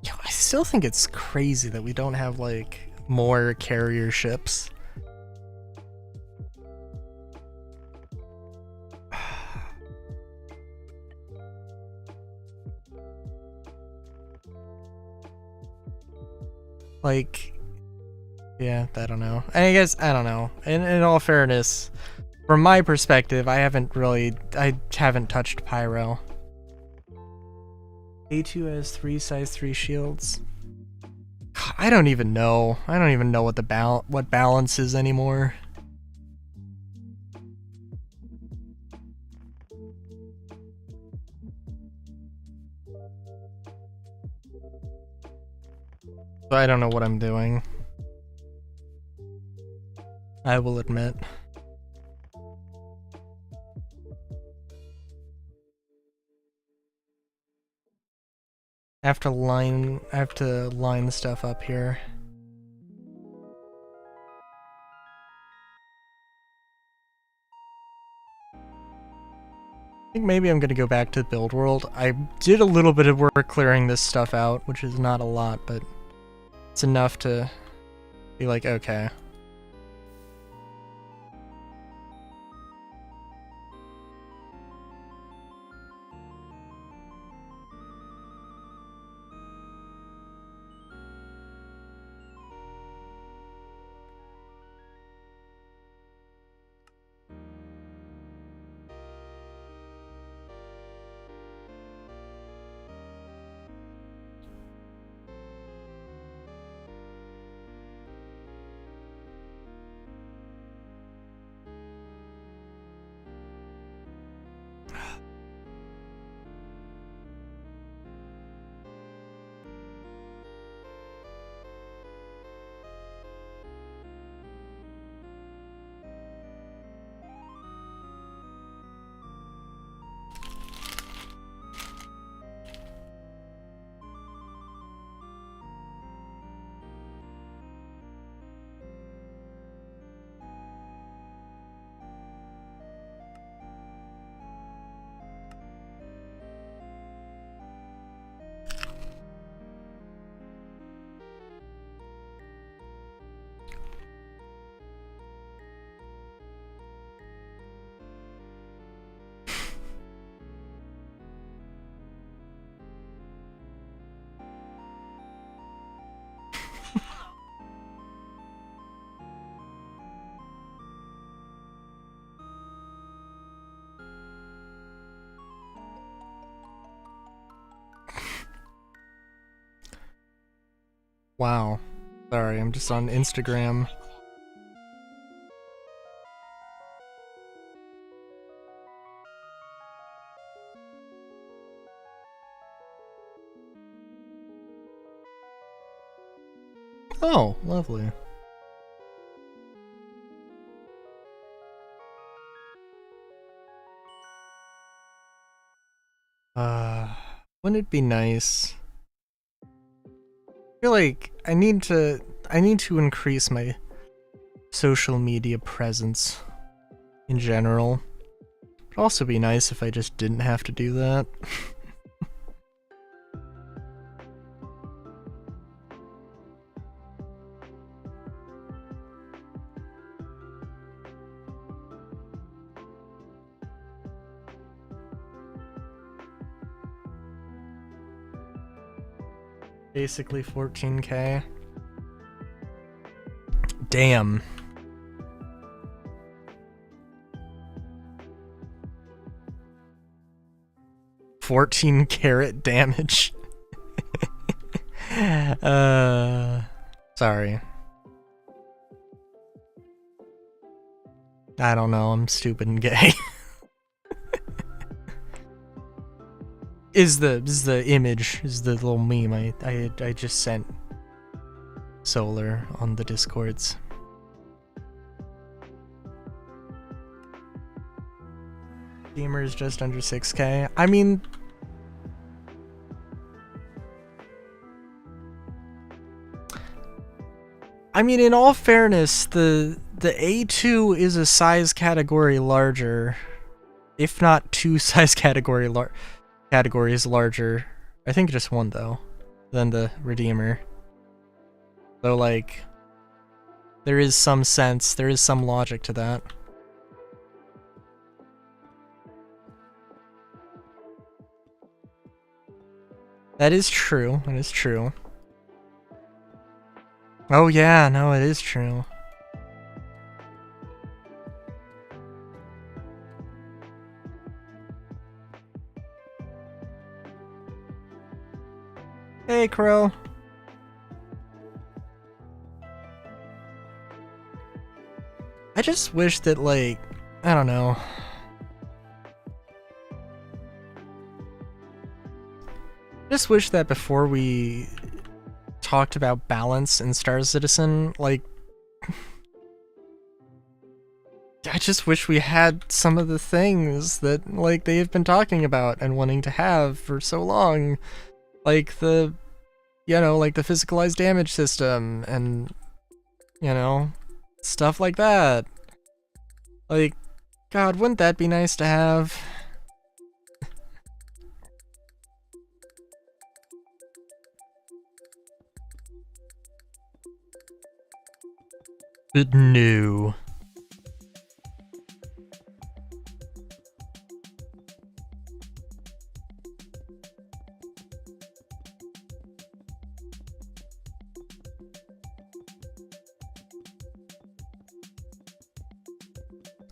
Yo, I still think it's crazy that we don't have, like, more carrier ships. Like, yeah, I don't know. I guess, I don't know. In all fairness, from my perspective, I haven't touched Pyro. A2 has 3 size 3 shields. I don't even know. I don't even know what what balance is anymore. So I don't know what I'm doing. I will admit. I have to line stuff up here. I think maybe I'm gonna go back to Build World. I did a little bit of work clearing this stuff out, which is not a lot, but it's enough to be like, okay. Wow. Sorry, I'm just on Instagram. Oh, lovely. Wouldn't it be nice? I feel like I need to increase my social media presence in general. It'd also be nice if I just didn't have to do that. Basically 14K. Damn. 14 carat damage. Sorry. I don't know, I'm stupid and gay. is the image, is the little meme I just sent Solar on the Discords. Gamer is just under 6K. I mean, in all fairness, the A2 is a size category larger, if not two size categories larger. I think just one though, than the Redeemer. So like, there is some sense, there is some logic to that. That is true, that is true. Oh yeah, no, it is true. Hey, Crow. I just wish that, like, I don't know. I just wish that before we talked about balance in Star Citizen, like, I just wish we had some of the things that, like, they have been talking about and wanting to have for so long. Like the, you know, like the physicalized damage system and, you know, stuff like that. Like, God, wouldn't that be nice to have? But no.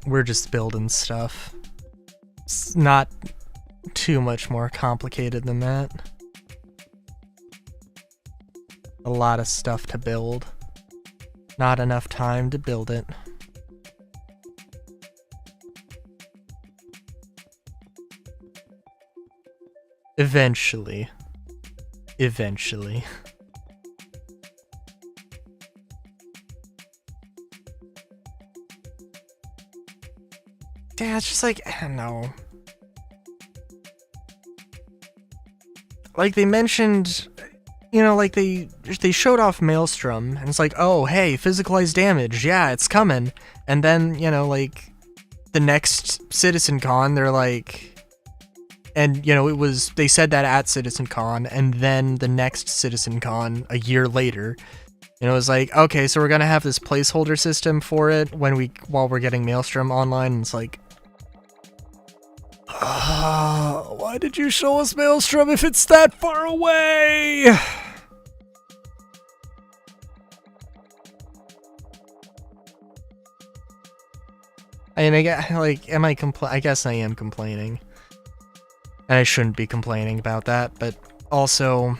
We're just building stuff. It's not too much more complicated than that. A lot of stuff to build. Not enough time to build it. Eventually. Eventually. Yeah, it's just like, I don't know. Like, they mentioned, you know, like, they showed off Maelstrom, and it's like, oh, hey, physicalized damage, yeah, it's coming. And then, you know, like, the next CitizenCon, they're like, and, you know, they said that at CitizenCon, and then the next CitizenCon, a year later, you know, it was like, okay, so we're gonna have this placeholder system for it while we're getting Maelstrom online, and it's like, why did you show us Maelstrom if it's that far away? I mean, I guess I am complaining. And I shouldn't be complaining about that, but also,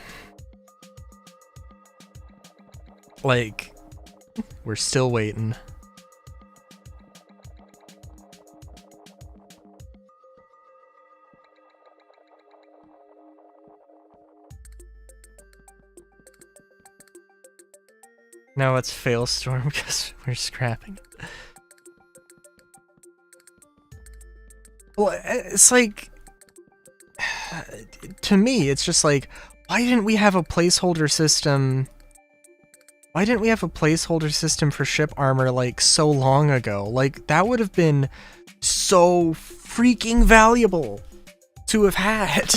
like, we're still waiting. No, it's Failstorm because we're scrapping it. Well, it's like, to me, it's just like, why didn't we have a placeholder system? Why didn't we have a placeholder system for ship armor, like, so long ago? Like, that would have been so freaking valuable to have had.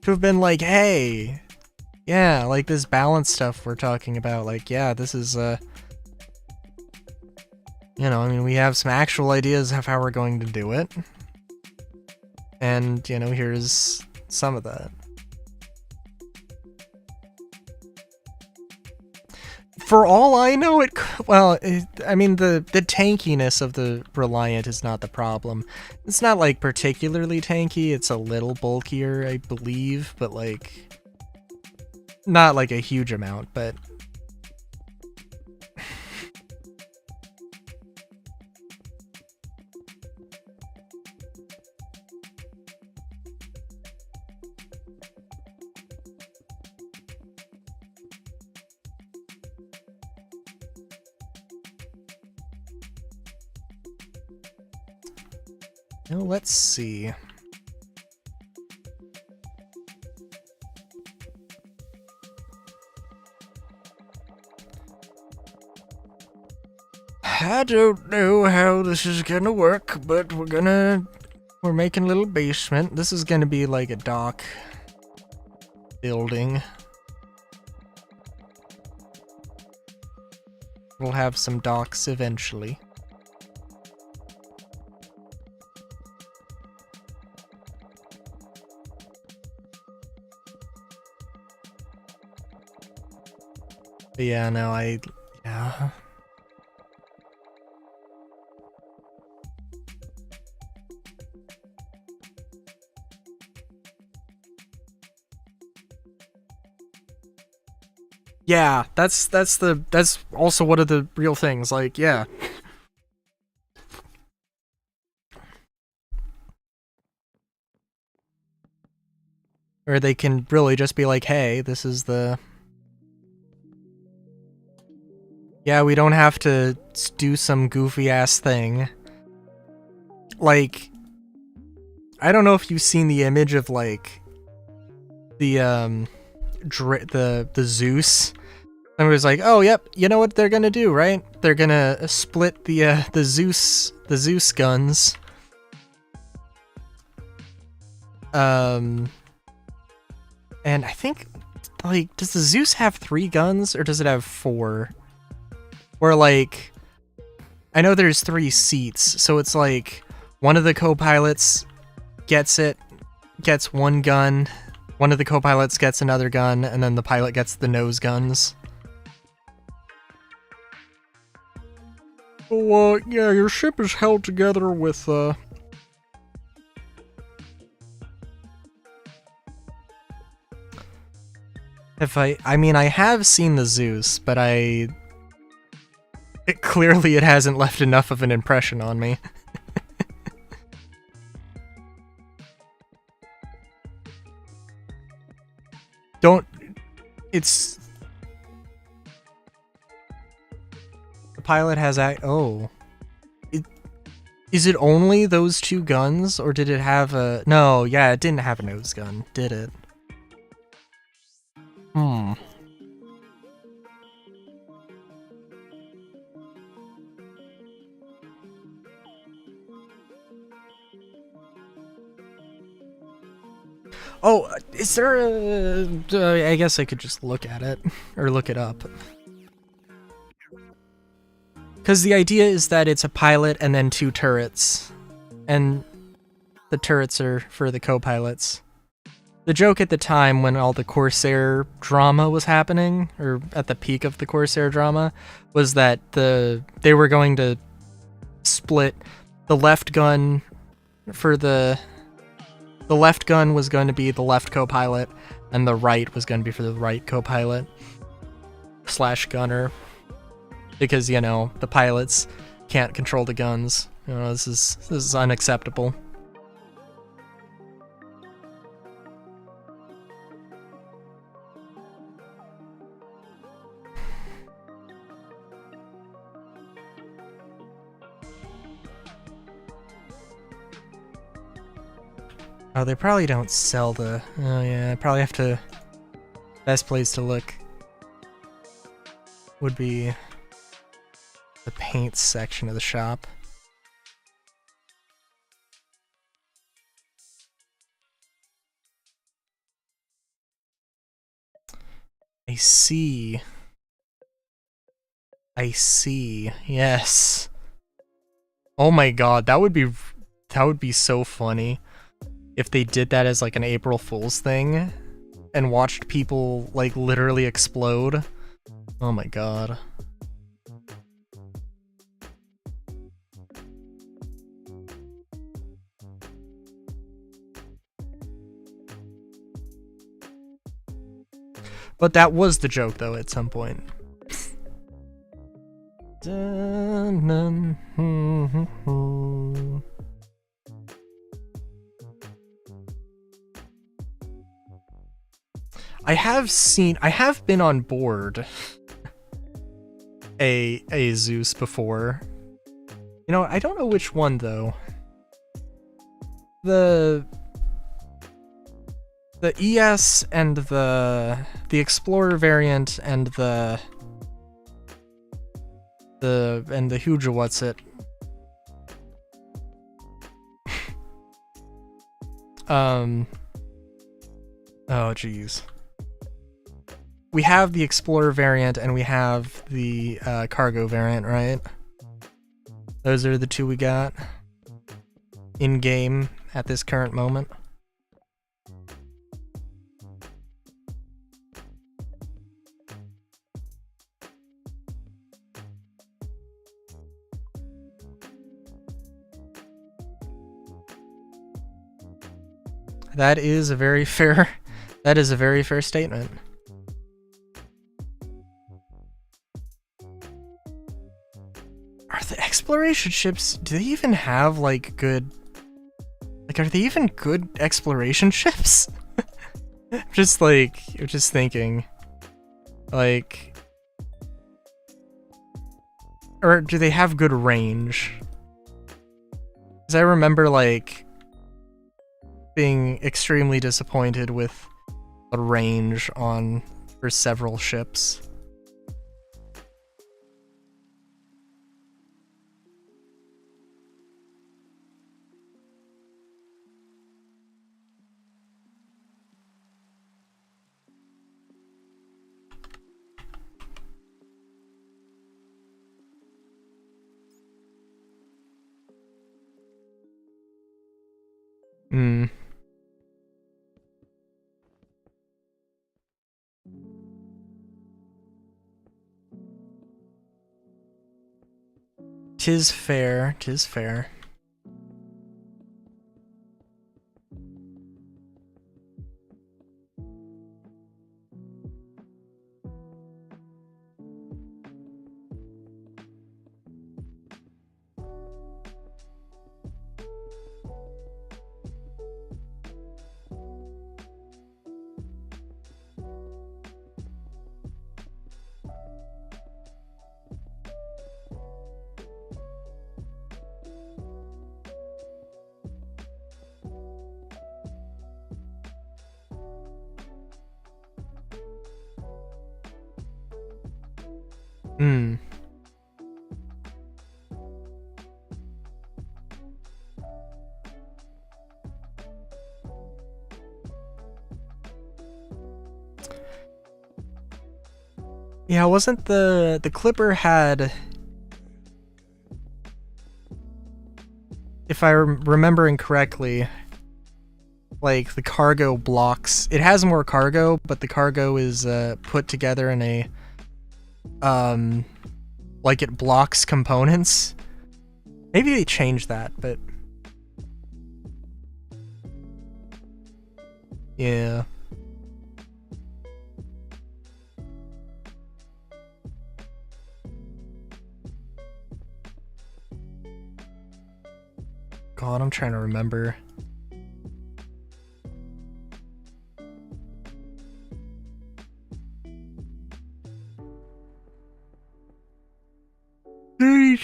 To have been like, hey, yeah, like this balance stuff we're talking about, like, yeah, this is, you know, I mean, we have some actual ideas of how we're going to do it. And, you know, here's some of that. For all I know, well, I mean, the tankiness of the Reliant is not the problem. It's not, like, particularly tanky. It's a little bulkier, I believe, but, like, not, like, a huge amount, but... Now, let's see. I don't know how this is gonna work, but we're making a little basement. This is gonna be like a dock building. We'll have some docks eventually. But yeah, no, yeah. Yeah, that's also one of the real things, like, yeah. Or they can really just be like, hey, this is the... Yeah, we don't have to do some goofy-ass thing. Like, I don't know if you've seen the image of, like, the Zeus. And it was like, oh, yep, you know what they're gonna do, right? They're gonna split the Zeus guns. And I think, like, does the Zeus have 3 guns, or does it have 4? Or, like, I know there's 3 seats, so it's like, one of the co-pilots gets 1 gun, one of the co-pilots gets another gun, and then the pilot gets the nose guns. Well, yeah, your ship is held together with, I mean, I have seen the Zeus, but clearly it hasn't left enough of an impression on me. It's... The pilot has is it only those 2 guns, or did it have a... No, yeah, it didn't have a nose gun, did it? Oh, is there a... I guess I could just look at it, or look it up. Because the idea is that it's a pilot and then 2 turrets. And the turrets are for the co-pilots. The joke at the time when all the Corsair drama was happening, or at the peak of the Corsair drama, was that they were going to split the left gun for the left gun was going to be the left co-pilot, and the right was going to be for the right co-pilot / gunner. Because, you know, the pilots can't control the guns. You know, this is unacceptable. Oh, they probably don't sell the... Oh yeah, I probably have to... Best place to look would be the paint section of the shop. I see. Yes. Oh my god, that would be so funny if they did that as like an April Fool's thing and watched people like literally explode Oh my god. But that was the joke, though, at some point. I have been on board a Zeus before. You know, I don't know which one though. The ES and the Explorer variant and the Huja what's it? Oh geez. We have the Explorer variant and we have the Cargo variant, right? Those are the two we got in game at this current moment. That is a very fair statement. Are the exploration ships, do they even have like good, like are they even good exploration ships? I'm just thinking, like, or do they have good range? Because I remember like being extremely disappointed with the range for several ships. Hmm. Tis fair, tis fair. Hmm. Yeah, wasn't the Clipper had, if I'm remembering correctly, like the cargo blocks, it has more cargo, but the cargo is put together in a like it blocks components. Maybe they changed that, but yeah. God, I'm trying to remember.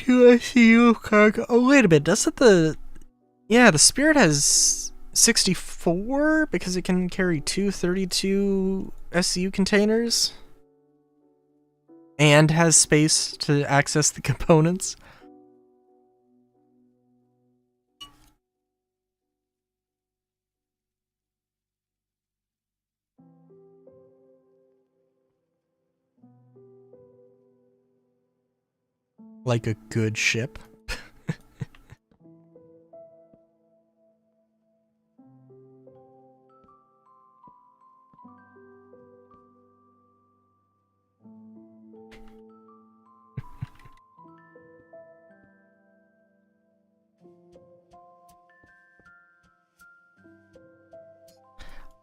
SCU cargo. Oh, wait a minute. Doesn't the Spirit has 64 because it can carry 232 SCU containers and has space to access the components. Like a good ship.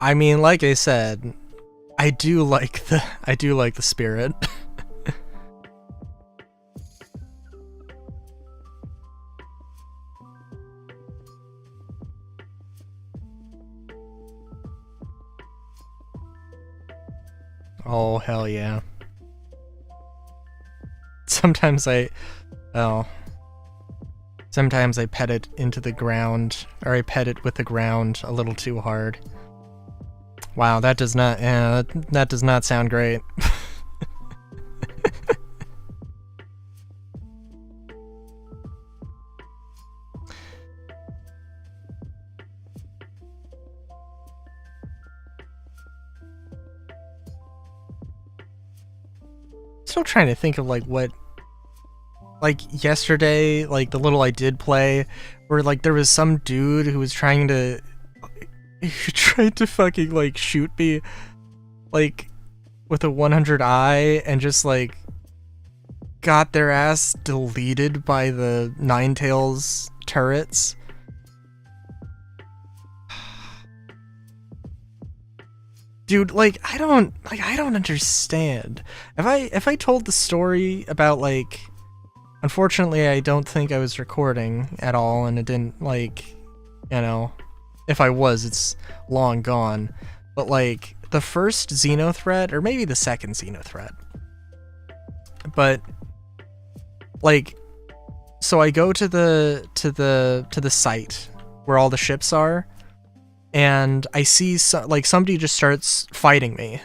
I mean, like I said, I do like the spirit. Oh, hell yeah. Sometimes oh, sometimes I pet it into the ground, or I pet it with the ground a little too hard. Wow, that does not, that does not sound great. Still trying to think of like what, like yesterday, like the little I did play, where like there was some dude who was trying to, he tried to fucking like shoot me, like with a 100i, and just like got their ass deleted by the Ninetales turrets. Dude, like I don't understand. If I told the story about like, unfortunately I don't think I was recording at all, and it didn't like, you know, if I was, it's long gone. But like the first Xeno threat, or maybe the second Xeno threat. But like, so I go to the site where all the ships are, and I see like somebody just starts fighting me,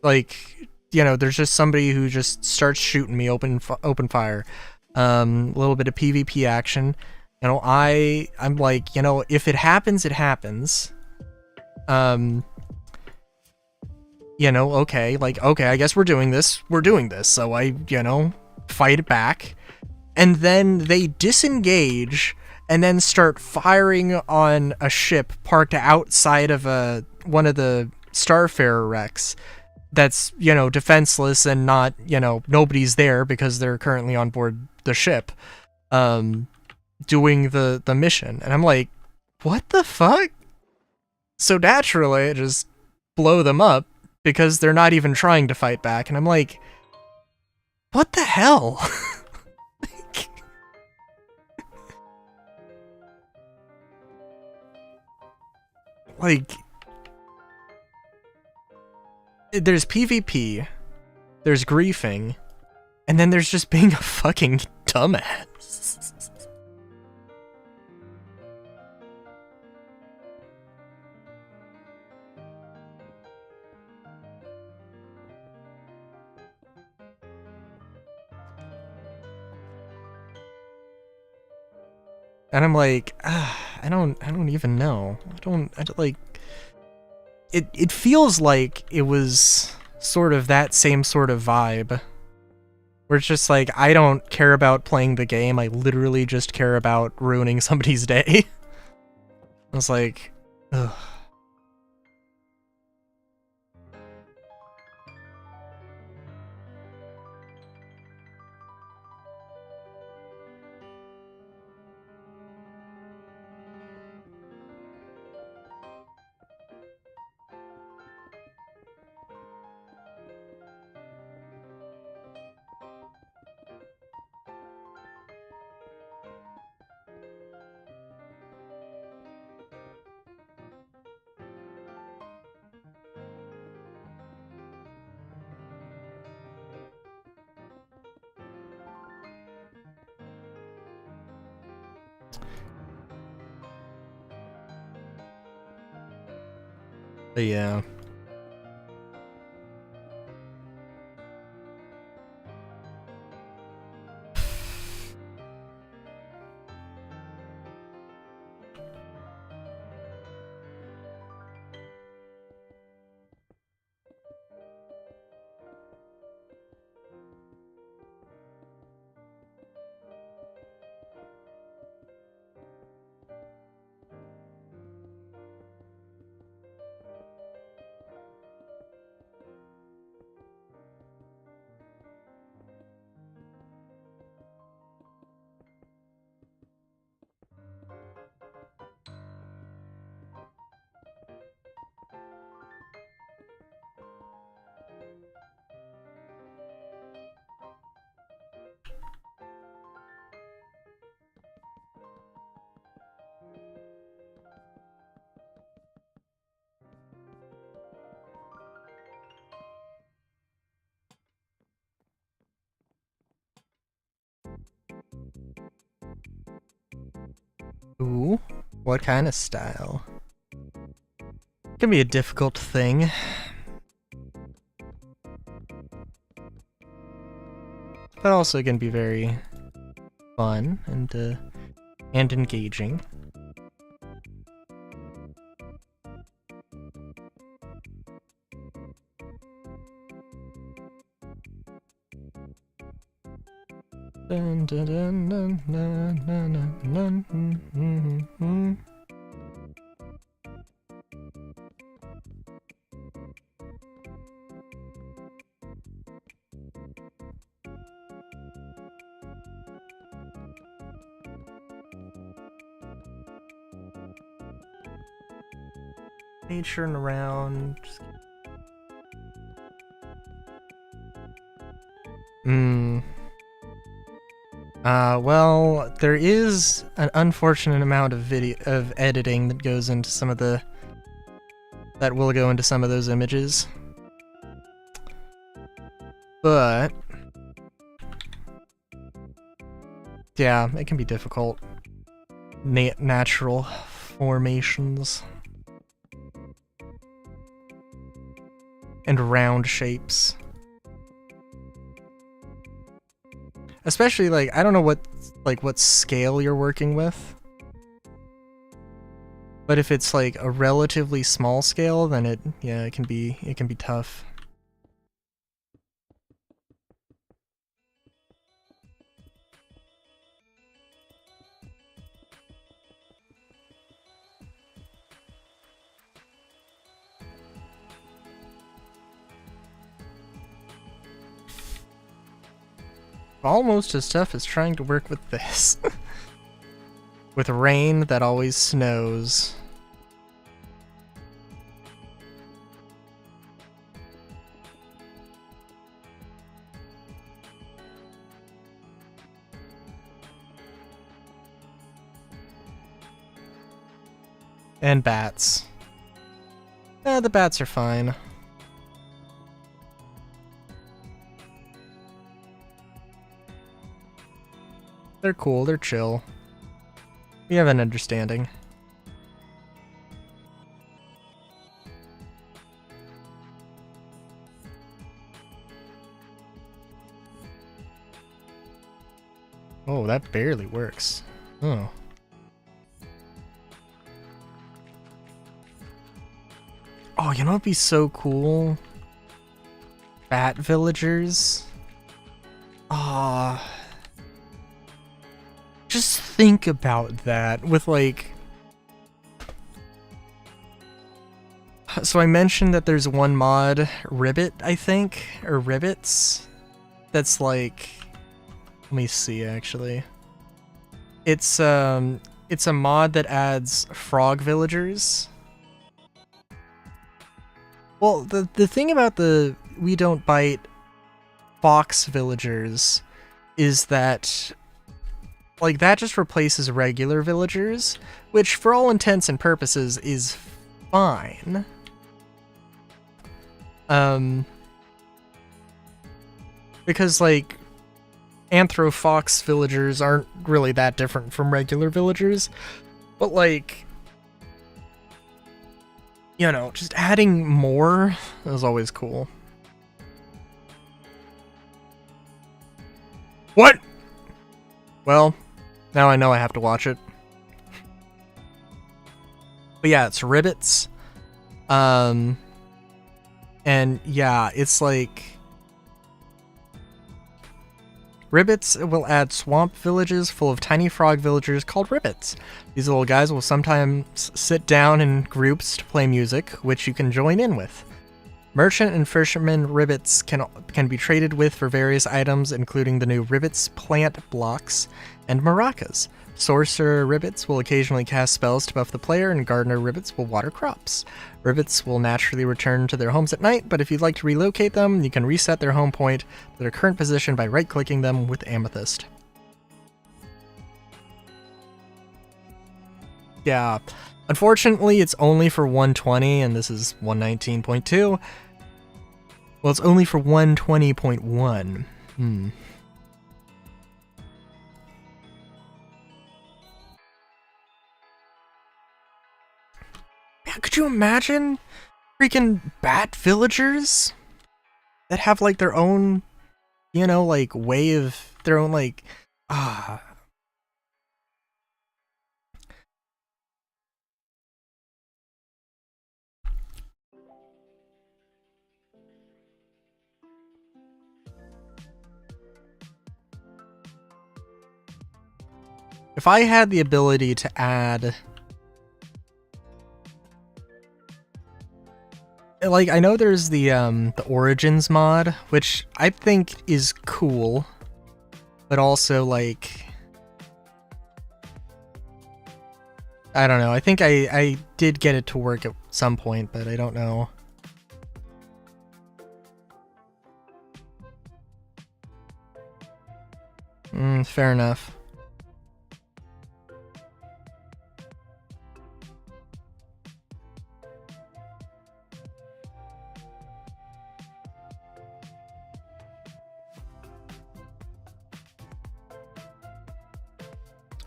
like, you know, there's just somebody who just starts shooting me open fire, a little bit of PvP action. You know, I'm like, you know, if it happens, it happens. You know, okay, like, okay, I guess we're doing this. So I, you know, fight back, and then they disengage and then start firing on a ship parked outside of one of the Starfarer wrecks that's, you know, defenseless and not, you know, nobody's there because they're currently on board the ship, doing the mission. And I'm like, what the fuck? So naturally, I just blow them up because they're not even trying to fight back. And I'm like, what the hell? Like, there's PvP, there's griefing, and then there's just being a fucking dumbass. And I'm like, I don't even know. I don't like, it feels like it was sort of that same sort of vibe, where it's just like, I don't care about playing the game, I literally just care about ruining somebody's day. I was like, ugh. But yeah. Ooh, what kind of style? Can be a difficult thing. But also can be very fun and engaging. Dun, dun, dun, dun, dun, dun, dun, dun, dun. Nature and around. Well, there is an unfortunate amount of editing that goes into some of the that will go into some of those images. But yeah, it can be difficult. Natural formations and round shapes. Especially, like, I don't know what scale you're working with. But if it's like a relatively small scale, then it can be tough. Almost as tough as trying to work with this. With rain that always snows. And bats. The bats are fine. They're cool, they're chill. We have an understanding. Oh, that barely works. Oh. Oh, you know what'd be so cool? Bat villagers. Ah. Just think about that with like... So I mentioned that there's one mod, Ribbit, I think, or Ribbits, that's like... Let me see, actually. It's a mod that adds frog villagers. Well, the thing about the We Don't Bite fox villagers is that, like, that just replaces regular villagers, which for all intents and purposes is fine. Because, like, anthro-fox villagers aren't really that different from regular villagers, but, like, you know, just adding more is always cool. What? Well, now I know I have to watch it. But yeah, it's Ribbits. And yeah, it's like... Ribbits will add swamp villages full of tiny frog villagers called Ribbits. These little guys will sometimes sit down in groups to play music, which you can join in with. Merchant and fisherman Ribbits can be traded with for various items, including the new Ribbits plant blocks and maracas. Sorcerer Ribbits will occasionally cast spells to buff the player, and gardener Ribbits will water crops. Ribbits will naturally return to their homes at night, but if you'd like to relocate them, you can reset their home point to their current position by right-clicking them with Amethyst. Yeah, unfortunately it's only for 120, and this is 119.2. Well, it's only for 120.1. Yeah, could you imagine freaking bat villagers that have like their own, you know, like way of their own like ah. If I had the ability to add, like, I know there's the Origins mod, which I think is cool, but also like, I don't know. I think I did get it to work at some point, but I don't know. Fair enough.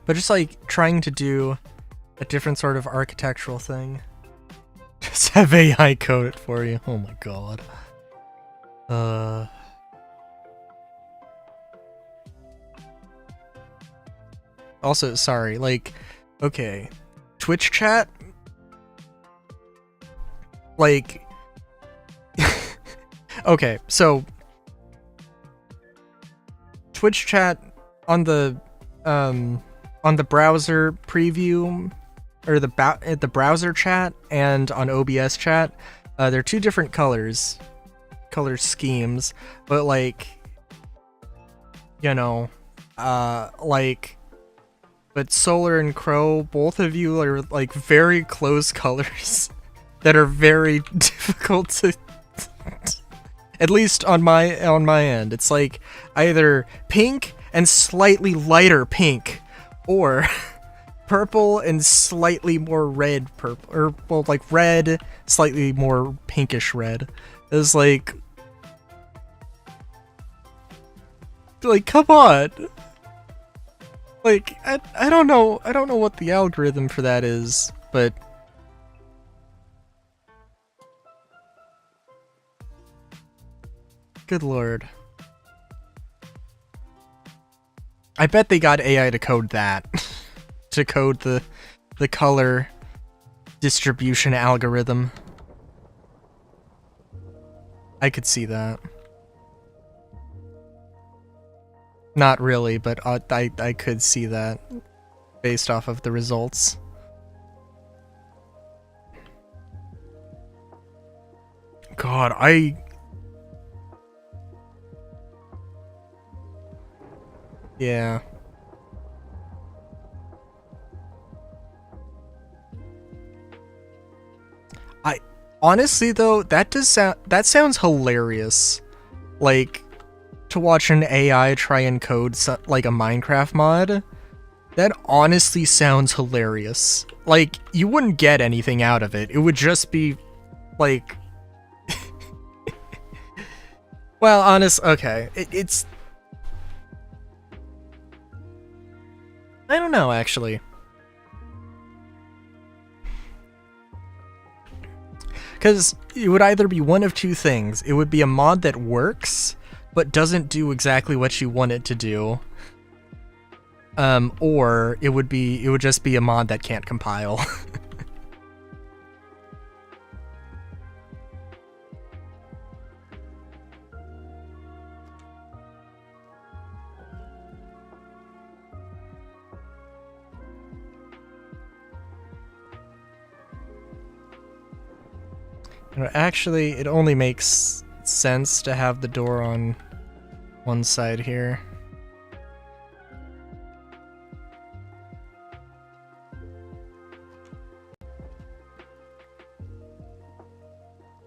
But just like trying to do a different sort of architectural thing. Just have AI code it for you. Oh my god. Also, sorry, like, okay. Twitch chat? Like... okay, so... Twitch chat on the browser preview, or the browser chat, and on OBS chat, they're two different color schemes, but like, you know, like, but Solar and Crow, both of you are like very close colors that are very difficult to, at least on my end. It's like either pink and slightly lighter pink, or purple and slightly more red purple, or well, like red, slightly more pinkish red. It's like come on. Like I don't know what the algorithm for that is, but good lord. I bet they got AI to code that. To code the color distribution algorithm. I could see that. Not really, but I could see that based off of the results. God, yeah. Honestly though, that sounds hilarious. Like, to watch an AI try and code like a Minecraft mod. That honestly sounds hilarious. Like, you wouldn't get anything out of it. It would just be like well, okay. It's I don't know, actually. Because it would either be one of two things. It would be a mod that works, but doesn't do exactly what you want it to do. Or it would just be a mod that can't compile. Actually, it only makes sense to have the door on one side here.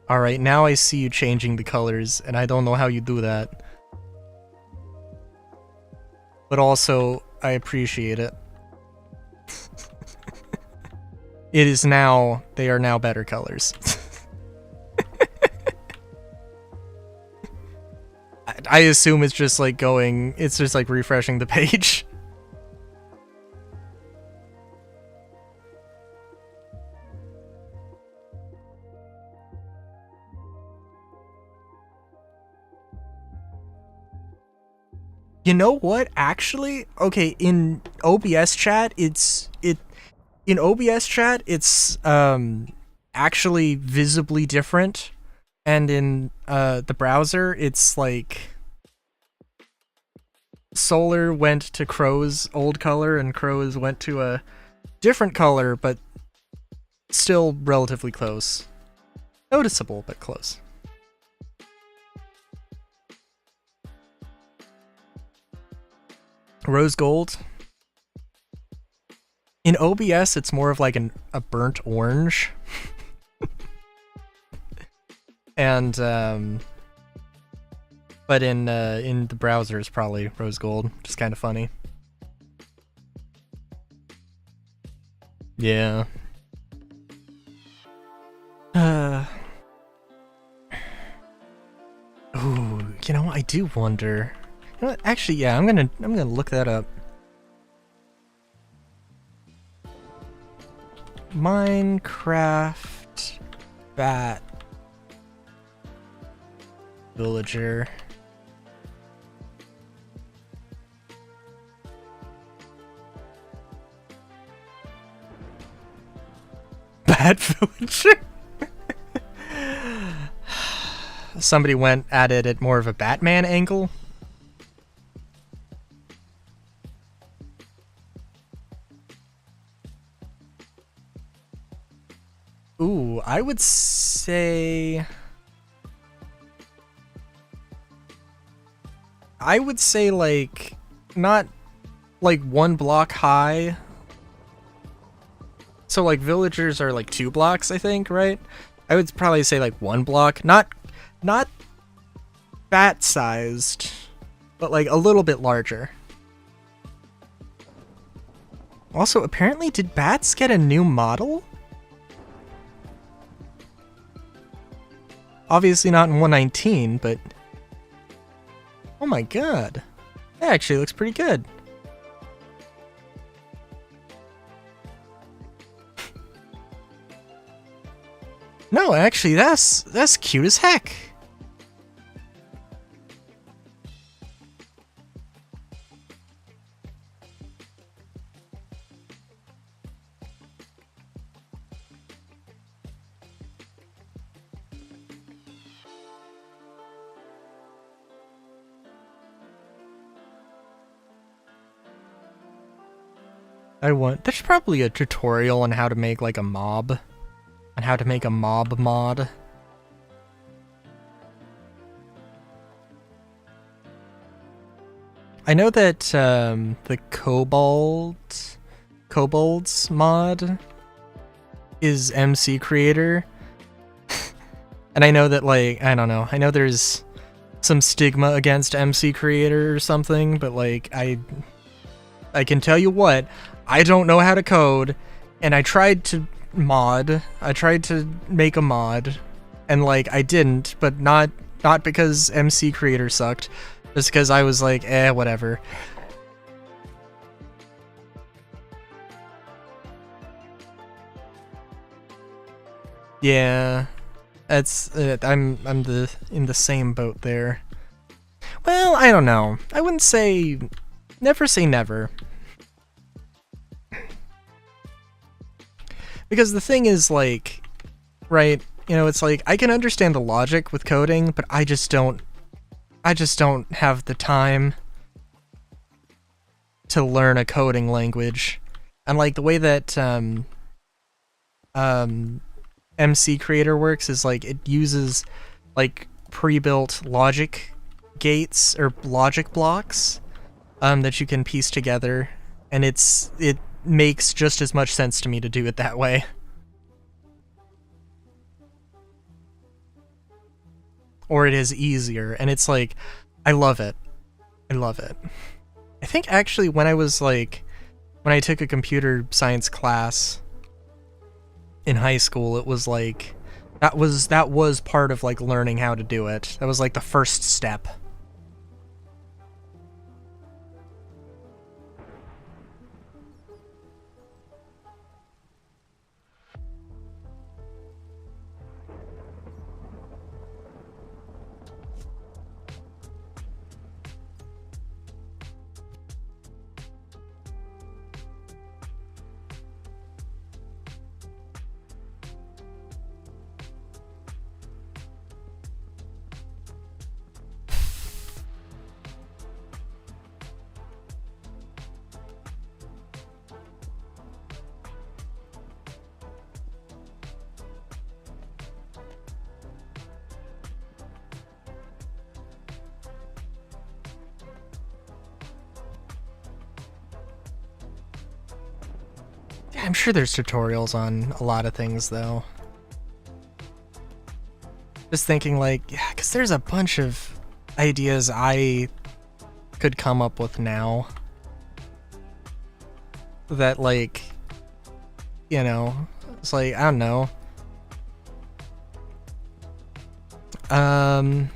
Alright, now I see you changing the colors, and I don't know how you do that. But also, I appreciate it. They are now better colors. I assume it's just like refreshing the page. You know what? Actually, okay, in OBS chat, it's actually visibly different, and in the browser, it's like Solar went to Crow's old color and Crow's went to a different color, but still relatively close. Noticeable, but close. Rose gold. In OBS, it's more of like a burnt orange. And but in the browser, it's probably rose gold, which is kind of funny. Yeah. Ooh, you know, I do wonder. You know what? Actually, yeah, I'm gonna look that up. Minecraft bat villager. Bat villager. Somebody went at it at more of a Batman angle. Ooh, I would say like not like 1 block high. So like villagers are like 2 blocks, I think, right? I would probably say like 1 block, not bat sized, but like a little bit larger. Also, apparently, did bats get a new model? Obviously not in 119, but oh my god, that actually looks pretty good. No, actually, that's cute as heck. There's probably a tutorial on how to make like a mob, on how to make a mob mod. I know that the Kobolds mod is MC Creator, and I know that like I don't know. I know there's some stigma against MC Creator or something, but like I can tell you what, I don't know how to code, and I tried to make a mod, and like I didn't, but not because MC Creator sucked, just because I was like, whatever. Yeah, that's I'm in the same boat there. Well, I don't know. I wouldn't say never say never. Because the thing is, like, right, you know, it's like I can understand the logic with coding, but I just don't have the time to learn a coding language. And like the way that MC Creator works is like it uses like pre-built logic gates or logic blocks that you can piece together, and it makes just as much sense to me to do it that way. Or it is easier, and it's like, I love it. I love it. I think actually when I took a computer science class in high school, it was like, that was part of like learning how to do it. That was like the first step. Yeah, I'm sure there's tutorials on a lot of things though. Just thinking like, yeah, because there's a bunch of ideas I could come up with now that like, you know, it's like, I don't know. I'm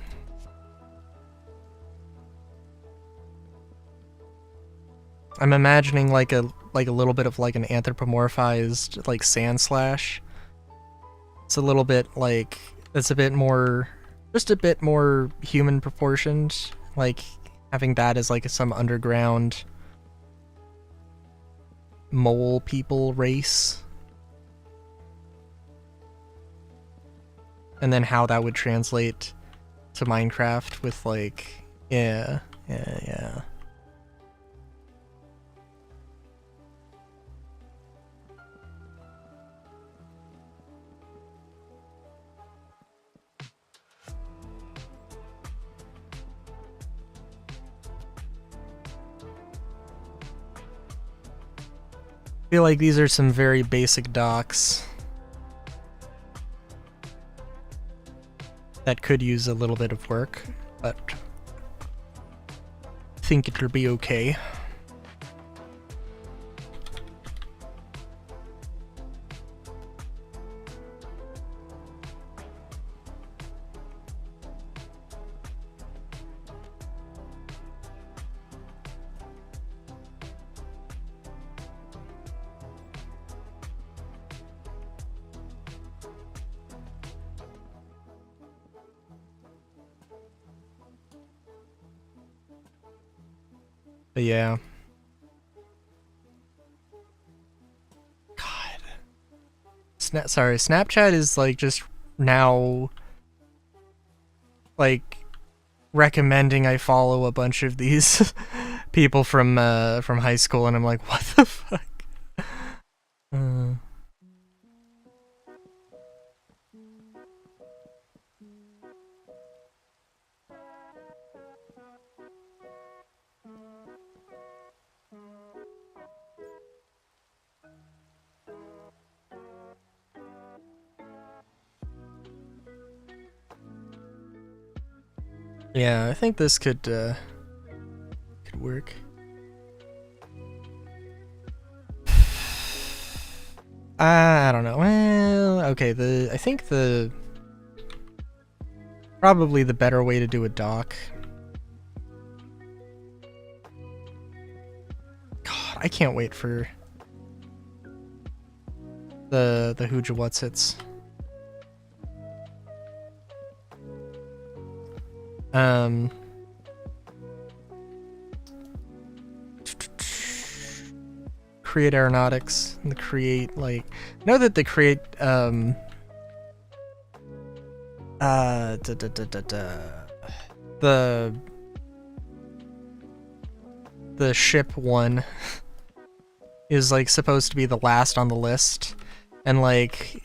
imagining like a little bit of like an anthropomorphized like Sandslash. It's a little bit like, it's a bit more, just a bit more human proportioned, like having that as like some underground mole people race. And then how that would translate to Minecraft with like, yeah. I feel like these are some very basic docs that could use a little bit of work, but I think it'll be okay. But yeah. God. Snapchat is like just now like recommending I follow a bunch of these people from high school, and I'm like, what the fuck? Yeah, I think this could work. I don't know. Well, okay. I think probably the better way to do a doc. God, I can't wait for the Hooja Whatsits. Create aeronautics and the create like know that the create the ship one is like supposed to be the last on the list, and like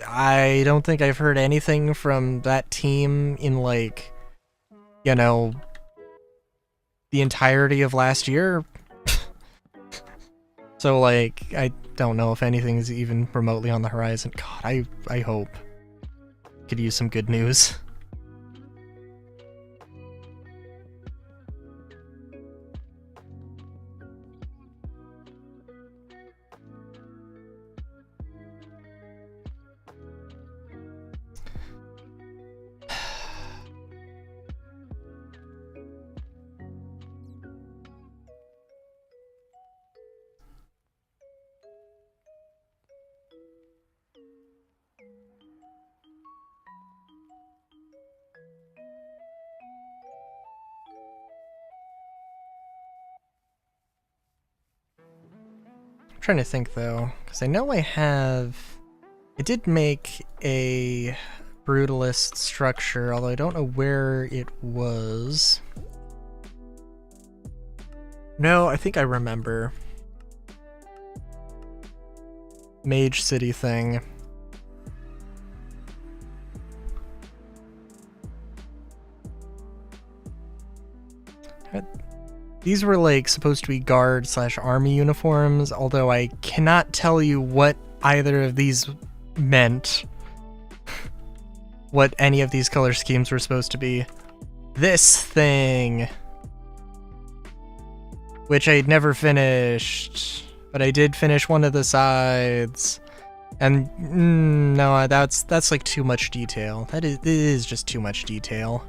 I don't think I've heard anything from that team in like, you know, the entirety of last year. So like I don't know if anything is even remotely on the horizon. God, I hope could use some good news. I'm trying to think though, because I know I did make a brutalist structure, although I don't know where it was. No, I think I remember. Mage City thing. These were like supposed to be guard / army uniforms, although I cannot tell you what either of these meant. What any of these color schemes were supposed to be. This thing, which I'd never finished, but I did finish one of the sides. And no, that's like too much detail. It is just too much detail.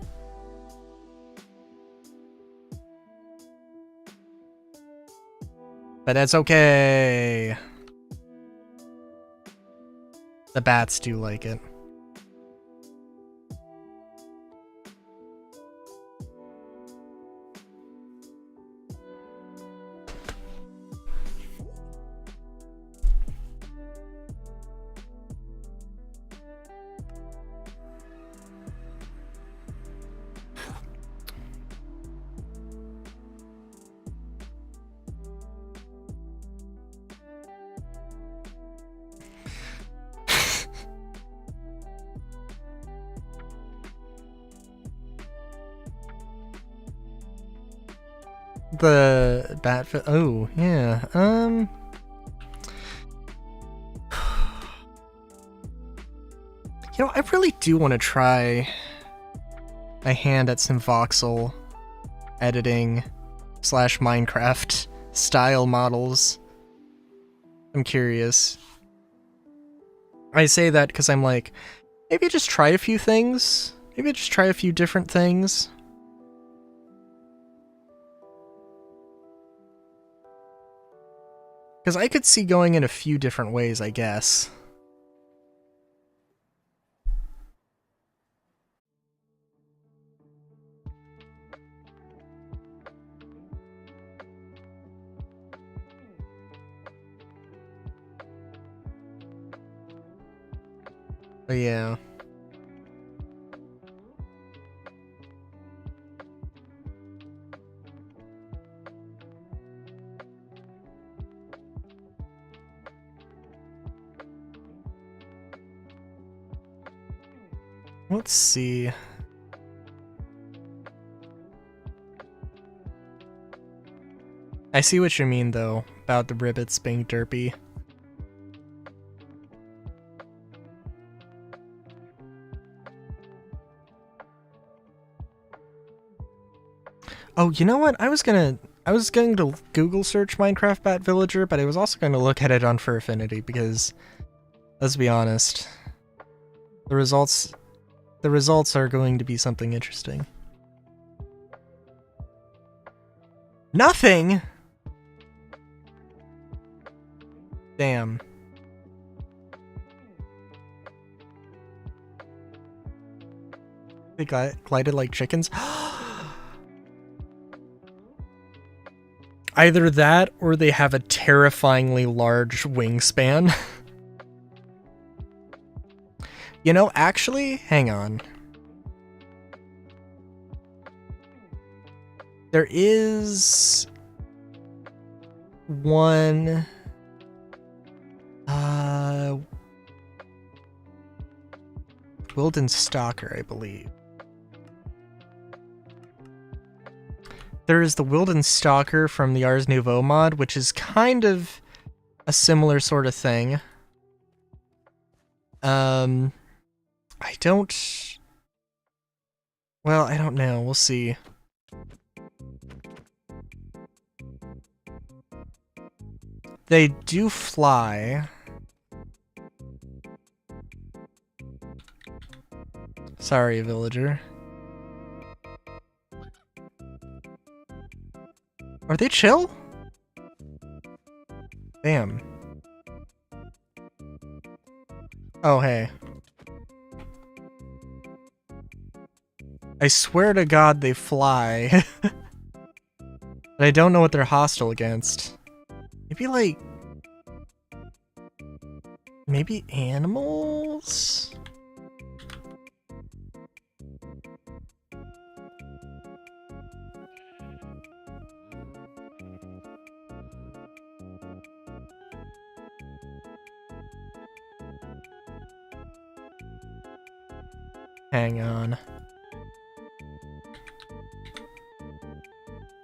But that's okay. The bats do like it. The bat. Oh yeah. You know, I really do want to try my hand at some voxel editing / Minecraft style models. I'm curious. I say that because I'm like, maybe just try a few things. Maybe just try a few different things. Because I could see going in a few different ways, I guess. But yeah. Let's see. I see what you mean, though, about the ribbits being derpy. Oh, you know what? I was going to Google search Minecraft Bat Villager, but I was also going to look at it on Furfinity because, let's be honest, the results are going to be something interesting. Nothing? Damn. They glided like chickens? Either that, or they have a terrifyingly large wingspan. You know, actually, hang on. There is one... Wilden Stalker, I believe. There is the Wilden Stalker from the Ars Nouveau mod, which is kind of a similar sort of thing. I don't... Well, I don't know. We'll see. They do fly. Sorry, villager. Are they chill? Damn. Oh, hey. I swear to God they fly. But I don't know what they're hostile against. Maybe, like... Maybe animals? Hang on.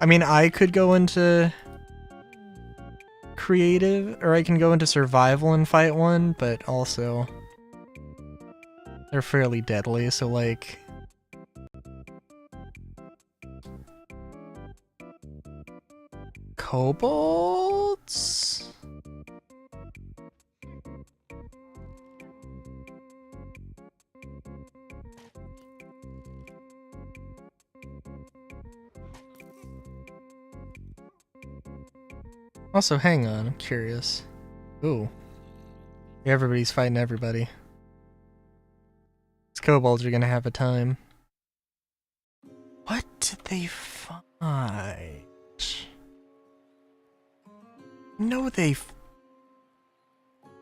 I mean, I could go into creative, or I can go into survival and fight one, but also they're fairly deadly, so like... Kobolds? Also, hang on, I'm curious. Ooh. Everybody's fighting everybody. These kobolds are gonna have a time. What did they fight? No, they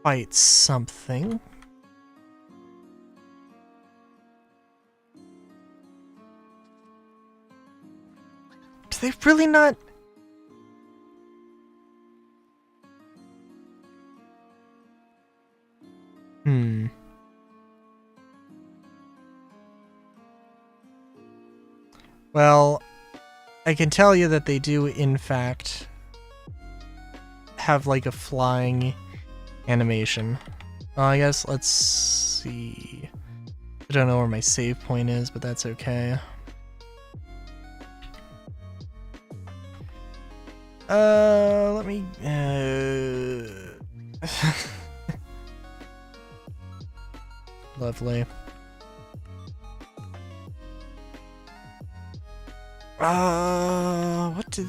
fight something. Do they really not... Well, I can tell you that they do, in fact, have like a flying animation. Well, I guess let's see. I don't know where my save point is, but that's okay. Let me... Lovely. What do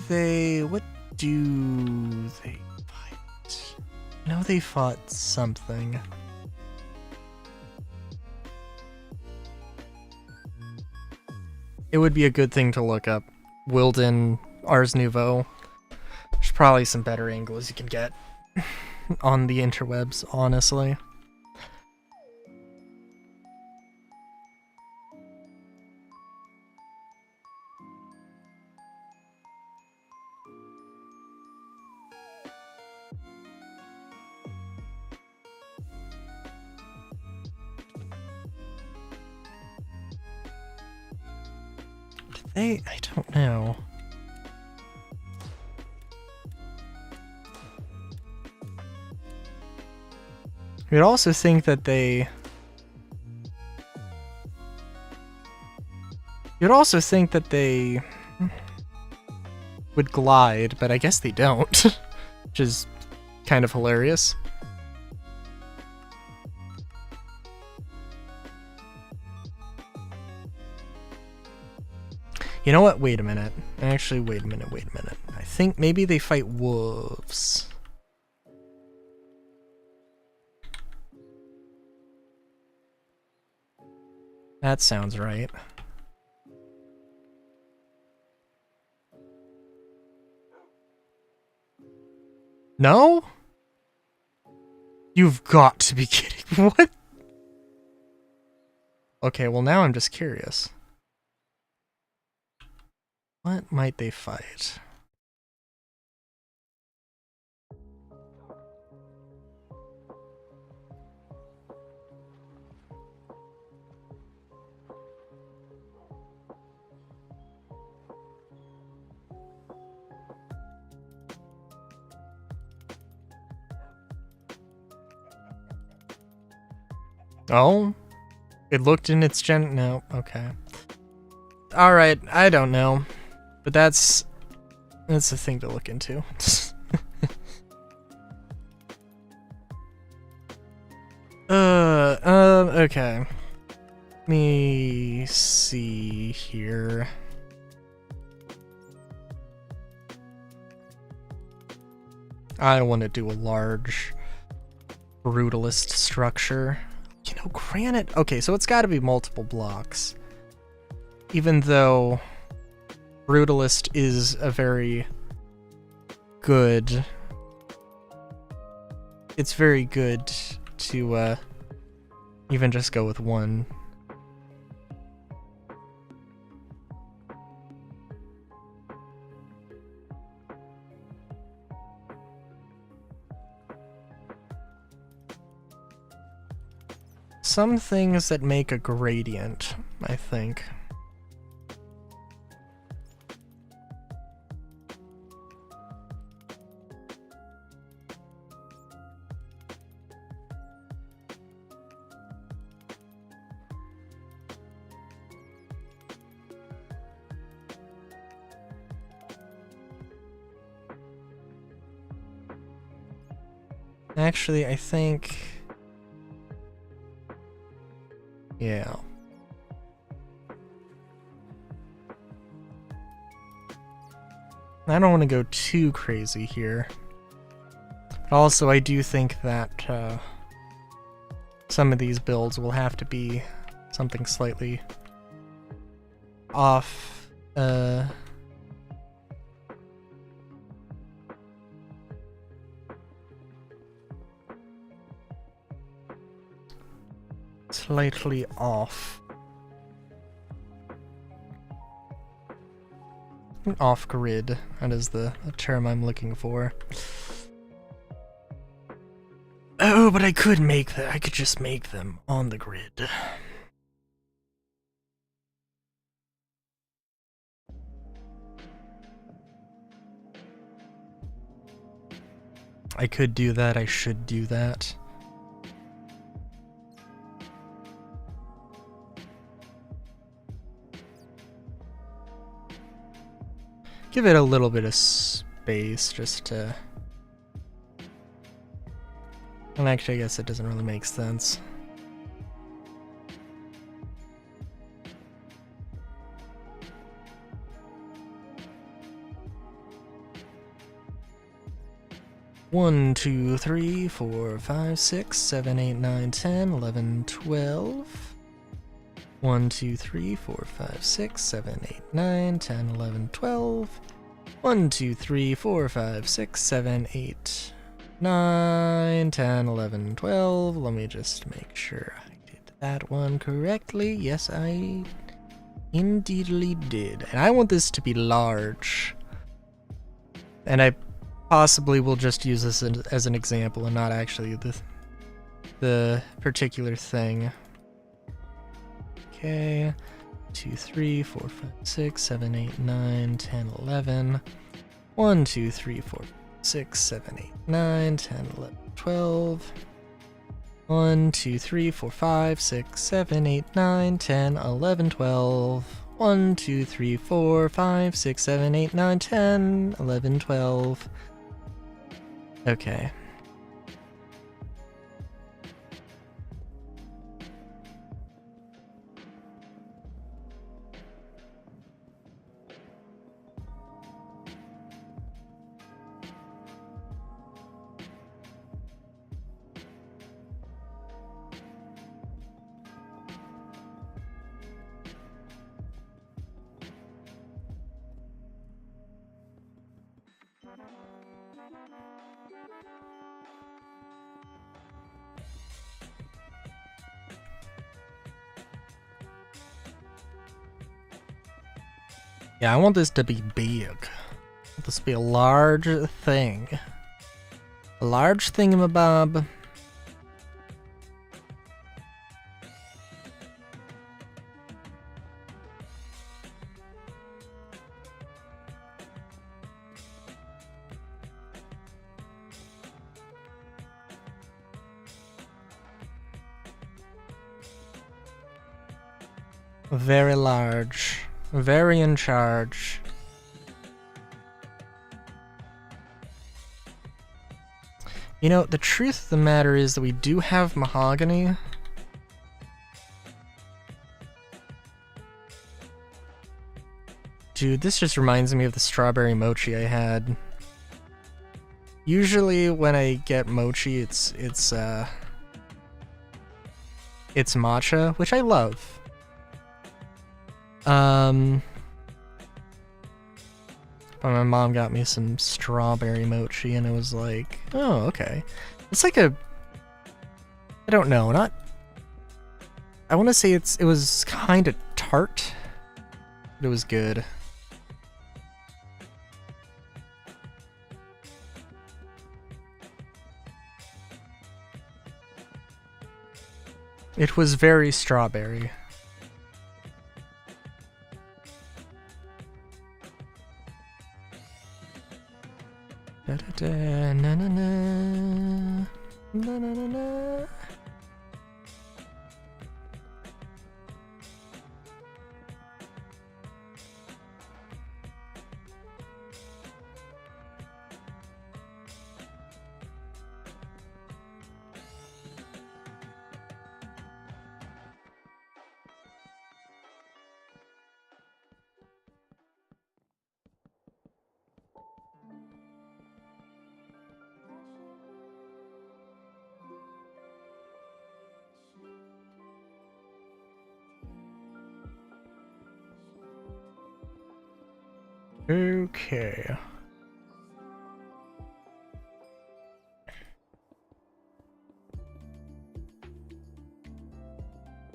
they fight? No, they fought something. It would be a good thing to look up. Wilden, Ars Nouveau. There's probably some better angles you can get on the interwebs, honestly. I don't know. You'd also think that they... You'd also think that they would glide, but I guess they don't, which is kind of hilarious. You know what? Wait a minute. Actually, wait a minute. I think maybe they fight wolves. That sounds right. No? You've got to be kidding. What? Okay, well now I'm just curious. What might they fight? Oh? It looked in its no, okay. Alright, I don't know. But that's a thing to look into. Okay. Let me see here. I want to do a large brutalist structure. You know, granite... Okay, so it's got to be multiple blocks. Even though brutalist is a very good... It's very good to even just go with one. Some things that make a gradient, I think. Actually, I think... yeah. I don't want to go too crazy here. But also, I do think that some of these builds will have to be something slightly off. Slightly off. Off-grid, that is the term I'm looking for. Oh, but I could make that. I could just make them on the grid. I could do that. I should do that. Give it a little bit of space just to... well, actually, I guess it doesn't really make sense. One, 2, 3, 4, 5, 6, 7, 8, 9, 10, 11, 12. 1, 2, 3, 4, 5, 6, 7, 8, 9, 10, 11, 12. 1, 2, 3, 4, 5, 6, 7, 8, 9, 10, 11, 12. Let me just make sure I did that one correctly. Yes, I indeedly did. And I want this to be large. And I possibly will just use this as an example and not actually the particular thing. Okay, 2, 3, 4, 5, 6, 7, 8, 9, 10, 11. 1, 2, 3, 4, 6, 7, 8, 9, 10, 11, 12. 1, 2, 3, 4, 5, 6, 7, 8, 9, 10, 11, 12. 1, 2, 3, 4, 5, 6, 7, 8, 9, 10, 11, 12. Okay. Yeah, I want this to be big. I want this to be a large thing. A large thingamabob. Very large. Very in charge. You know, the truth of the matter is that we do have mahogany. Dude, this just reminds me of the strawberry mochi I had. Usually when I get mochi, it's matcha, which I love. But my mom got me some strawberry mochi, and it was like, oh, okay. It's like a... I don't know, not... I want to say it was kind of tart, but it was good. It was very strawberry. Da da da na na na na na na na. Okay.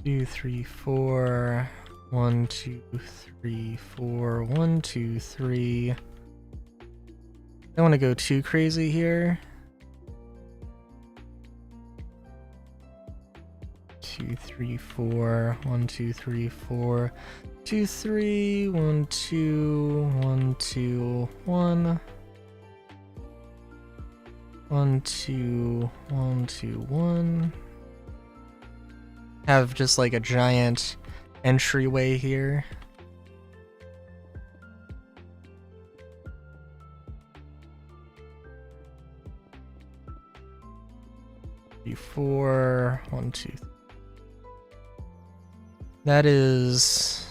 Two, three, four. 1, 2, 3, 4. 1, 2, 3. I don't want to go too crazy here. 2, 3, 4. 1, 2, 3, 4. 2, 3. 1, 2. 1, 2, 1. 1, 2. 1, 2, 1. Have just like a giant entryway here. Four, 1, 2. That is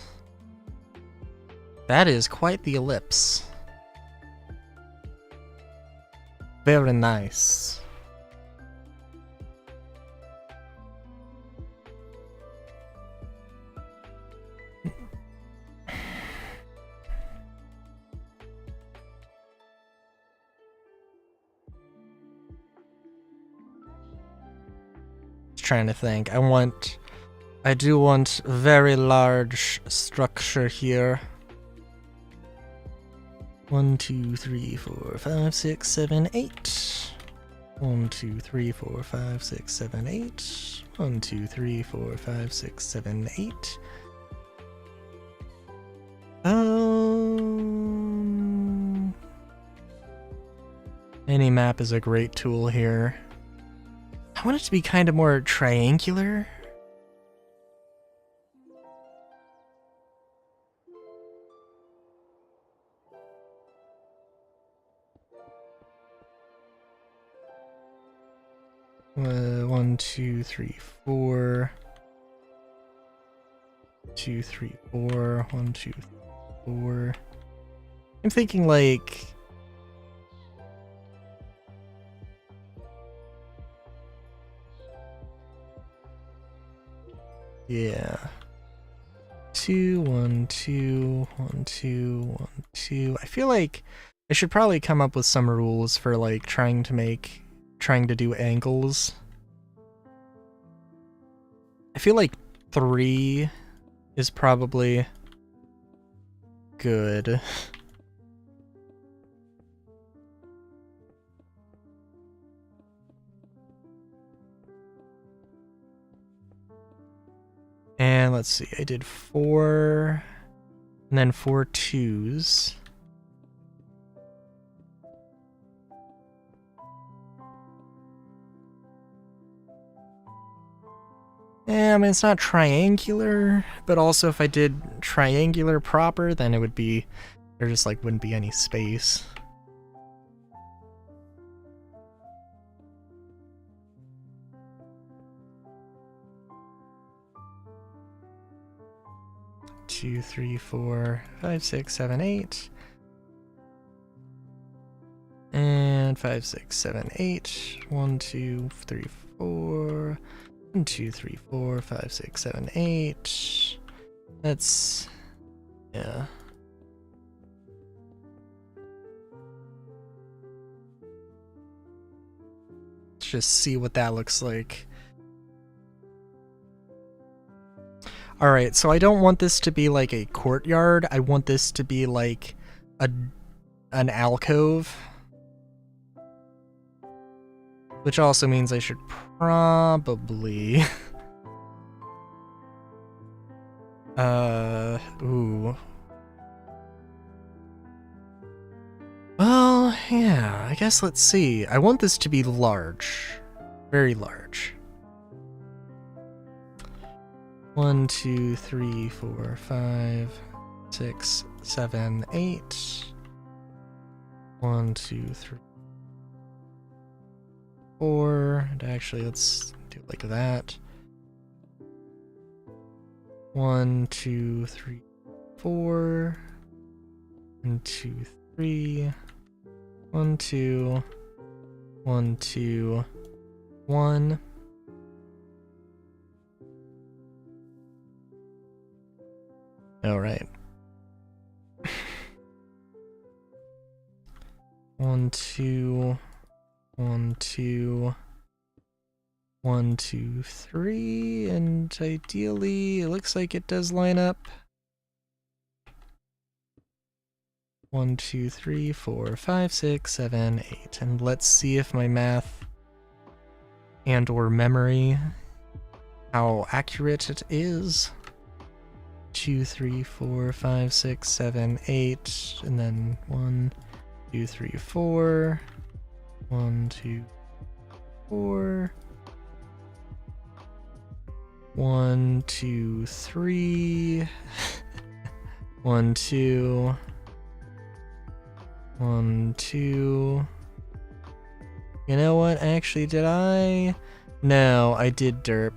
quite the ellipse. Very nice. Trying to think. I do want very large structure here. 1, 2, 3, 4, 5, 6, 7, 8. 1, 2, 3, 4, 5, 6, 7, 8. 1, 2, 3, 4, 5, 6, 7, 8. Any map is a great tool here. I want it to be kind of more triangular. One, 2, 3, 4. 2, 3, 4. 1, 2, 3, 4. I'm thinking like... Yeah. 2, 1, 2, 1, 2, 1, 2. I feel like I should probably come up with some rules for like trying to do angles. I feel like 3 is probably good. And let's see, I did 4, and then 4 2s. Yeah, I mean, it's not triangular, but also if I did triangular proper, then it would be, there just like wouldn't be any space. Two, 3, 4, 5, 6, 7, 8. And 5, 6, 7, 8. 1, 2, 3, 4. 1, 2, 3, 4, 5, 6, 7, 8. That's... yeah. Let's just see what that looks like. Alright, so I don't want this to be like a courtyard. I want this to be like an alcove. Which also means I should probably... ooh. Well, yeah, I guess let's see. I want this to be large. Very large. 1, 2, 3, 4, 5, 6, 7, 8. 1, 2, 3, 4. And actually, let's do it like that. 1, 2, 3, 4. 1, 2, 3. 1, 2. 1, 2. 1. All right. 2, 1, 2, 1, 2, 3, and ideally it looks like it does line up. 1, 2, 3, 4, 5, 6, 7, 8. And let's see if my math and or memory, how accurate it is. 2, 3, 4, 5, 6, 7, 8, and then 1, 2, 3, 4, 1, 2, 4, 1, 2, 3, 1, 2, 1, 2. You know what? Actually, did I? No, I did derp.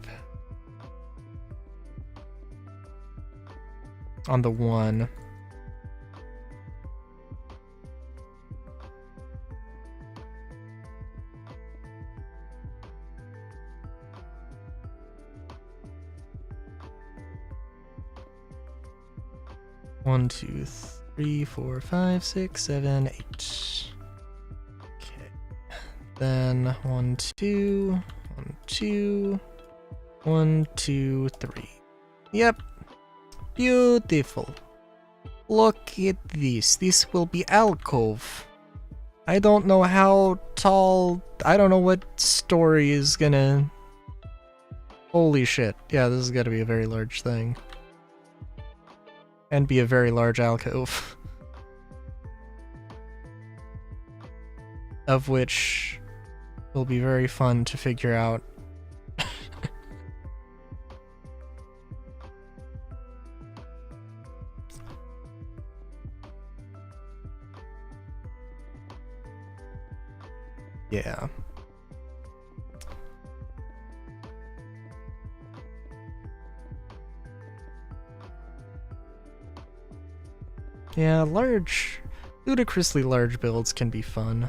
On the 1. One, 2, 3, 4, 5, 6, 7, 8. Okay. Then 1, 2, 1, 2, 1, 2, 3. Yep. Beautiful. Look at this. This will be alcove. I don't know how tall. I don't know what story is gonna. Holy shit. Yeah, this is gonna be a very large thing. And be a very large alcove. Of which will be very fun to figure out. Yeah. Yeah, ludicrously large builds can be fun.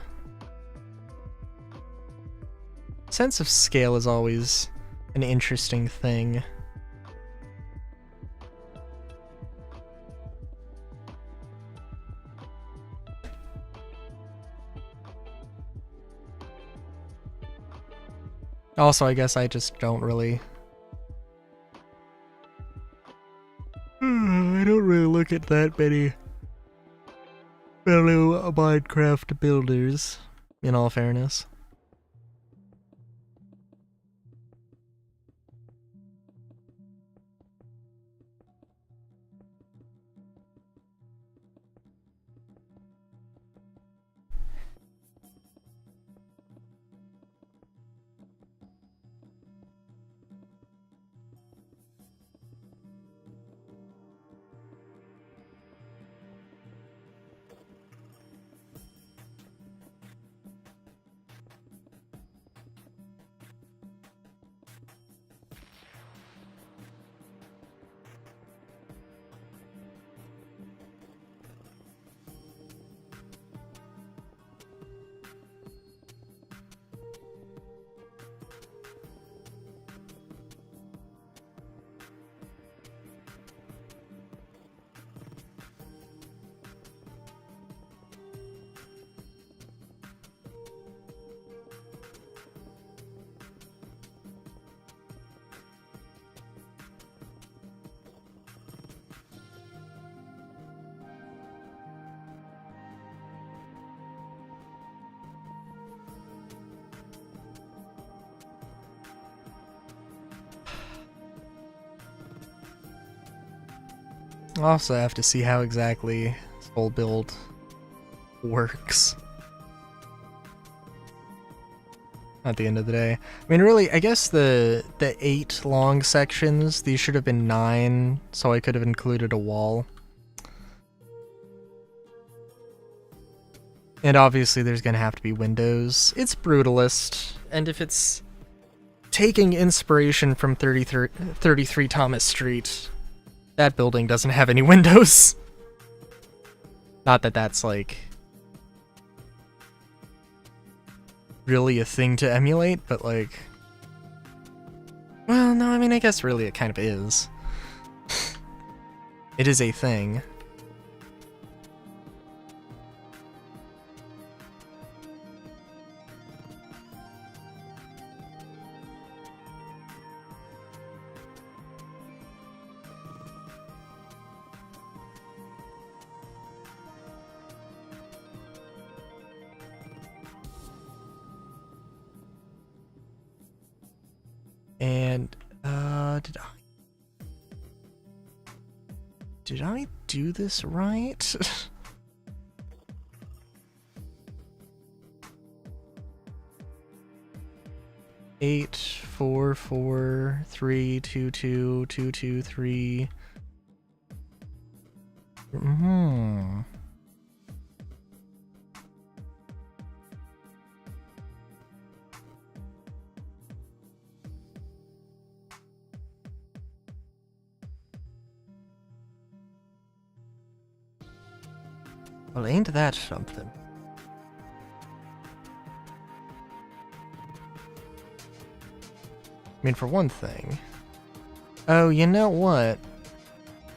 Sense of scale is always an interesting thing. Also, I guess I just don't really... I don't really look at that many fellow Minecraft builders, in all fairness. I also have to see how exactly this whole build works. At the end of the day. I mean, really, I guess the 8 long sections, these should have been 9, so I could have included a wall. And obviously there's gonna have to be windows. It's Brutalist, and if it's taking inspiration from 33 Thomas Street, that building doesn't have any windows. Not that that's, like, really a thing to emulate, but, like... Well, no, I mean, I guess really it kind of is. It is a thing. And did I do this right? 8, 4, 4, 3, 2, 2, 2, 2, 3. Well, ain't that something? I mean, for one thing. Oh, you know what?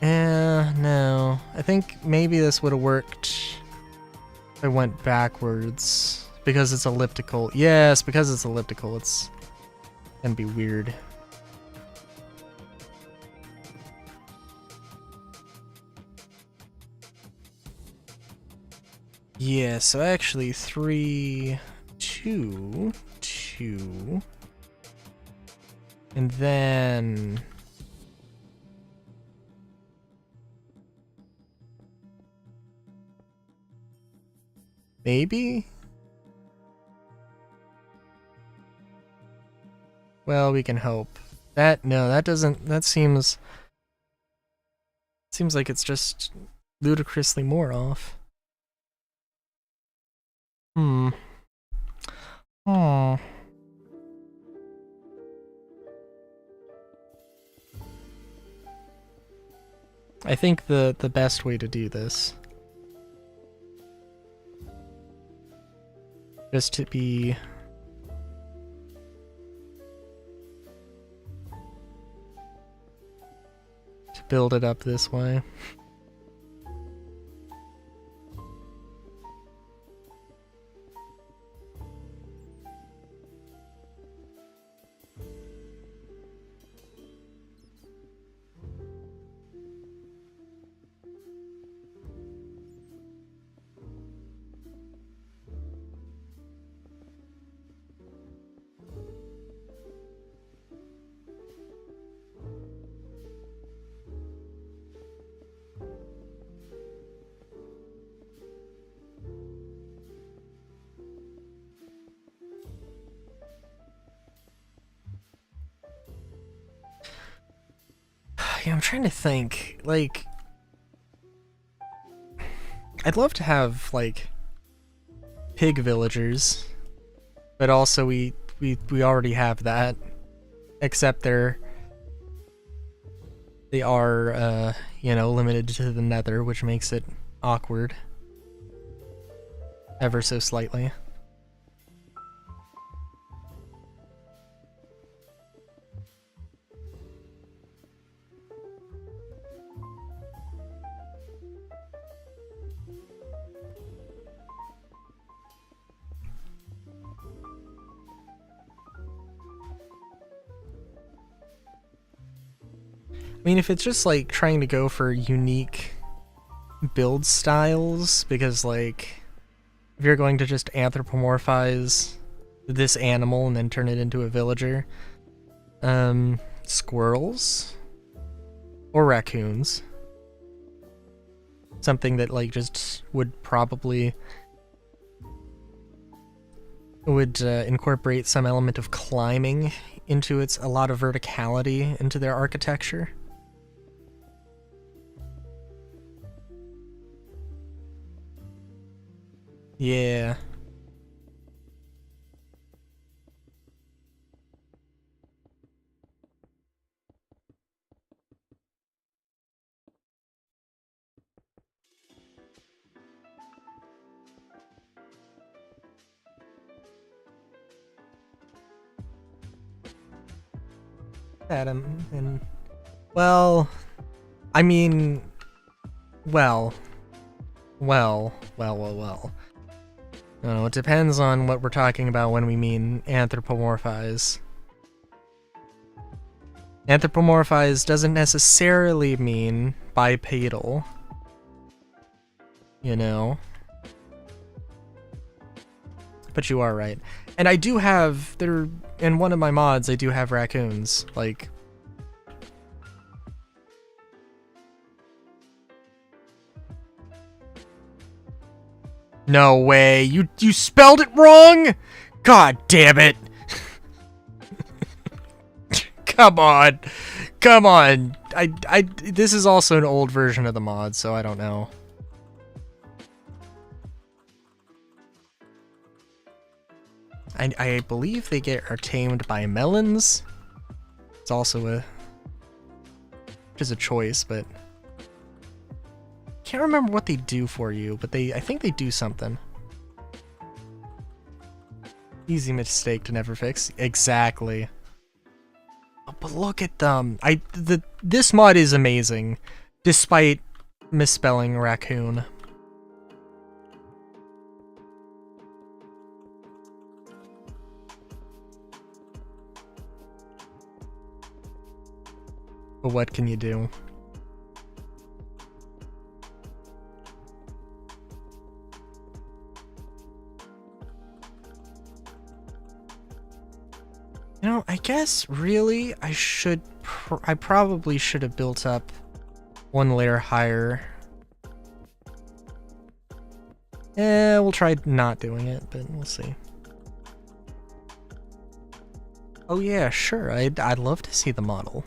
No. I think maybe this would have worked if I went backwards. Because it's elliptical. Yes, because it's elliptical, it's gonna be weird. Yeah, so actually 3, 2, 2. And then maybe? Well, we can hope. That doesn't, that seems like it's just ludicrously more off. Oh. I think the best way to do this is to build it up this way. Yeah, I'm trying to think. Like, I'd love to have like pig villagers, but also we already have that. Except they are you know, limited to the Nether, which makes it awkward ever so slightly. I mean, if it's just like trying to go for unique build styles, because like if you're going to just anthropomorphize this animal and then turn it into a villager, squirrels or raccoons, something that like just would probably incorporate some element of climbing into a lot of verticality into their architecture. Yeah. Adam, and well, I mean, well. I don't know, it depends on what we're talking about when we mean anthropomorphize. Anthropomorphize doesn't necessarily mean bipedal, you know? But you are right. And I do have, in one of my mods, I do have raccoons, like... No way, you spelled it wrong? God damn it. Come on. Come on. This is also an old version of the mod, so I don't know. I believe they are tamed by melons. It's also which is a choice, but can't remember what they do for you, but I think they do something. Easy mistake to never fix. Exactly. Oh, but look at them. This mod is amazing, despite misspelling raccoon. But what can you do? You know, I guess really I probably should have built up one layer higher. We'll try not doing it, but we'll see. Oh yeah, sure. I'd love to see the model.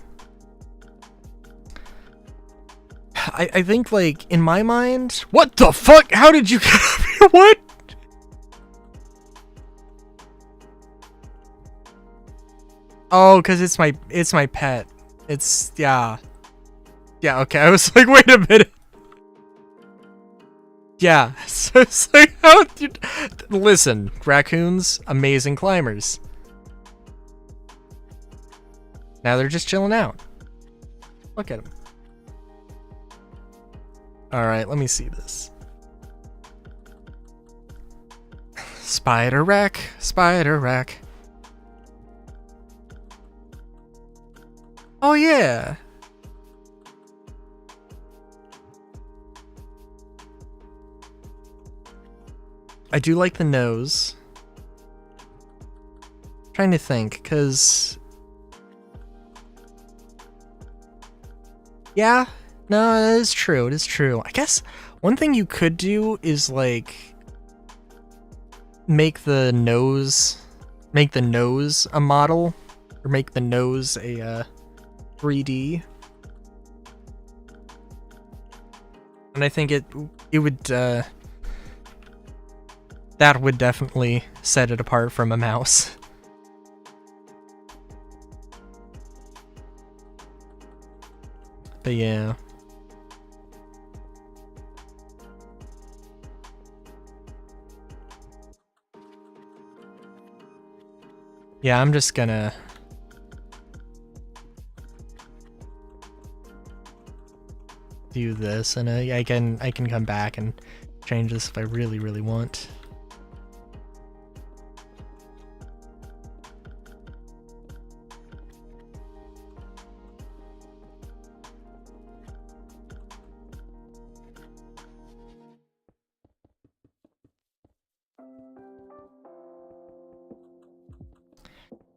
I think, like, in my mind... What the fuck? How did you get up here? What? Oh, because it's my pet. It's... Yeah. Yeah, okay. I was like, wait a minute. Yeah. So it's like, how did... Listen, raccoons, amazing climbers. Now they're just chilling out. Look at them. Alright, let me see this. Spider rack, spider rack. Oh yeah! I do like the nose. I'm trying to think, cause... Yeah, no, that is true, it is true. I guess one thing you could do is, like, make the nose a model, or make the nose a 3D. And I think it would, that would definitely set it apart from a mouse. But yeah. Yeah, I'm just gonna... do this, and I can come back and change this if I really, really want.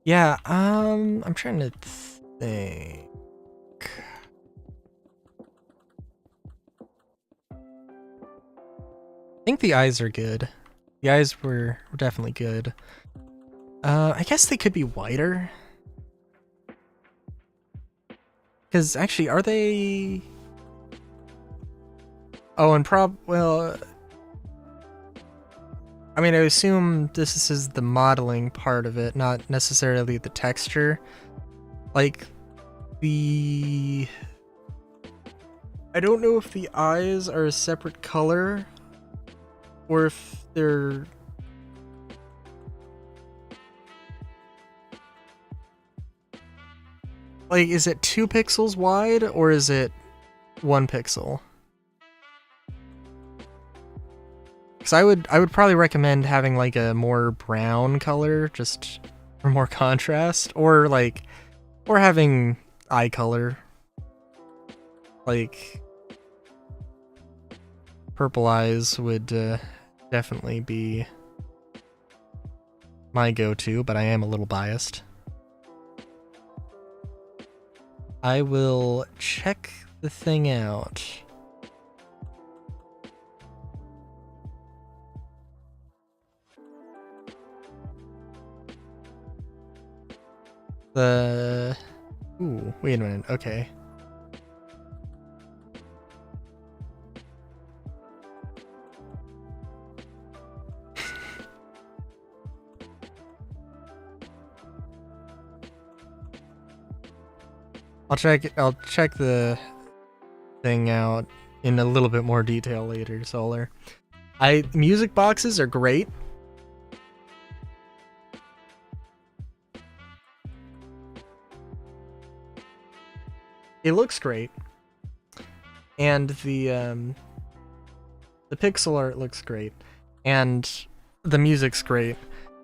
Yeah, I'm trying to think. I think the eyes are good. The eyes were definitely good. I guess they could be whiter. Because actually, are they... Oh, and well... I mean, I assume this is the modeling part of it, not necessarily the texture. Like, I don't know if the eyes are a separate color, or if they're... Like, is it 2 pixels wide, or is it 1 pixel? Because I would probably recommend having like a more brown color, just for more contrast, or having eye color. Like, purple eyes would definitely be my go-to, but I am a little biased. I will check the thing out. Ooh, wait a minute, okay. I'll check the thing out in a little bit more detail later, Solar. Music boxes are great. It looks great. And the pixel art looks great. And the music's great.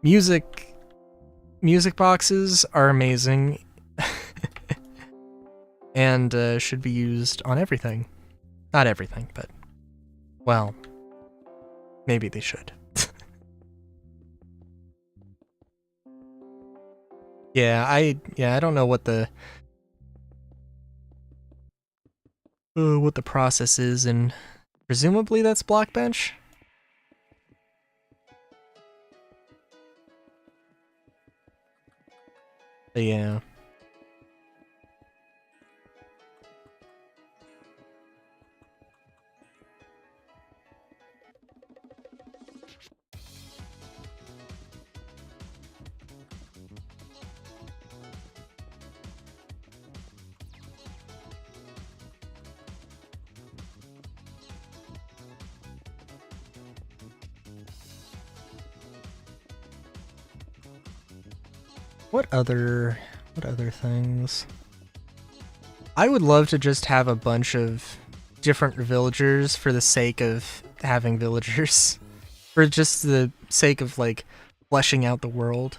Music boxes are amazing. And should be used on everything. Not everything, but well, maybe they should. Yeah, I don't know what the process is, and presumably that's Blockbench. But yeah. What other things? I would love to just have a bunch of different villagers for the sake of having villagers. For just the sake of, like, fleshing out the world.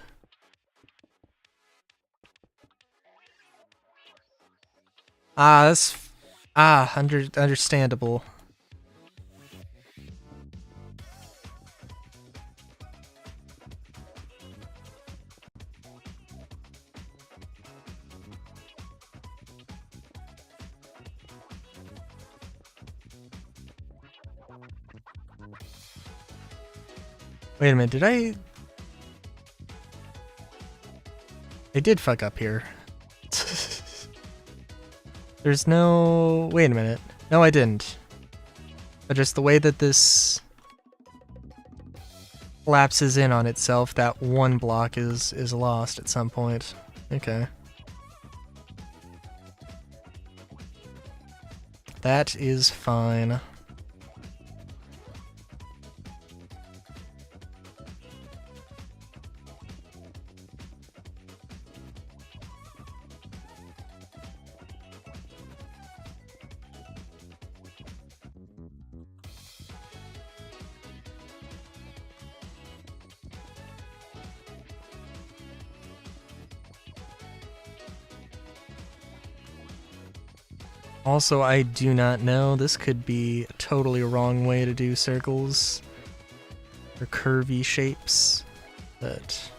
Understandable. Wait a minute, did I did fuck up here. There's no... Wait a minute. No, I didn't. But just the way that this collapses in on itself, that one block is lost at some point. Okay. That is fine. Also, I do not know. This could be a totally wrong way to do circles or curvy shapes, but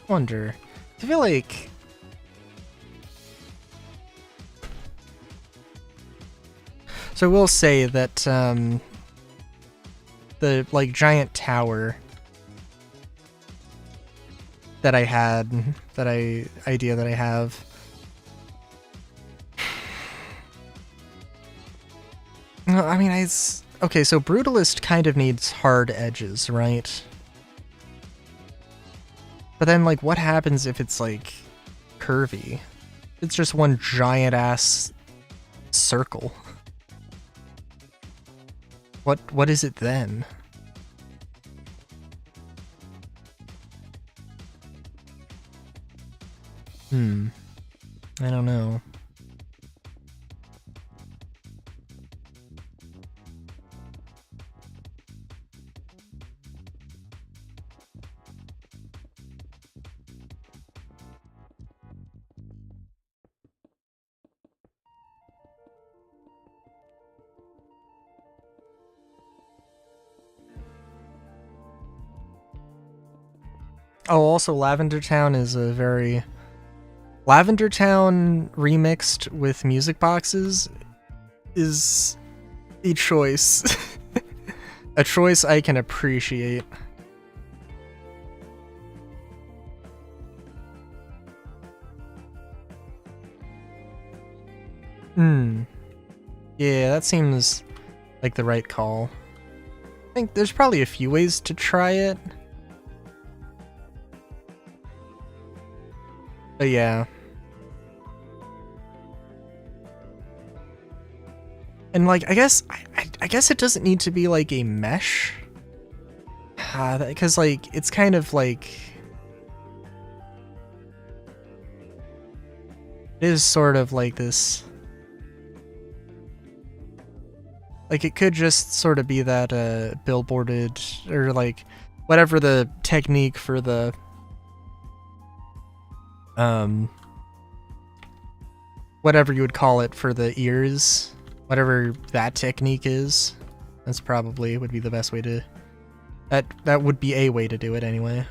wonder. I feel like so I will say that the like giant tower that I had, idea that I have. I mean, okay, so Brutalist kind of needs hard edges, right? But then, like, what happens if it's, like, curvy? It's just one giant-ass circle. What is it then? I don't know. Oh, also Lavender Town is a very... Lavender Town remixed with music boxes is a choice. A choice I can appreciate. Yeah, that seems like the right call. I think there's probably a few ways to try it. But yeah. And like, I guess it doesn't need to be like a mesh. Because like, it's kind of like... It is sort of like this... Like, it could just sort of be that billboarded, or like, whatever the technique for the... whatever you would call it for the ears, whatever that technique is, that's probably would be the best way to... That would be a way to do it anyway.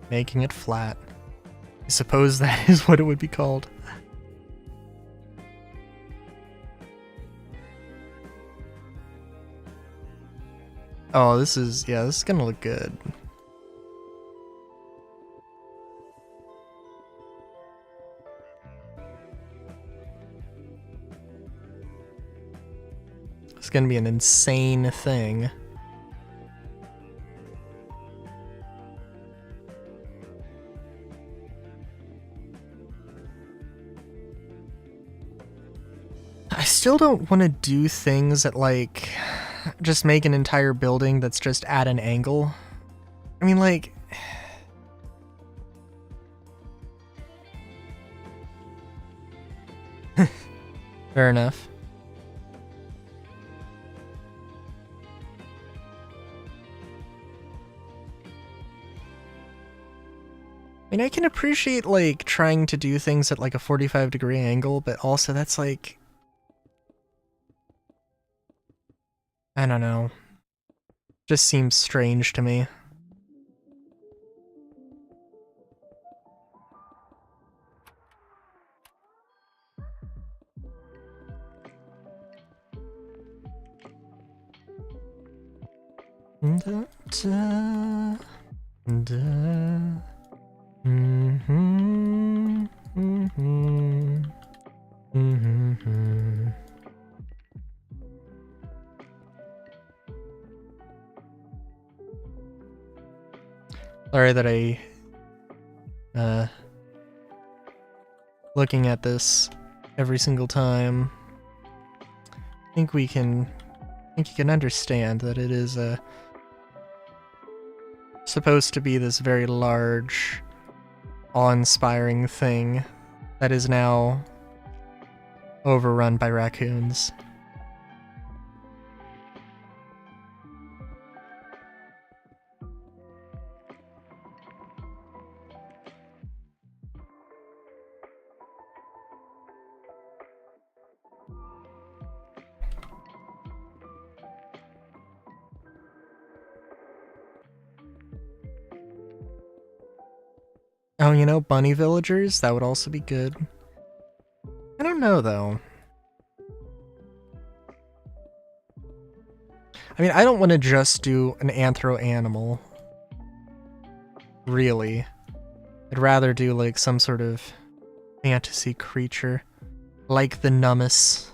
Making it flat. I suppose that is what it would be called. Oh, this is gonna look good. It's gonna be an insane thing. I still don't want to do things that like just make an entire building that's just at an angle. I mean, like... Fair enough. I mean, I can appreciate, like, trying to do things at, like, a 45-degree angle, but also that's, like... I don't know. Just seems strange to me. Da, da, da. Mm-hmm. Mm-hmm. Mm-hmm. Sorry that I looking at this every single time. I think you can understand that it is supposed to be this very large, awe-inspiring thing that is now overrun by raccoons. Oh, you know, bunny villagers? That would also be good. I don't know, though. I mean, I don't want to just do an anthro-animal. Really. I'd rather do, like, some sort of fantasy creature. Like the Nummus.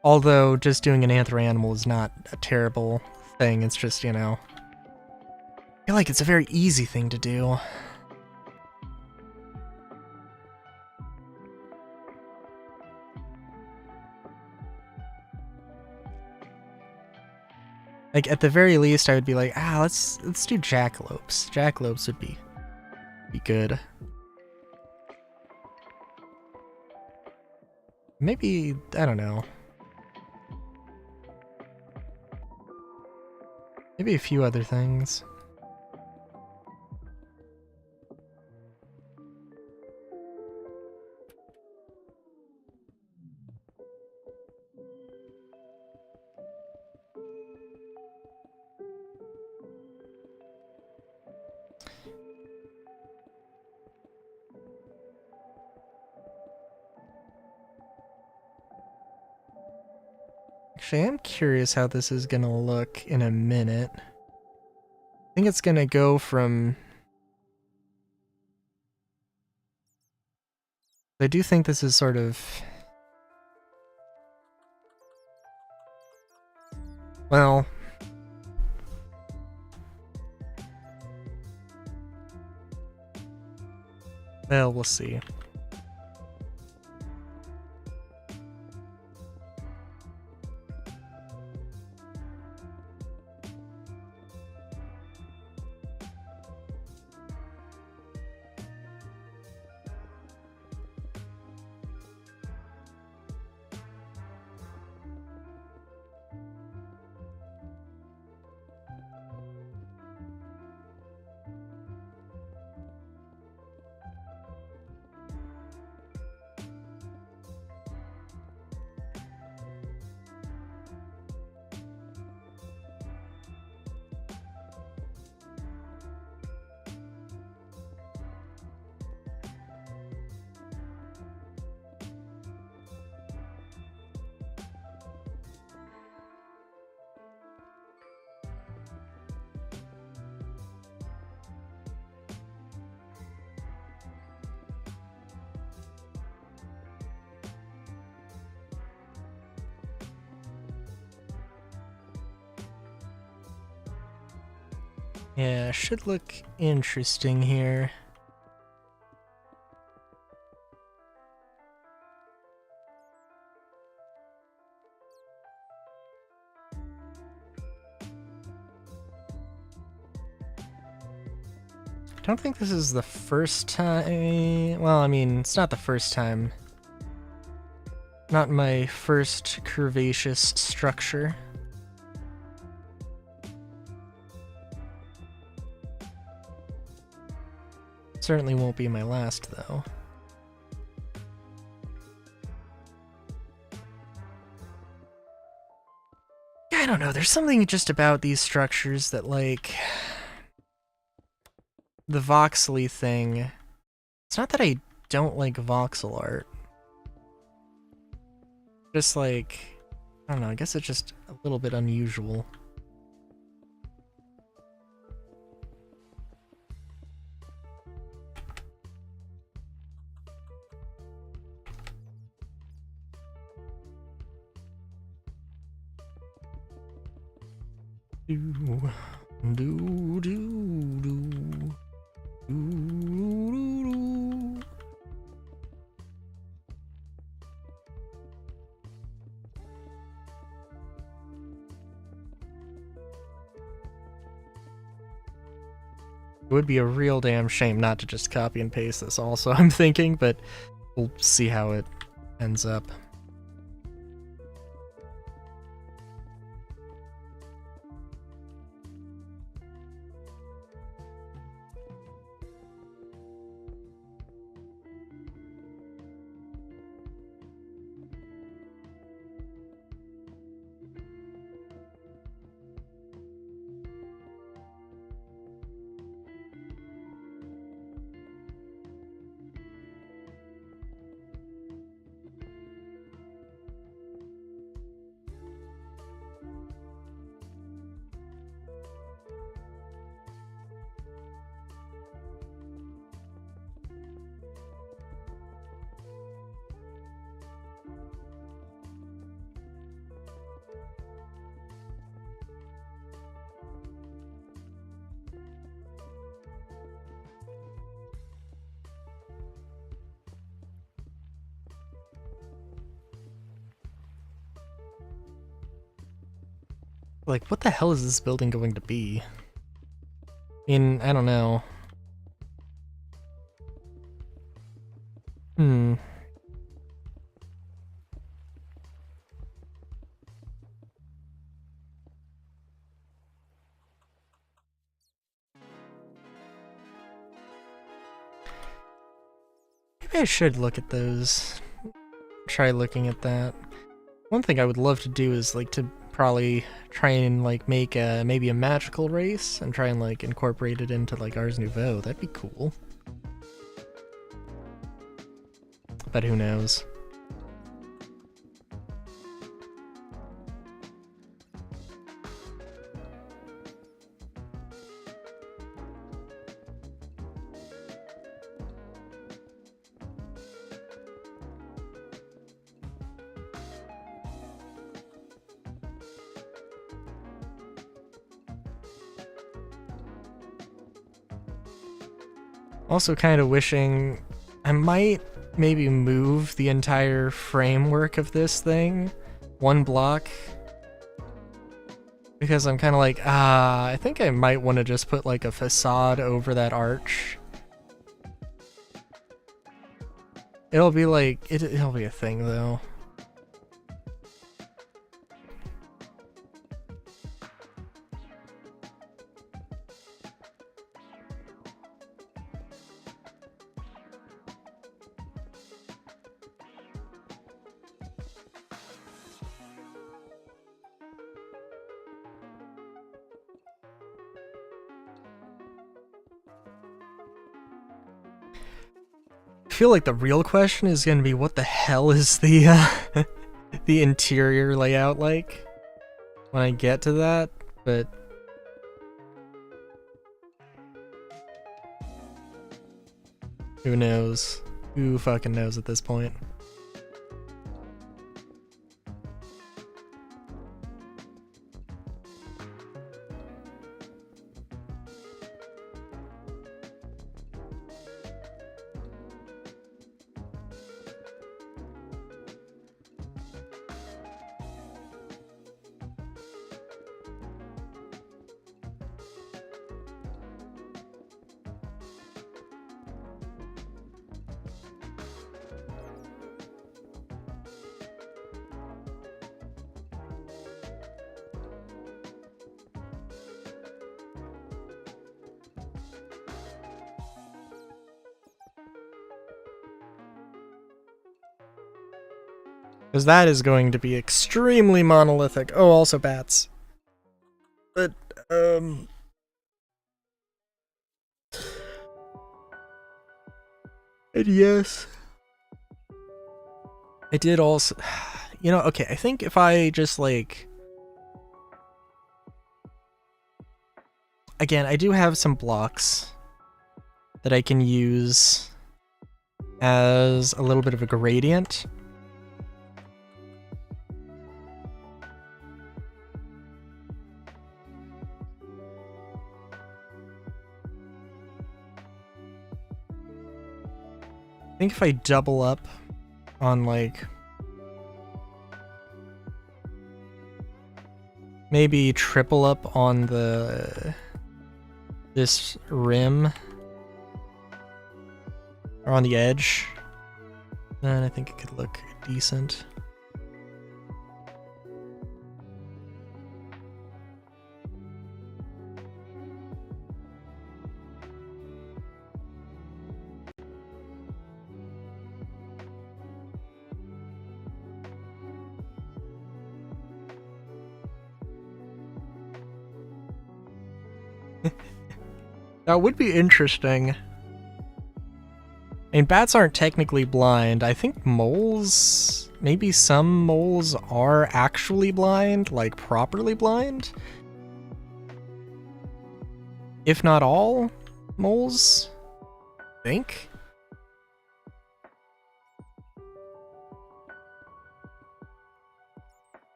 Although, just doing an anthro-animal is not a terrible thing, it's just, you know... I feel like it's a very easy thing to do. Like, at the very least, I would be like, let's do jackalopes. Jackalopes would be good. Maybe, I don't know. Maybe a few other things. Actually, I'm curious how this is gonna look in a minute. I think it's gonna go from... I do think this is sort of... Well... Well, we'll see. Yeah, should look interesting here. I don't think this is the first time... Well, I mean, it's not the first time. Not my first curvaceous structure. Certainly won't be my last, though. Yeah, I don't know, there's something just about these structures that, like... The voxely thing... It's not that I don't like voxel art. Just like... I don't know, I guess it's just a little bit unusual. Do, do, do, do, do, do. It would be a real damn shame not to just copy and paste this also, I'm thinking, but we'll see how it ends up. Like, what the hell is this building going to be? I mean, I don't know. Maybe I should look at those. Try looking at that. One thing I would love to do is like to probably try and like make a maybe a magical race and try and like incorporate it into like Ars Nouveau. That'd be cool. But who knows? Also kind of wishing I might maybe move the entire framework of this thing one block, because I'm kind of like, I think I might want to just put like a facade over that arch. It'll be like, it'll be a thing though. I feel like the real question is going to be what the hell is the the interior layout like when I get to that, but who knows? Who fucking knows at this point? Because that is going to be extremely monolithic. Oh, also bats. But, and yes. I did also... You know, okay, I think if I just, like... Again, I do have some blocks that I can use as a little bit of a gradient. I think if I double up on like maybe triple up on this rim or on the edge, then I think it could look decent. That would be interesting. I mean, bats aren't technically blind. I think moles, maybe some moles are actually blind, like properly blind. If not all moles, I think.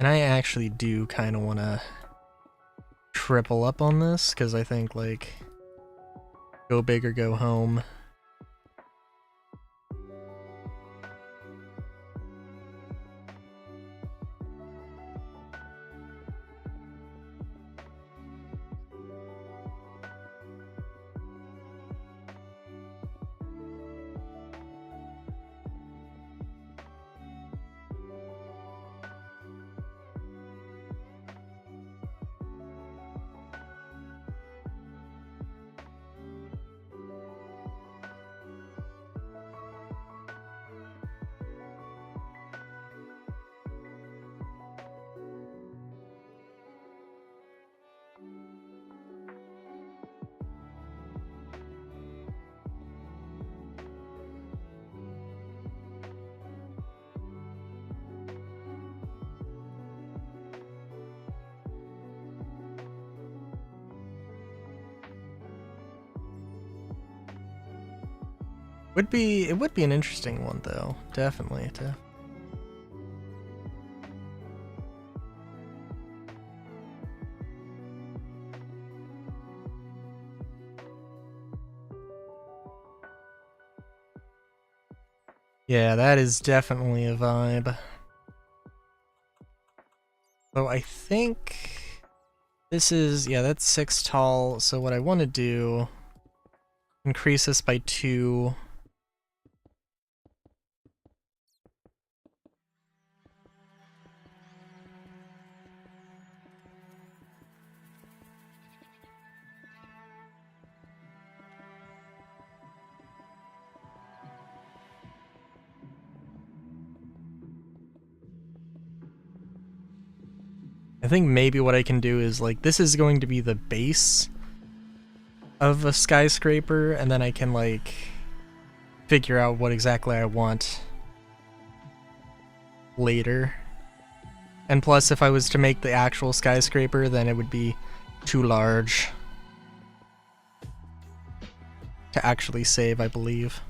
And I actually do kind of want to triple up on this, because I think, like, go big or go home. It would be an interesting one though, definitely. Yeah, that is definitely a vibe. So I think this is, yeah, that's 6 tall. So what I want to do, increase this by 2. I think maybe what I can do is, like, this is going to be the base of a skyscraper, and then I can, like, figure out what exactly I want later. And plus, if I was to make the actual skyscraper, then it would be too large to actually save, I believe.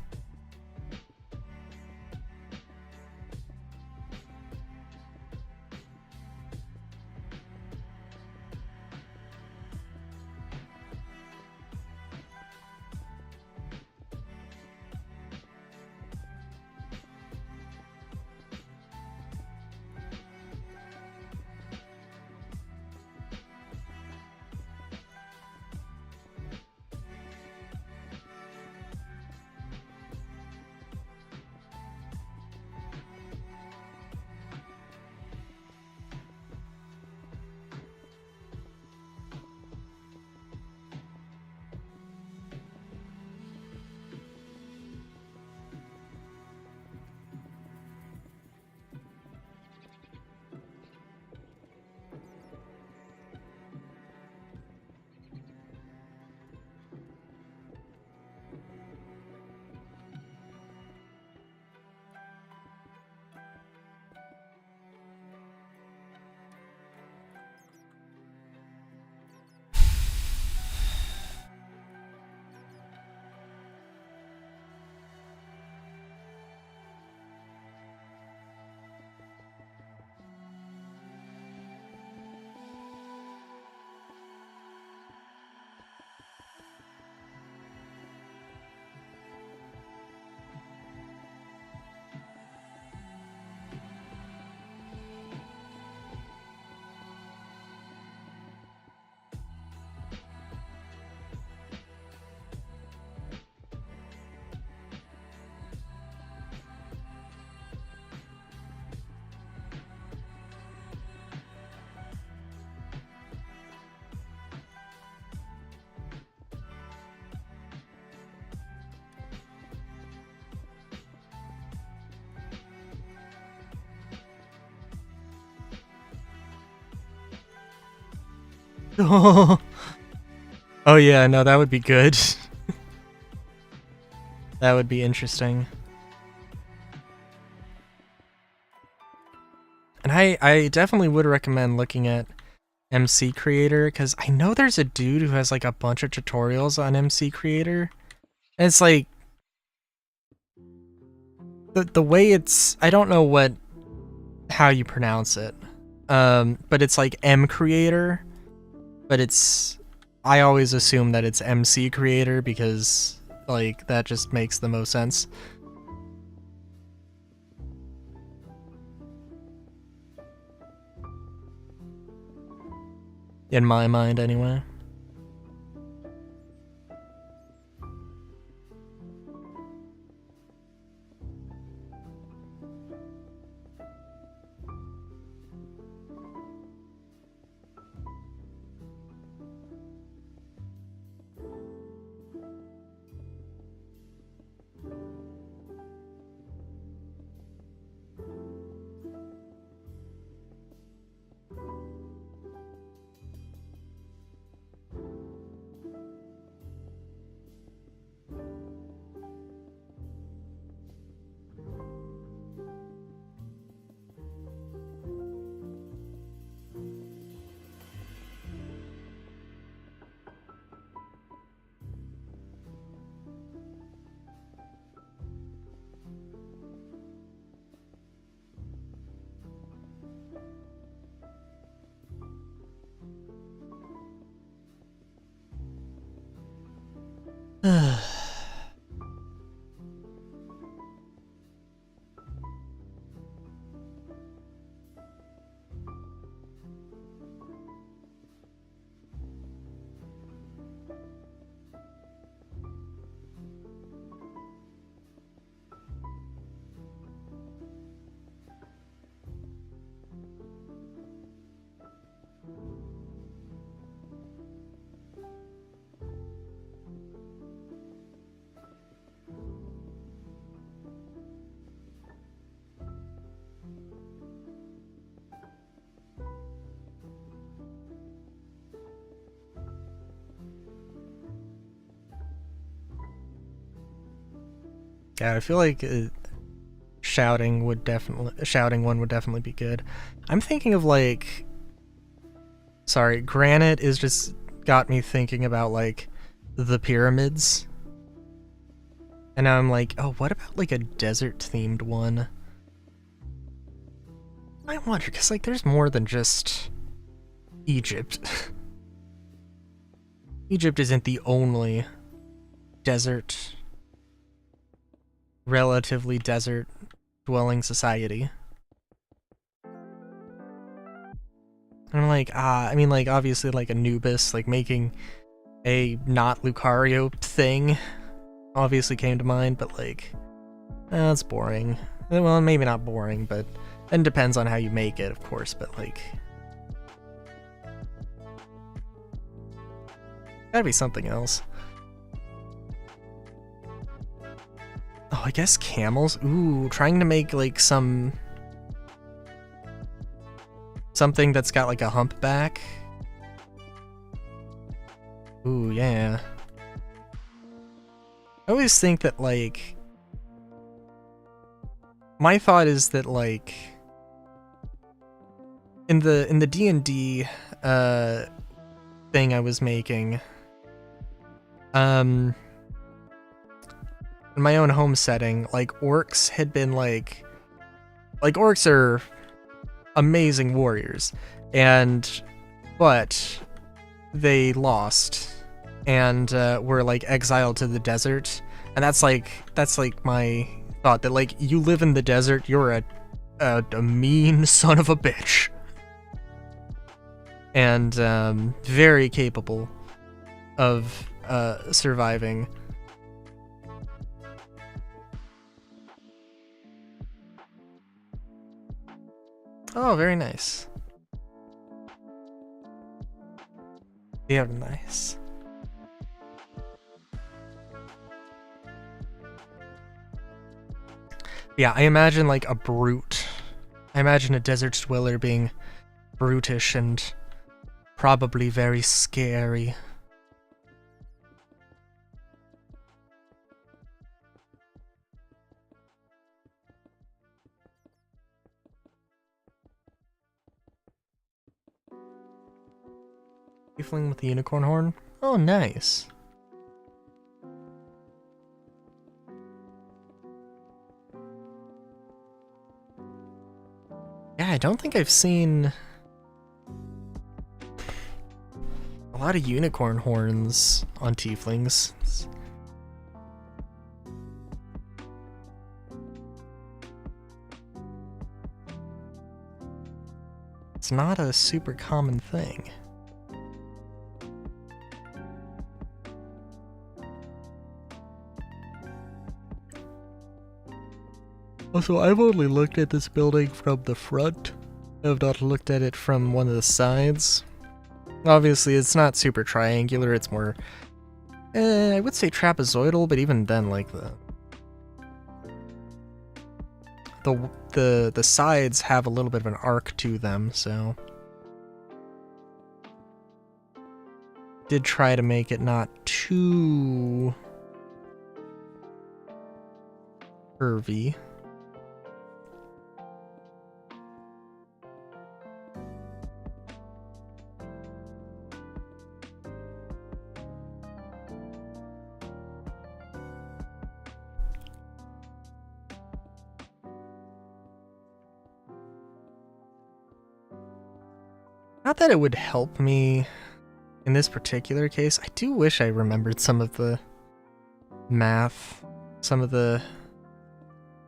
Oh yeah, no, that would be good. That would be interesting. And I definitely would recommend looking at MC Creator, because I know there's a dude who has like a bunch of tutorials on MC Creator. And it's like the way it's, I don't know how you pronounce it. But it's like M Creator, but I always assume that it's MC Creator because like that just makes the most sense. In my mind, anyway. Yeah, I feel like shouting one would definitely be good. I'm thinking of like, sorry, granite is just got me thinking about like the pyramids. And now I'm like, oh, what about like a desert themed one? I wonder, because like there's more than just Egypt. Egypt isn't the only relatively desert dwelling society. I'm like, I mean, like, obviously, like, Anubis, like, making a not Lucario thing obviously came to mind, but, like, that's boring. Well, maybe not boring, but it depends on how you make it, of course, but, like, gotta be something else. Oh, I guess camels? Ooh, trying to make, like, something that's got, like, a humpback. Ooh, yeah. I always think that, like... My thought is that, like... In the D&D, thing I was making... In my own home setting, like, orcs had been, like, orcs are amazing warriors, but they lost, and, were, like, exiled to the desert, and that's, like, my thought, that, like, you live in the desert, you're a mean son of a bitch. And, very capable of, surviving. Oh, very nice. Yeah, nice. Yeah, I imagine like a brute. I imagine a desert dweller being brutish and probably very scary. Tiefling with the unicorn horn? Oh, nice. Yeah, I don't think I've seen a lot of unicorn horns on tieflings. It's not a super common thing. Also, I've only looked at this building from the front. I have not looked at it from one of the sides. Obviously, it's not super triangular, it's more, I would say trapezoidal, but even then, like, the sides have a little bit of an arc to them, so... Did try to make it not too... curvy. Not that it would help me in this particular case. I do wish I remembered some of the math, some of the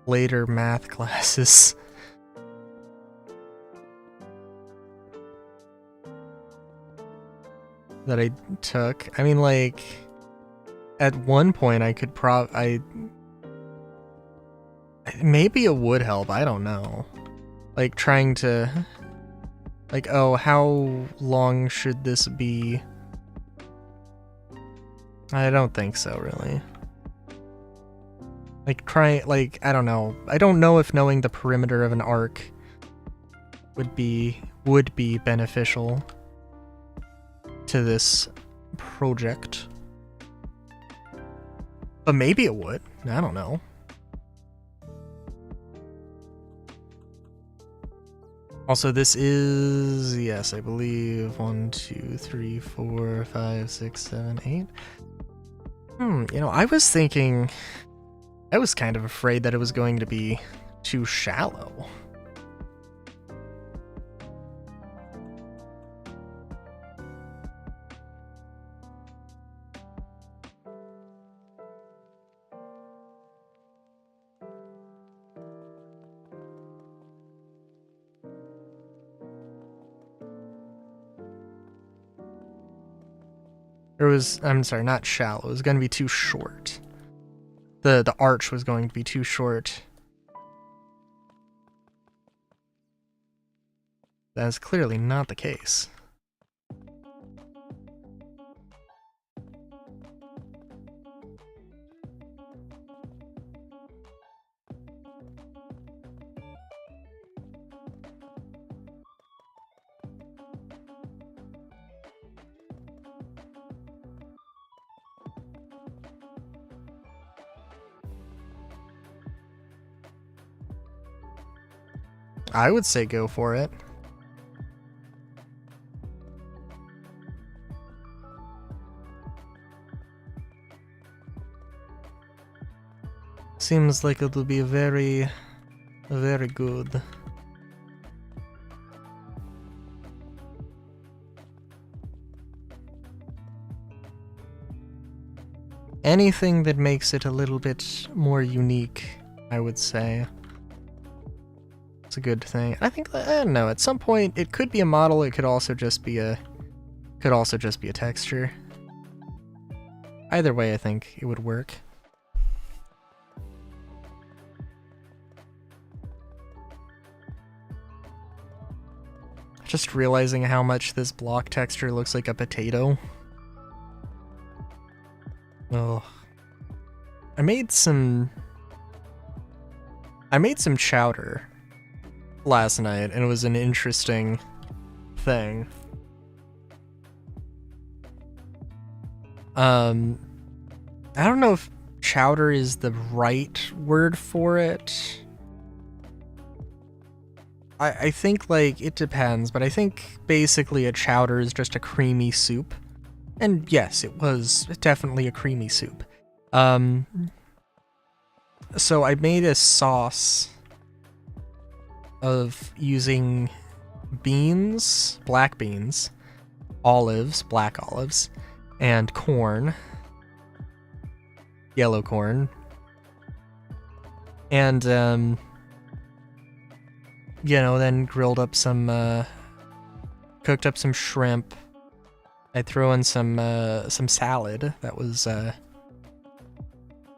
later math classes. That I took. I mean, like, at one point I could maybe it would help, I don't know. Like, trying to... Like, oh, how long should this be? I don't think so, really. Like, I don't know. I don't know if knowing the perimeter of an arc would be beneficial to this project. But maybe it would. I don't know. Also, this is, yes, I believe 1, 2, 3, 4, 5, 6, 7, 8. You know, I was thinking, I was kind of afraid that it was going to be too shallow. It was, I'm sorry, not shallow. It was going to be too short. The arch was going to be too short. That is clearly not the case. I would say go for it. Seems like it'll be very, very good. Anything that makes it a little bit more unique, I would say. It's a good thing. I think, I don't know, at some point it could be a model, it could also just be a texture. Either way, I think it would work. Just realizing how much this block texture looks like a potato. Oh. I made some chowder last night, and it was an interesting thing. I don't know if chowder is the right word for it. I think, like, it depends, but I think basically a chowder is just a creamy soup. And yes, it was definitely a creamy soup. So I made a sauce of using beans, black beans, olives, black olives, and corn, yellow corn, and you know, then grilled up some, cooked up some shrimp. I throw in some salad that was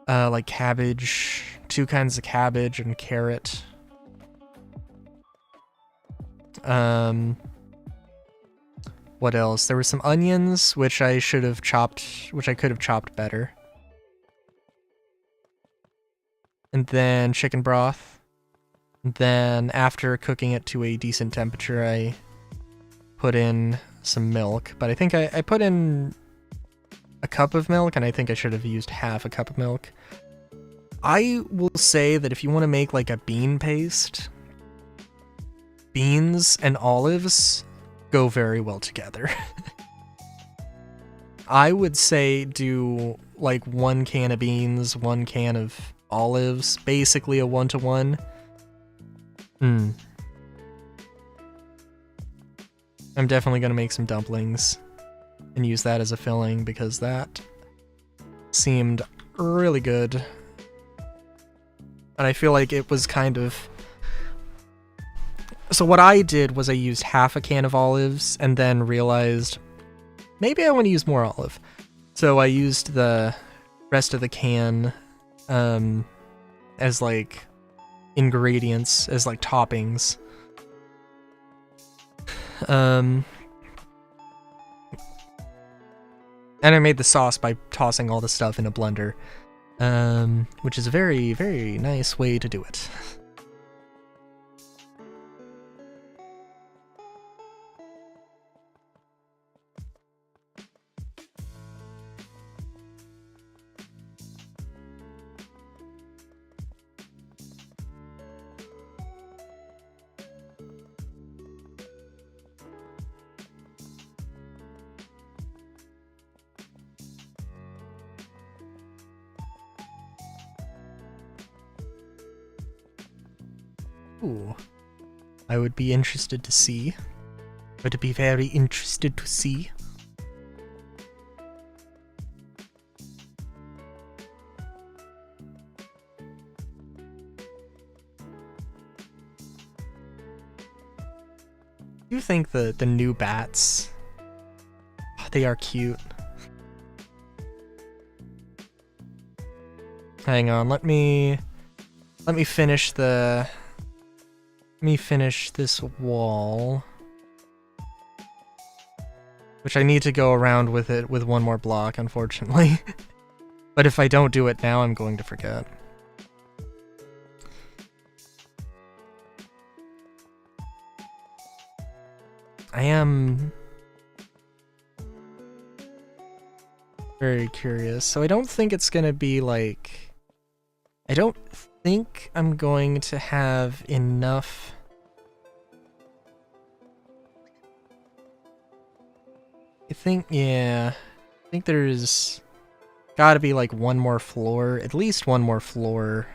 like cabbage, 2 kinds of cabbage and carrot. What else? There were some onions, which I could have chopped better. And then chicken broth. And then after cooking it to a decent temperature, I put in some milk. But I think I put in a cup of milk, and I think I should have used half a cup of milk. I will say that if you want to make like a bean paste, beans and olives go very well together. I would say do like 1 can of beans, 1 can of olives, basically a 1-to-1. I'm definitely gonna make some dumplings and use that as a filling because that seemed really good. And I feel like it was kind of... So what I did was I used half a can of olives and then realized maybe I want to use more olive. So I used the rest of the can as like ingredients, as like toppings. And I made the sauce by tossing all the stuff in a blender, which is a very, very nice way to do it. Ooh. I would be interested to see. Would be very interested to see. I do think the new bats, they are cute. Hang on, let me finish the... Let me finish this wall. Which I need to go around with it with one more block, unfortunately. But if I don't do it now, I'm going to forget. I am very curious. So I don't think it's gonna be like... I don't think I'm going to have enough... yeah. I think there's gotta be like one more floor, at least one more floor.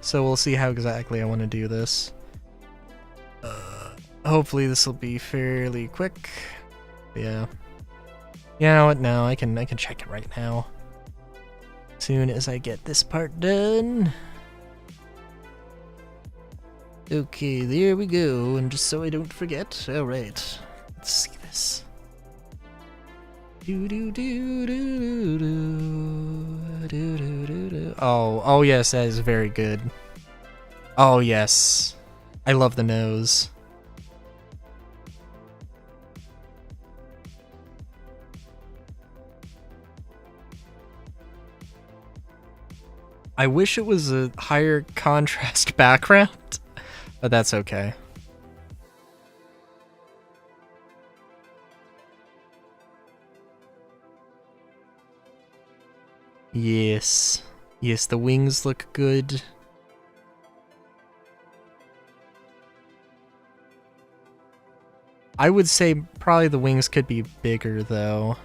So we'll see how exactly I want to do this. Hopefully this will be fairly quick. Yeah. You know what? No, I can check it right now. Soon as I get this part done. Okay, there we go. And just so I don't forget. All right. Let's see this. Oh yes, that is very good. Oh yes. I love the nose. I wish it was a higher contrast background, but that's okay. Yes. Yes, the wings look good. I would say probably the wings could be bigger, though.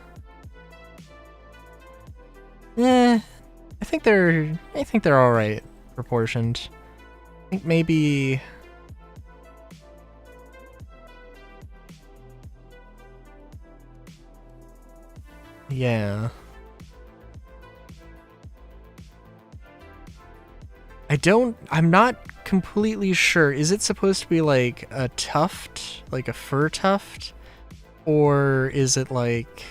I think they're alright proportioned. I think maybe... Yeah. I'm not completely sure. Is it supposed to be like a tuft? Like a fur tuft? Or is it like...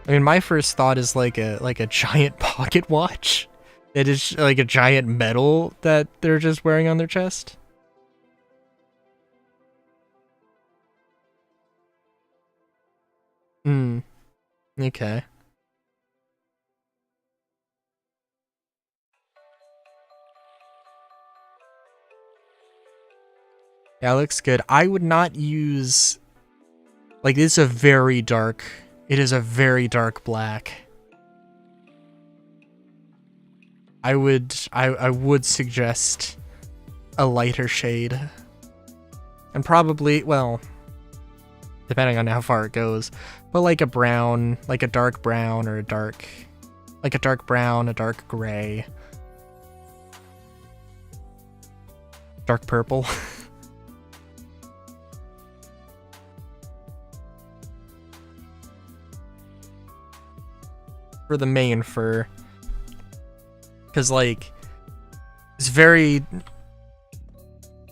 I mean, my first thought is like a giant pocket watch. It is like a giant medal that they're just wearing on their chest. Okay. Yeah, it looks good. I would not use... Like, it's a very dark... It is a very dark black. I would suggest a lighter shade. And probably, well, depending on how far it goes, but like a brown, like a dark brown or a dark brown, a dark gray. Dark purple. For the main fur. Because, like, it's very...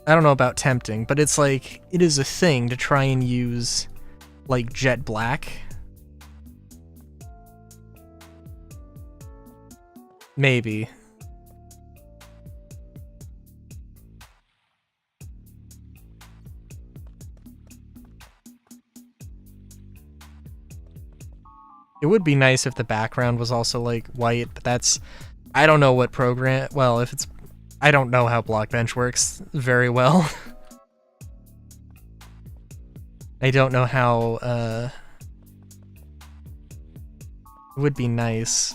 I don't know about tempting, but it's like, it is a thing to try and use, like, jet black. Maybe. It would be nice if the background was also, like, white, but that's... I don't know what program... Well, if it's... I don't know how Blockbench works very well. I don't know how, It would be nice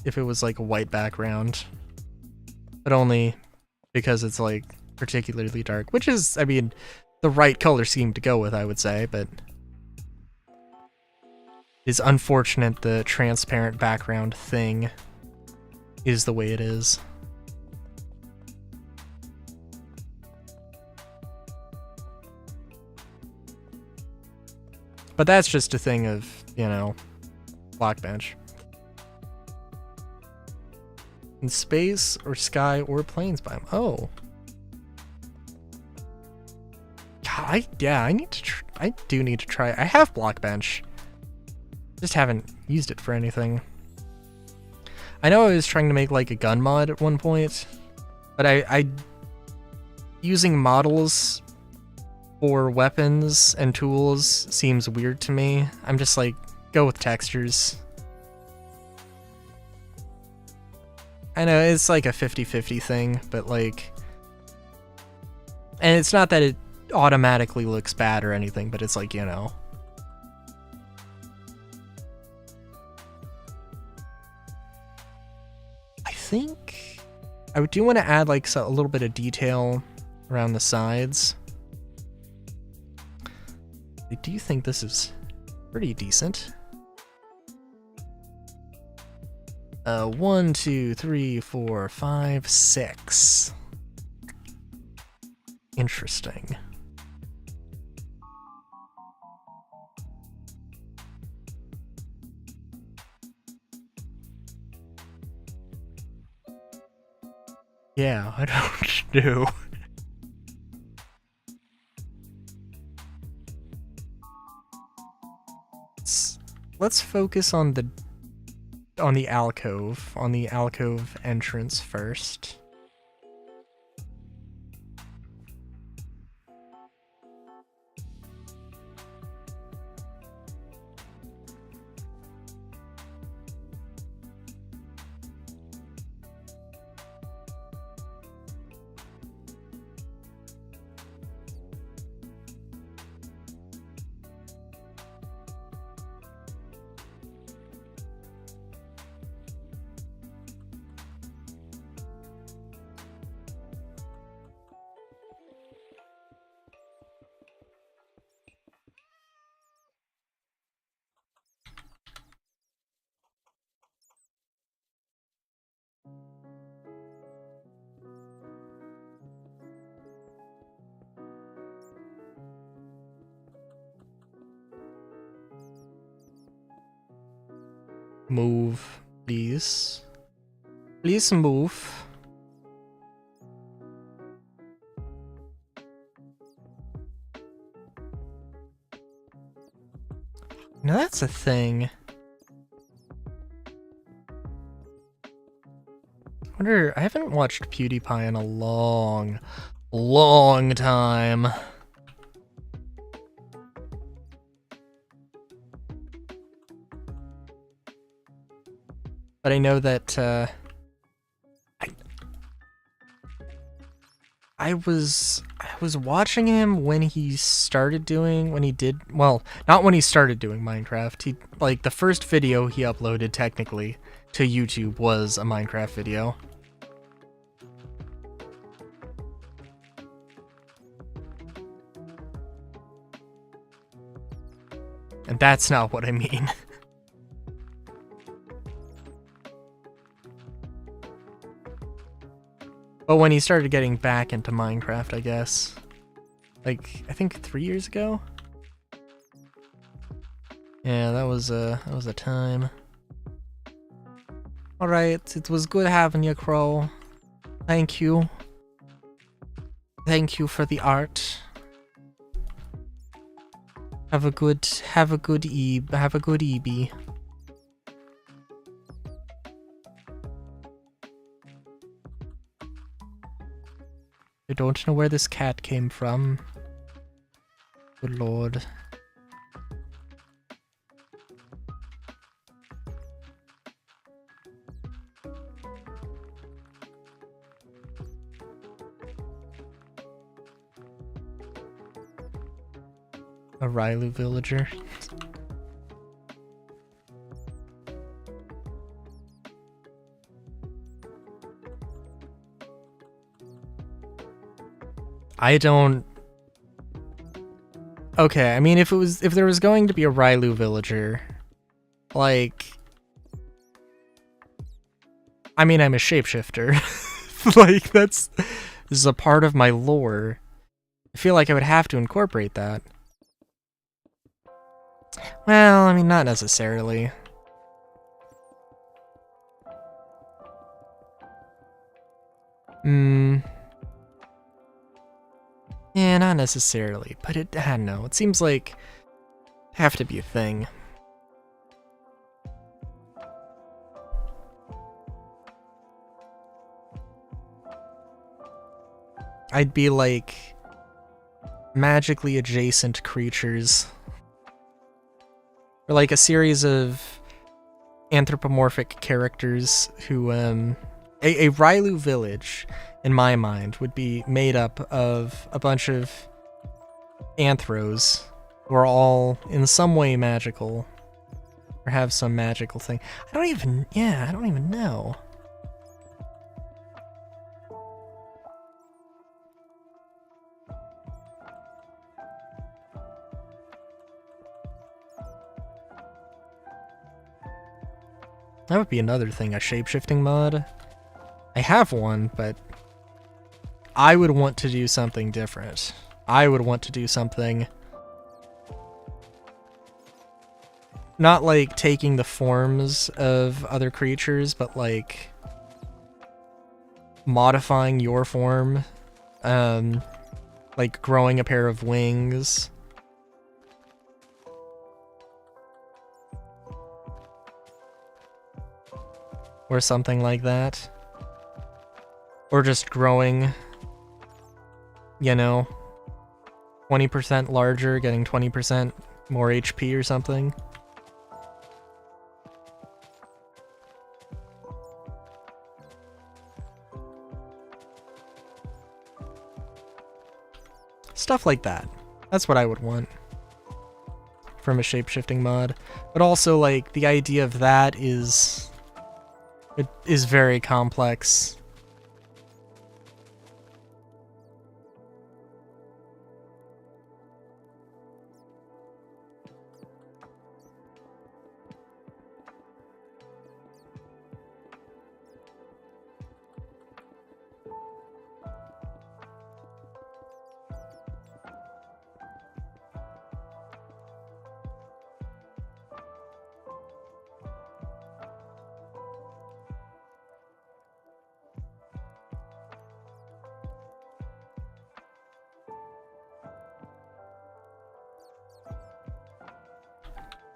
if it was, like, a white background. But only because it's, like, particularly dark. Which is, I mean, the right color scheme to go with, I would say, but... It's unfortunate the transparent background thing is the way it is. But that's just a thing of, you know, Blockbench. In space or sky or plains biome. Oh. God, I need to. I do need to try. I have Blockbench. Just haven't used it for anything. I know I was trying to make like a gun mod at one point, but I using models for weapons and tools seems weird to me. I'm just like, go with textures. I know it's like a 50-50 thing, but like, and it's not that it automatically looks bad or anything, but it's like, you know. I think I do want to add like a little bit of detail around the sides. I do think this is pretty decent. 1, 2, 3, 4, 5, 6. Interesting. Yeah, I don't know. Let's focus on the alcove entrance first. Move, please. Please move. Now that's a thing. I haven't watched PewDiePie in a long time. But I know that I was watching him when he started doing not when he started doing Minecraft. He like the first video he uploaded technically to YouTube was a Minecraft video. And that's not what I mean. But when he started getting back into Minecraft, I guess. Like, I think 3 years ago? Yeah, that was a time. Alright, it was good having you, Crow. Thank you. Thank you for the art. Have a good EB. I don't know where this cat came from. Good lord. A Rylu villager. I don't... Okay, I mean, if there was going to be a Rylu villager, Like, I mean, I'm a shapeshifter. Like, this is a part of my lore. I feel like I would have to incorporate that. Well, I mean, not necessarily. Yeah, not necessarily, but I don't know. It seems like it'd have to be a thing. I'd be like magically adjacent creatures. Or like a series of anthropomorphic characters who, a Railu village, in my mind, would be made up of a bunch of anthros who are all in some way magical. Or have some magical thing. I don't even know. That would be another thing, a shapeshifting mod. I have one, but I would want to do something different. I would want to do something not like taking the forms of other creatures, but like modifying your form, like growing a pair of wings. Or something like that. Or just growing, you know, 20% larger, getting 20% more HP or something. Stuff like that. That's what I would want from a shapeshifting mod. But also, like, the idea of that is... it is very complex.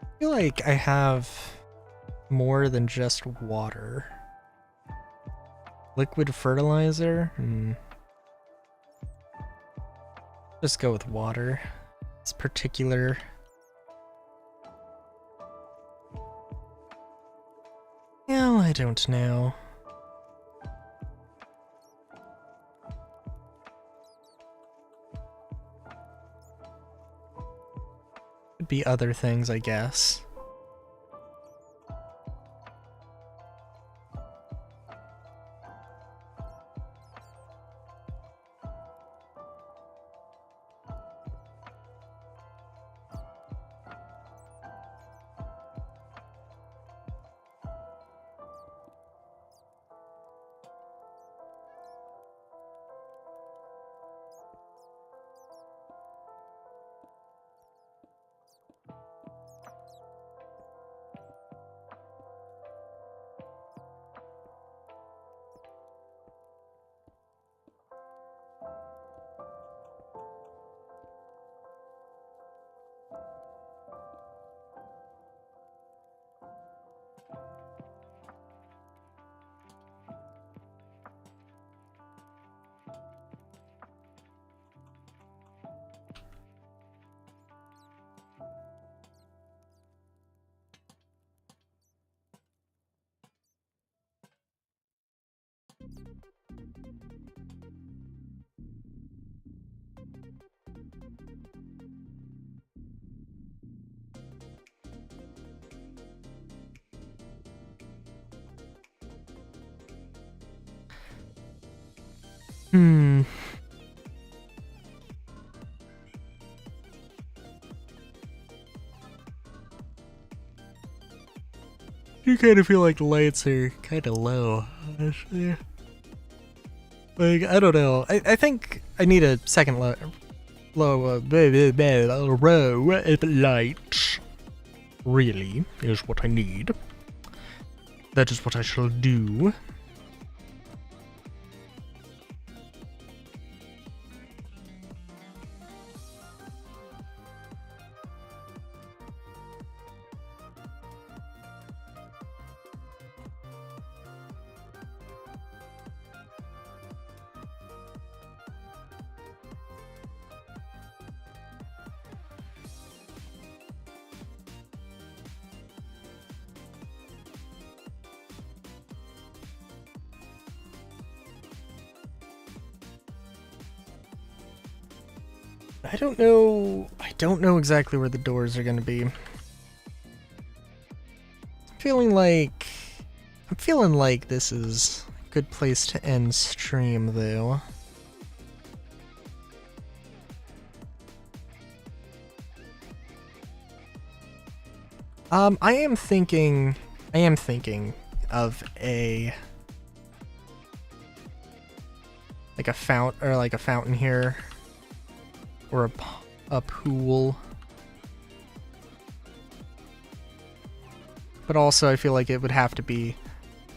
I feel like I have more than just water. Liquid fertilizer? Just go with water. It's particular. Well, I don't know. Could be other things, I guess. kind of feel like the lights are kind of low, honestly. Like, I don't know. I think I need a second row of lights. Really, is what I need. That is what I shall do. I don't know exactly where the doors are gonna be. I'm feeling like this is a good place to end stream, though. I am thinking of a fountain here. Or a pool. But also I feel like it would have to be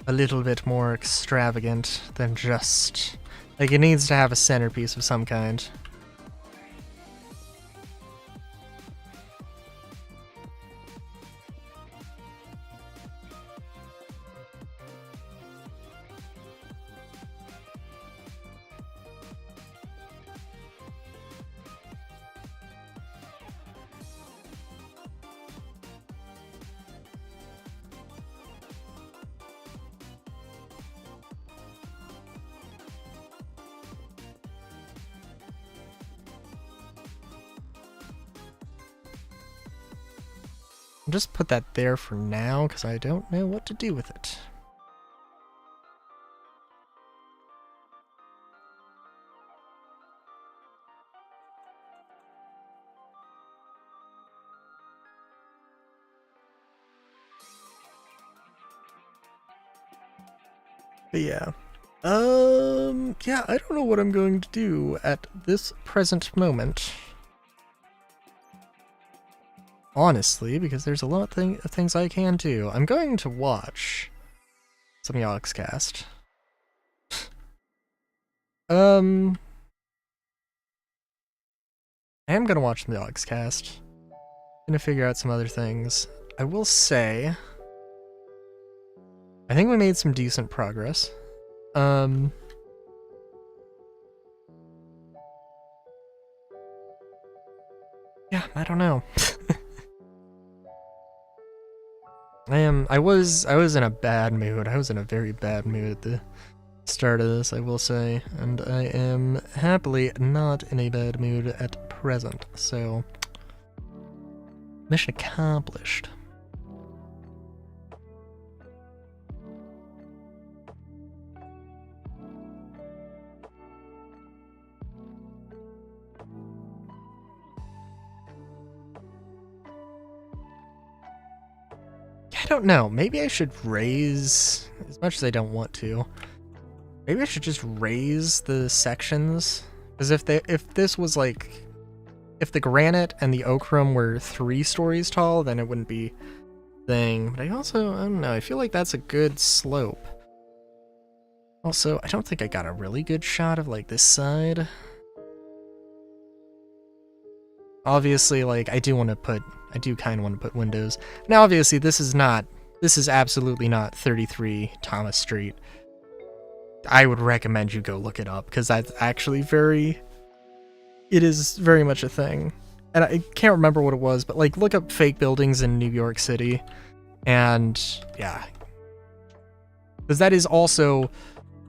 a little bit more extravagant than just... Like, it needs to have a centerpiece of some kind. I'll just put that there for now, because I don't know what to do with it. But yeah. Yeah, I don't know what I'm going to do at this present moment. Honestly, because there's a lot of things I can do. I'm going to watch some Yogscast. I am gonna watch the Yogscast. Gonna figure out some other things. I will say, I think we made some decent progress. Yeah, I don't know. I was in a bad mood. I was in a very bad mood at the start of this, I will say, and I am happily not in a bad mood at present, so mission accomplished. I don't know, maybe I should raise, as much as I don't want to, maybe I should just raise the sections, because if this was like, if the granite and the ochrum were 3 stories tall, then it wouldn't be a thing, but I don't know, I feel like that's a good slope. Also, I don't think I got a really good shot of like this side. Obviously, like, I do kind of want to put windows. Now, obviously, this is absolutely not 33 Thomas Street. I would recommend you go look it up, because that's actually it is very much a thing. And I can't remember what it was, but, like, look up fake buildings in New York City, and, yeah. Because that is also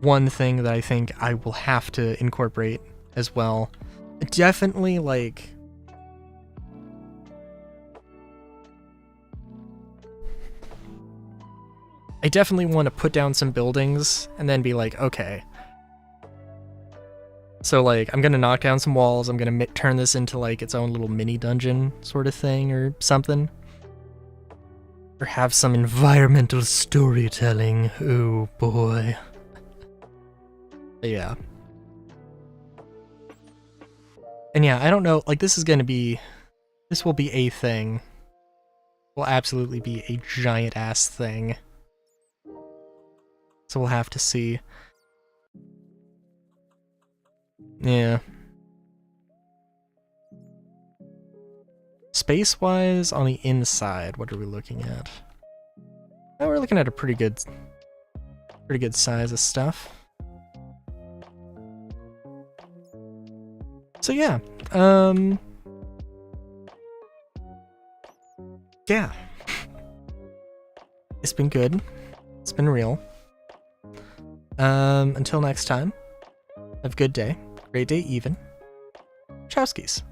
one thing that I think I will have to incorporate as well. Definitely, like... I definitely want to put down some buildings and then be like, okay. So, like, I'm gonna knock down some walls, I'm gonna turn this into, like, its own little mini dungeon sort of thing or something. Or have some environmental storytelling. Oh boy. Yeah. And yeah, I don't know, like this will be a thing. Will absolutely be a giant ass thing. So we'll have to see. Yeah. Space-wise, on the inside, what are we looking at? Oh, we're looking at a pretty good size of stuff. So yeah, yeah. It's been good. It's been real. Until next time, have a good day. Great day even. Chowskis.